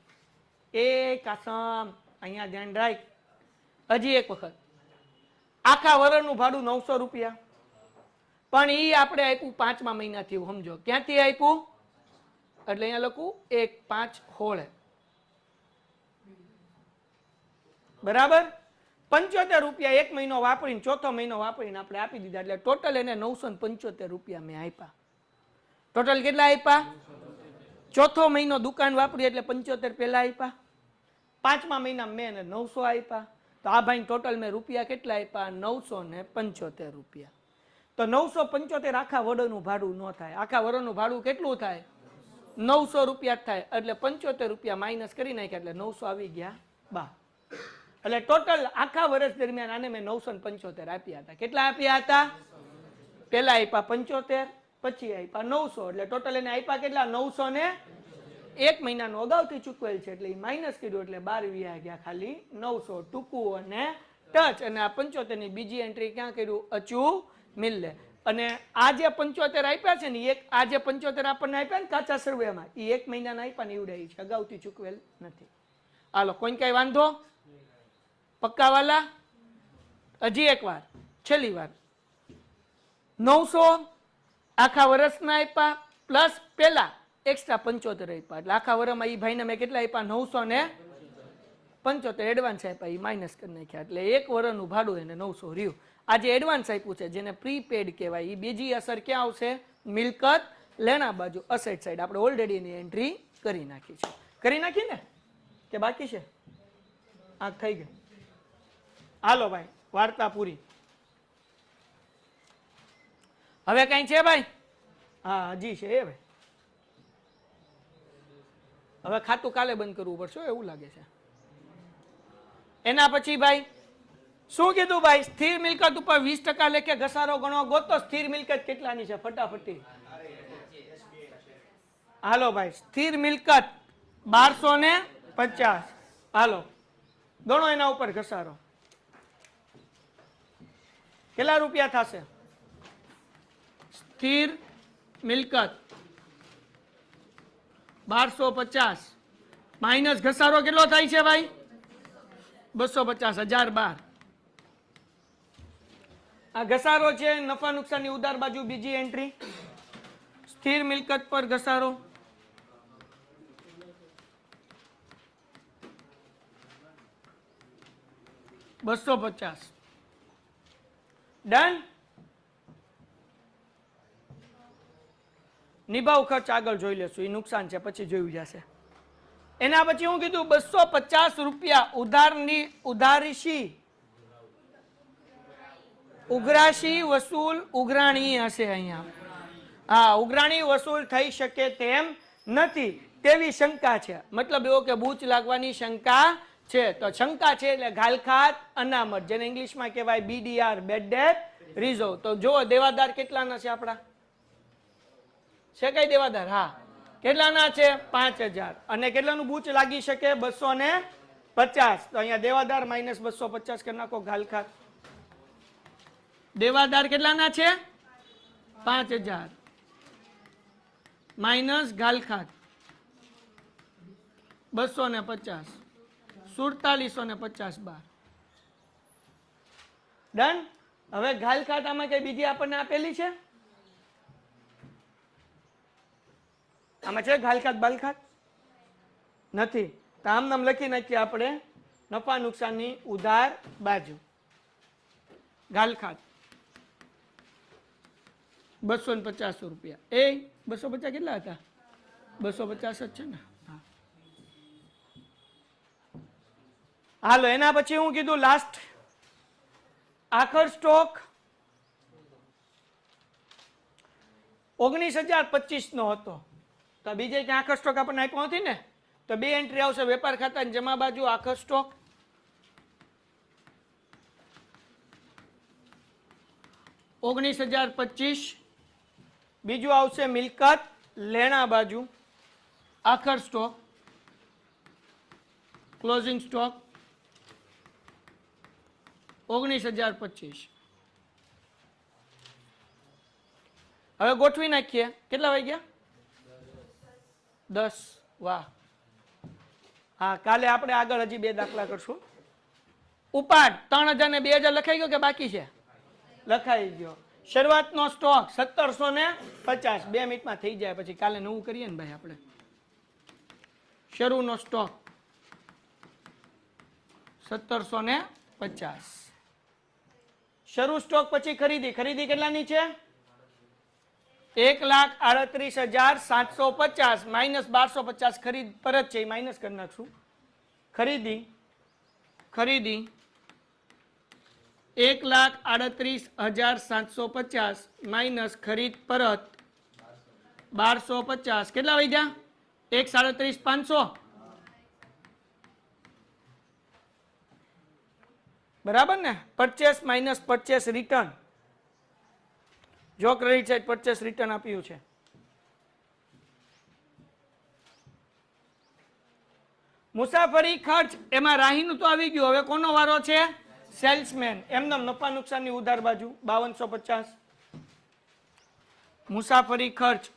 એ કાસમ અહીંયા ધ્યાન રાખ. હજી એક વખત આખા વર્ષનું ભાડું 900 રૂપિયા. પણ એ આપણે આપ્યું 5મા મહિનાથી. સમજો ક્યાંથી આપ્યું? એટલે અહીંયા લખું 1/5/16 બરાબર. 75 રૂપિયા એક મહિનો વાપરીને ચોથો મહિનો વાપરીને આપણે આપી દીધા. એટલે ટોટલ એને 975 રૂપિયા મેં આપ્યા. ટોટલ કેટલા આપ્યા? ચોથો મહિનો દુકાન વાપરી એટલે 75 પહેલા આપ્યા. 5મા મહિના મેં એને 900 આપ્યા. તો આ ભાઈ ટોટલ મેં રૂપિયા કેટલા આપ્યા? 975 રૂપિયા. તો 975 આખા વરોનું ભાડું ન થાય. આખા વરોનું ભાડું કેટલું થાય? 900 રૂપિયા જ થાય. એટલે 75 રૂપિયા માઇનસ કરી નાખ્યા એટલે 900 આવી ગયા બહાર. એટલે ટોટલ આખા વર્ષ દરમિયાન આને મેં 975 આપ્યા હતા. કેટલા આપ્યા હતા? પેલા આપ્યા 75, પછી આપ્યા 900, એટલે ટોટલ એને આપ્યા કેટલા? 900 ને એક મહિનાનું અગાઉથી ચૂકવેલ છે એટલે માઇનસ કર્યું એટલે 12 વ્યા ગયા ખાલી 900 ટૂંકું અને ટચ. અને આ 75 ની બીજી એન્ટ્રી ક્યાં કર્યું? અચૂ મિલ્લે. અને આ જે 75 આપ્યા છે ને, એક આ જે 75 આપણને આપ્યા ને કાચા સર્વેમાં, એ એક મહિનાના આપ્યા ને એવડે છે, અગાઉથી ચૂકવેલ નથી. હાલો, કોઈ કઈ વાંધો? પક્કા વાલા? હજી એક વાર, છેલ્લી વાર. 900 આખા વર્ષના આપ્યા પ્લસ પેલા એક્સ્ટ્રા 75 આપ્યા, એટલે આખા વર્ષમાં એ ભાઈને મેં કેટલા આપ્યા? 975 એડવાન્સ આપ્યા, એ માઇનસ કરી નાખ્યા, એટલે એક વર્ષનું ભાડું એને 900 રહ્યું. આ જે એડવાન્સ આપ્યું છે જેને પ્રીપેડ કહેવાય, એ બીજી અસર ક્યાં આવશે? મિલકત લેણા બાજુ, અસેટ સાઈડ. આપણે ઓલરેડી એની એન્ટ્રી કરી નાખી છે. કરી નાખી ને કે બાકી છે? આ થઈ ગયું. હાલો ભાઈ, વાર્તા પૂરી. હવે કઈ છે ભાઈ? હા, હજી છે એ ભાઈ. હવે ખાતું કાલે બંધ કરવું પડશે એવું લાગે છે. એના પછી ભાઈ શું કીધું ભાઈ? સ્થિર મિલકત ઉપર 20% લેખે ઘસારો ગણો. ગોતો સ્થિર મિલકત કેટલાની છે ફટાફટી. હાલો ભાઈ, સ્થિર મિલકત 1250. હાલો ગણો એના ઉપર ઘસારો. કેટલા રૂપિયા થશે? સ્થિર મિલકત 1250 માઇનસ ઘસારો કેટલો થાય છે ભાઈ? 250, 1012. આ ઘસારો છે નફા નુકસાનની ઉધાર બાજુ, બીજી એન્ટ્રી. સ્થિર મિલકત પર ઘસારો 250. ડન. નિભાવ ખર્ચ આગળ જોઈ લેશું, એ નુકસાન છે પછી જોયું જશે. એના પછી હું કીધું 250 રૂપિયા ઉધારની ઉધારીશી ઉઘરાશી વસૂલ ઉઘરાણી હશે અહીંયા. હા, ઉઘરાણી વસૂલ થઈ શકે તેમ નથી તેવી શંકા છે. મતલબ એવો કે બૂચ લાગવાની શંકા છે. તો શંકા છે એટલે ઘાલખાત અનામત, જેને ઇંગ્લિશમાં કહેવાય BDR, બેડ ડેટ રિઝર્વ. તો જો દેવાદાર કેટલાના છે આપણા? છે કઈ દેવાદાર? હા, કેટલાના છે? 5000. અને કેટલાનું બૂચ લાગી શકે? 250. તો અહીંયા દેવાદાર માઇનસ 250 કરી નાખો. ઘાલખાત દેવાદાર કેટલાના છે? 5000 માઇનસ ઘાલખાત 250, 4750 બાર. ડન. હવે ઘાલખાત આમાં કઈ બીજી આપણને આપેલી છે? આમાં છે ઘાલખાત બાલખાત? નથી. તો આમ નામ લખી નાખીએ આપણે નફા નુકસાનની ઉધાર બાજુ. ઘાલખાત 250 રૂપિયા. એ 250 કેટલા હતા? 250 જ છે ને. હાલો, એના પછી હું કીધું લાસ્ટ આખર સ્ટોક 19,025 નો હતો. તો બીજે ક્યાં આખર સ્ટોક આપણને આપ્યો નથી ને, તો બે એન્ટ્રી આવશે. વેપાર ખાતાની જમા બાજુ આખર સ્ટોક 19,025. બીજું આવશે મિલકત લેણા બાજુ આખર સ્ટોક ક્લોઝિંગ સ્ટોક 19,025. હવે ગોઠવી નાખીએ. કેટલા વાગ્યા? 10. વાહ. હા, કાલે આપણે આગળ હજી બે દાખલા કરશું. ઉપાડ 3000 ને 2000 લખાઈ ગયો કે બાકી છે? લખાઈ ગયો. શરૂઆતનો સ્ટોક 1750. 2 મિનિટમાં થઈ જાય, પછી કાલે નવું કરીએ ને ભાઈ આપણે. શરૂનો સ્ટોક 1750. શરૂ સ્ટોક પછી ખરીદી. ખરીદી કેટલાની છે? 1,38,750 માઇનસ 1250. ખરીદ પરત છે, માઇનસ કરી નાખશું. ખરીદી 1,38,750 માઇનસ ખરીદ પરત 1250 કેટલા વધ્યા 1,37,500 બરાબર ને પરચેસ માઇનસ પરચેસ રિટર્ન જો ક્રેડિટ સાઇડ પરચેસ રિટર્ન આપ્યું છે મુસાફરી ખર્ચ એમાં રાહીનું તો આવી ગયું હવે કોનો વારો છે સેલ્સમેન એમનો નફા નુકસાનની ઉધાર બાજુ 5250 મુસાફરી ખર્ચ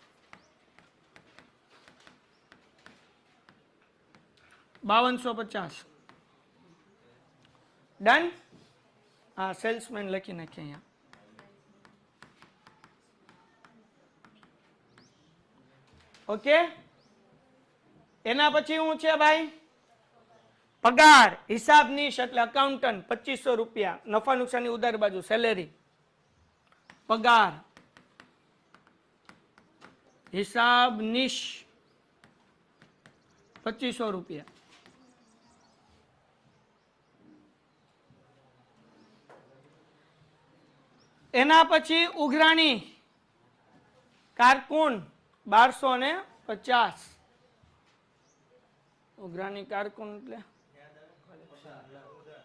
5250 ડન હા સેલ્સમેન લખી નાખીએ અહીંયા ઓકે એના પછી શું છે ભાઈ પગાર હિસાબનીશ એટલે અકાઉન્ટન્ટ 2500 રૂપિયા નફા નુકસાનની ઉધાર બાજુ સેલેરી પગાર હિસાબનીશ 2500 રૂપિયા એના પછી ઉઘરાણી કારકુન 1250 ઉઘરાણી કારકુન એટલે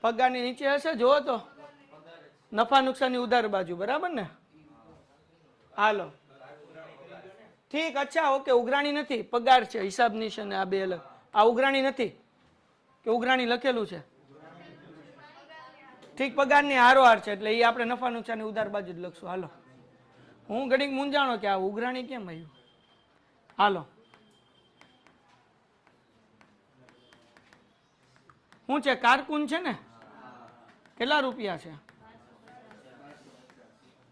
પગારની નીચે હશે જોવો તો નફા નુકસાનની ઉધાર બાજુ બરાબર ને હાલો ઠીક અચ્છા ઓકે ઉઘરાણી નથી પગાર છે હિસાબની છે ને આ બે અલગ આ ઉઘરાણી નથી કે ઉઘરાણી લખેલું છે ઠીક પગારની હારોહાર છે એટલે એ આપણે નફા નુકસાનની ઉધાર બાજુ જ લખશું હાલો હું ઘડીક મૂંઝાણો કે આ ઉઘરાણી કેમ આવ્યું હાલો શું છે કારકુન છે ને કેટલા રૂપિયા છે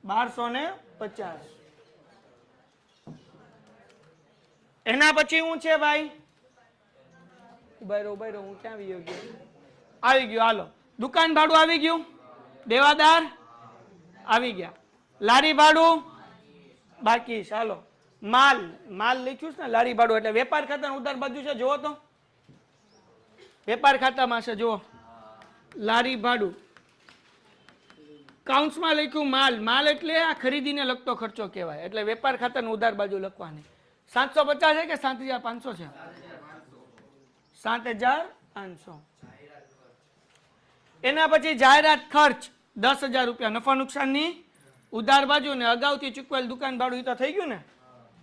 1250 એના પછી શું છે ભાઈ ઉભા રહો હું ક્યાં આવી ગયો આવી ગયો હાલો દુકાન ભાડું આવી ગયું દેવાદાર આવી ગયા લારી ભાડું બાકી ચાલો માલ લખ્યું છે ને લારી ભાડું એટલે વેપાર ખાતાની ઉધાર બાજુ છે જુઓ તો વેપાર ખાતામાં છે જુઓ લારી ભાડું કાઉન્ટ્સમાં લખ્યું માલ એટલે આ ખરીદીને લગતો ખર્ચો કહેવાય એટલે વેપાર ખાતાની ઉધાર બાજુ લખવાની 750 છે કે 7,500 છે 7,500 એના પછી જાહેરાત ખર્ચ 10,000 રૂપિયા નફા નુકસાનની ઉધાર બાજુ ને અગાઉથી ચૂકવેલ દુકાન ભાડું તો થઈ ગયું ને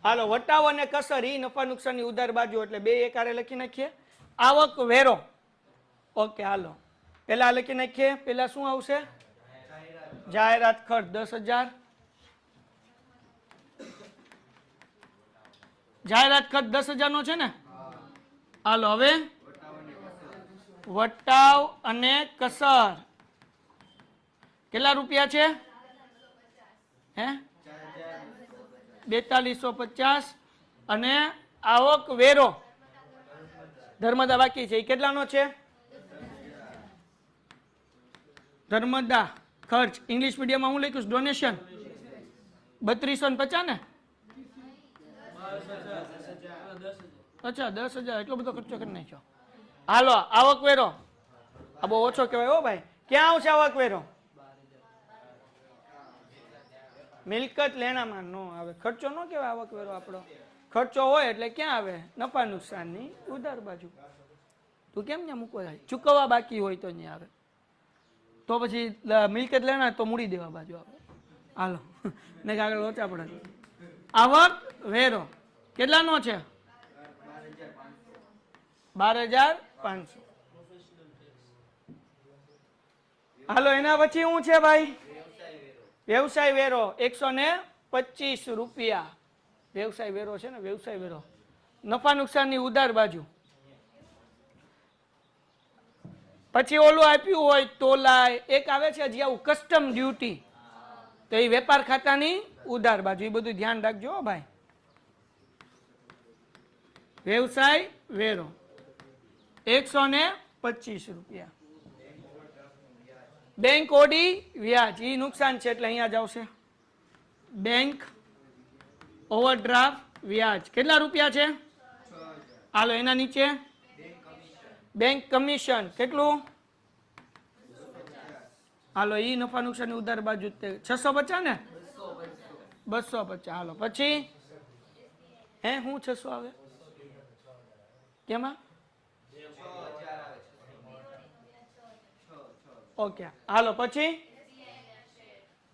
હાલો વટાવ અને કસર ઈ નફા નુકસાનની ઉધાર બાજુ એટલે બે એકારે લખી નાખીએ આવક વેરો ઓકે હાલો પેલા લખી નાખીએ પેલા શું આવશે જાહેરાત ખર્ચ 10,000 જાહેરાત ખર્ચ 10,000 નો છે ને હાલો હવે વટાવ અને કસર કેટલા રૂપિયા છે હે 4250 અને આવક વેરો ધર્મદા બાકી છે એ કેટલાનો છે ધર્મદા ખર્ચ ઇંગ્લિશ મીડિયમમાં હું લખ્યું ડોનેશન 3250 ને અચ્છા 10,000 એટલો બધો ખર્ચો કરી નાખ્યો હાલો આવક વેરો આ બહુ ઓછો કહેવાય હો ભાઈ ક્યાં આવશે આવક વેરો મિલકત લેણામાં નો આવે ખર્ચો નો કહેવાય આવક વેરો આપણો ખર્ચો હોય એટલે ક્યાં આવે નફા નુકસાનની ઉધાર બાજુ તું કેમ ત્યાં મૂકવા જાય ચૂકવવા બાકી હોય તો નહીં આવે તો પછી મિલકત લેણા તો મૂડી દેવા બાજુ આવે હાલો ને આગળ ઓછા પડે આવક વેરો કેટલાનો છે 12,500 હાલો એના પછી શું છે ભાઈ વ્યવસાય વેરો 125 રૂપિયા વ્યવસાય વેરો છે ને વ્યવસાય વેરો નફા નુકસાનની ઉધાર બાજુ પછી ઓલું આપ્યું હોય તોલાય એક આવે છે હજી આવું કસ્ટમ ડ્યુટી તો એ વેપાર ખાતાની ઉધાર બાજુ એ બધું ધ્યાન રાખજો ભાઈ વ્યવસાય વેરો 125 રૂપિયા બેંક ઓડી વ્યાજ એ નુકસાન છે એટલે અહીંયા જ આવશે બેંક ઓવરડ્રાફ્ટ વ્યાજ કેટલા રૂપિયા છે હાલો એના નીચે બેંક કમિશન કેટલું હાલો ઈ નફા નુકસાનની ઉધાર બાજુ 650 ને 250. હાલો પછી હે હું 600 આવે કેમાં ઓકે. હાલો પછી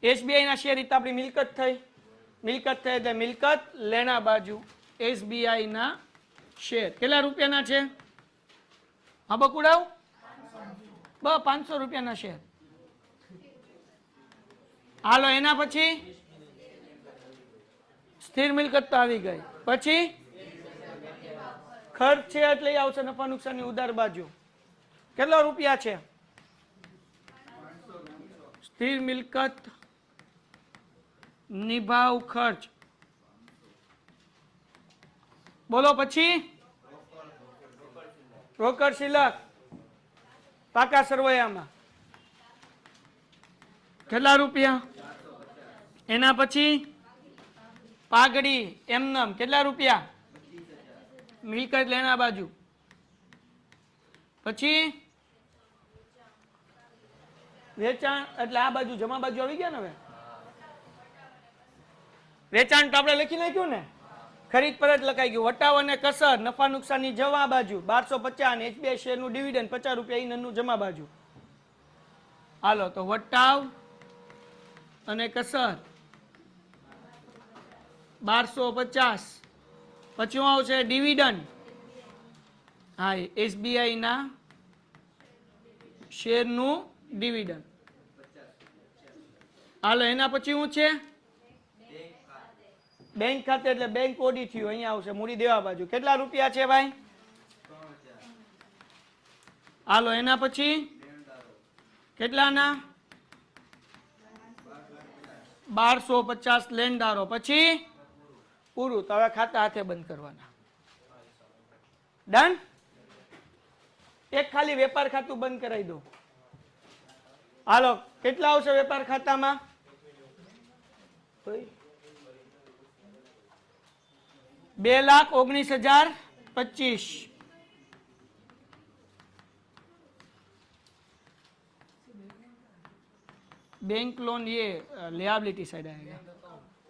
SBI ના શેર રીતે આપણી મિલકત થઈ એટલે મિલકત લેણા બાજુ SBI ના શેર કેટલા રૂપિયાના છે? હા બકુડાવ 500 રૂપિયાના શેર. હાલો એના પછી સ્થિર મિલકત તો આવી ગઈ. પછી ખર્ચ છે એટલે આવશે નફા નુકસાનની ઉધાર બાજુ. કેટલા રૂપિયા છે? સ્થિર મિલકત નિભાવ ખર્ચ. બોલો પછી રોકડ શિલક પાકા સરવૈયામાં કેટલા રૂપિયા? એના પછી પાઘડી એમનેમ કેટલા રૂપિયા? મિલકત લેણા બાજુ. પછી વેચાણ એટલે આ બાજુ જમા બાજુ આવી ગયા ને. હવે વેચાણ તો આપણે લખી નાખ્યું ને, ખરીદ પરત લખાઈ ગયું. વટાવ અને કસર નફા નુકસાનની જમા બાજુ 1250 અને SBI શેરનું ડિવિડન્ડ 50 રૂપિયા ઈનનું જમા બાજુ. હાલો તો વટાવ અને કસર 1250. પછી શું આવશે? ડિવિડન્ડ. હા SBI ના શેરનું ડિવિડન્ડ. હાલો એના પછી શું છે? બેંક ખાતે એટલે બેંક ઓડી થયું. અહીંયા આવશે મૂડી દેવા બાજુ. કેટલા રૂપિયા છે ભાઈ? હાલો એના પછી કેટલાના? 1250 લેણદારો. પછી પૂરું. તો હવે ખાતા હાથે બંધ કરવાના. ડન. એક ખાલી વેપાર ખાતું બંધ કરાવી દો. હાલો કેટલા આવશે વેપાર ખાતામાં? 2,19,025. बैंक लोन ये लियाबिलिटी साइड आएगा,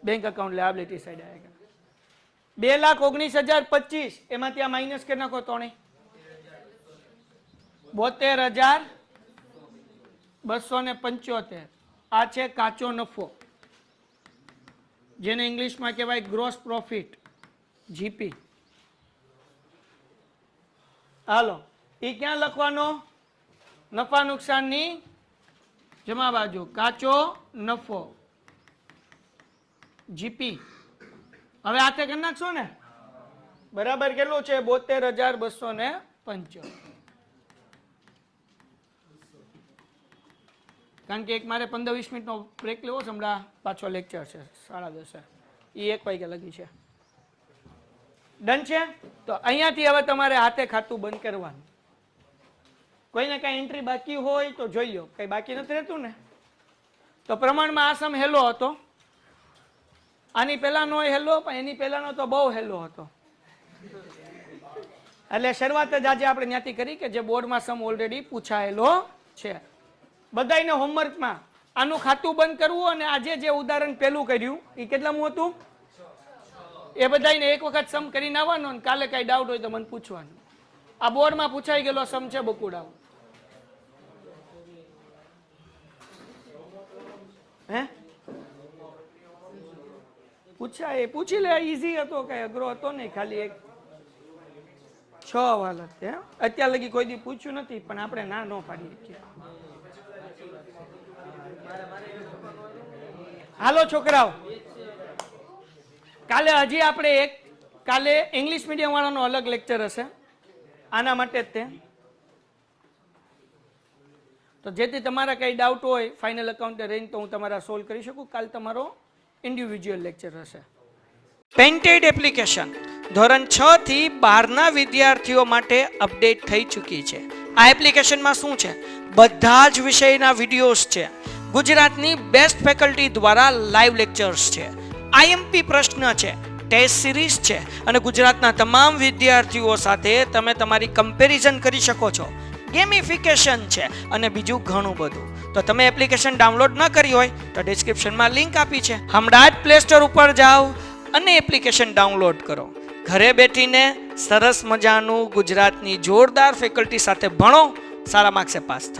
बैंक अकाउंट लियाबिलिटी साइड आएगा. 2,19,025 એમાં ત્યાં માઇનસ કરી નાખો. 72,275. આ છે કાચો નફો, જેને ઇંગ્લિશમાં કહેવાય ગ્રોસ પ્રોફિટ, જીપી. હાલો એ ક્યાં લખવાનો? નફા નુકસાનની જમા બાજુ. કાચો નફો જીપી. હવે આતે કરી નાખશો ને. બરાબર કેટલું છે? 72,275. કારણ કે એક મારે 15-20 મિનિટનો બ્રેક લેવો છે. હમણાં પાછો લેક્ચર છે 10:30. એ 1 વાગ્યા લગી છે. ડન છે. તો અહીંયાથી હવે તમારે હાથે ખાતું બંધ કરવાનું. કોઈને કઈ એન્ટ્રી બાકી હોય તો જોઈ લો. કઈ બાકી નથી રહેતું ને. તો પ્રમાણમાં આ સમ હેલો હતો. આની પહેલાનો હેલો, પણ એની પહેલાનો તો બહુ હેલો હતો. એટલે શરૂઆત જ આજે આપણે ત્યાંથી કરી કે જે બોર્ડમાં સમ ઓલરેડી પૂછાયેલો છે. બધાને હોમવર્કમાં આનું ખાતું બંધ કરવું અને આજે જે ઉદાહરણ પહેલું કર્યું એ કેટલામું હતું એ બધાને એક વખત સમ કરીને આવવાનો. કાલે કઈ ડાઉટ હોય તો મને પૂછવાનું. આ બોર્ડમાં પૂછાઈ ગયેલો સમ છે બકુડાવ. હે પૂછાય પૂછી લે. ઈઝી હતો, કઈ અઘરો હતો નહીં. ખાલી 6 વાલ હતી. અત્યાર લગી કોઈ દી પૂછ્યું નથી, પણ આપણે ના ન પાડીએ છીએ. હાલો છોકરાઓ, કાલે હજી આપણે કાલે ઇંગ્લિશ મીડિયમ વાળાનો અલગ લેક્ચર હશે આના માટે જ તે. તો જેથી તમારા કઈ ડાઉટ હોય ફાઇનલ એકાઉન્ટે રહીને તો હું તમારા સોલ્વ કરી શકું. કાલ તમારો ઇન્ડિવિજ્યુઅલ લેક્ચર હશે. પેન્ટેડ એપ્લિકેશન ધોરણ 6 થી 12ના વિદ્યાર્થીઓ માટે અપડેટ થઈ ચૂકી છે. આ એપ્લિકેશનમાં શું છે? બધા જ વિષયના વિડીયોઝ છે. ગુજરાતની બેસ્ટ ફેકલ્ટી દ્વારા લાઈવ લેક્ચર્સ છે. આઈએમપી પ્રશ્ન છે, ટેસ્ટ સિરીઝ છે અને ગુજરાતના તમામ વિદ્યાર્થીઓ સાથે તમે તમારી કમ્પેરિઝન કરી શકો છો. ગેમિફિકેશન છે અને બીજું ઘણું બધું. તો તમે એપ્લિકેશન ડાઉનલોડ ન કરી હોય તો ડિસ્ક્રિપ્શનમાં લિંક આપી છે. હમણાં જ પ્લે સ્ટોર ઉપર જાઓ અને એપ્લિકેશન ડાઉનલોડ કરો. ઘરે બેઠીને સરસ મજાનું ગુજરાતની જોરદાર ફેકલ્ટી સાથે ભણો, સારા માર્ક્સે પાસ થાઓ.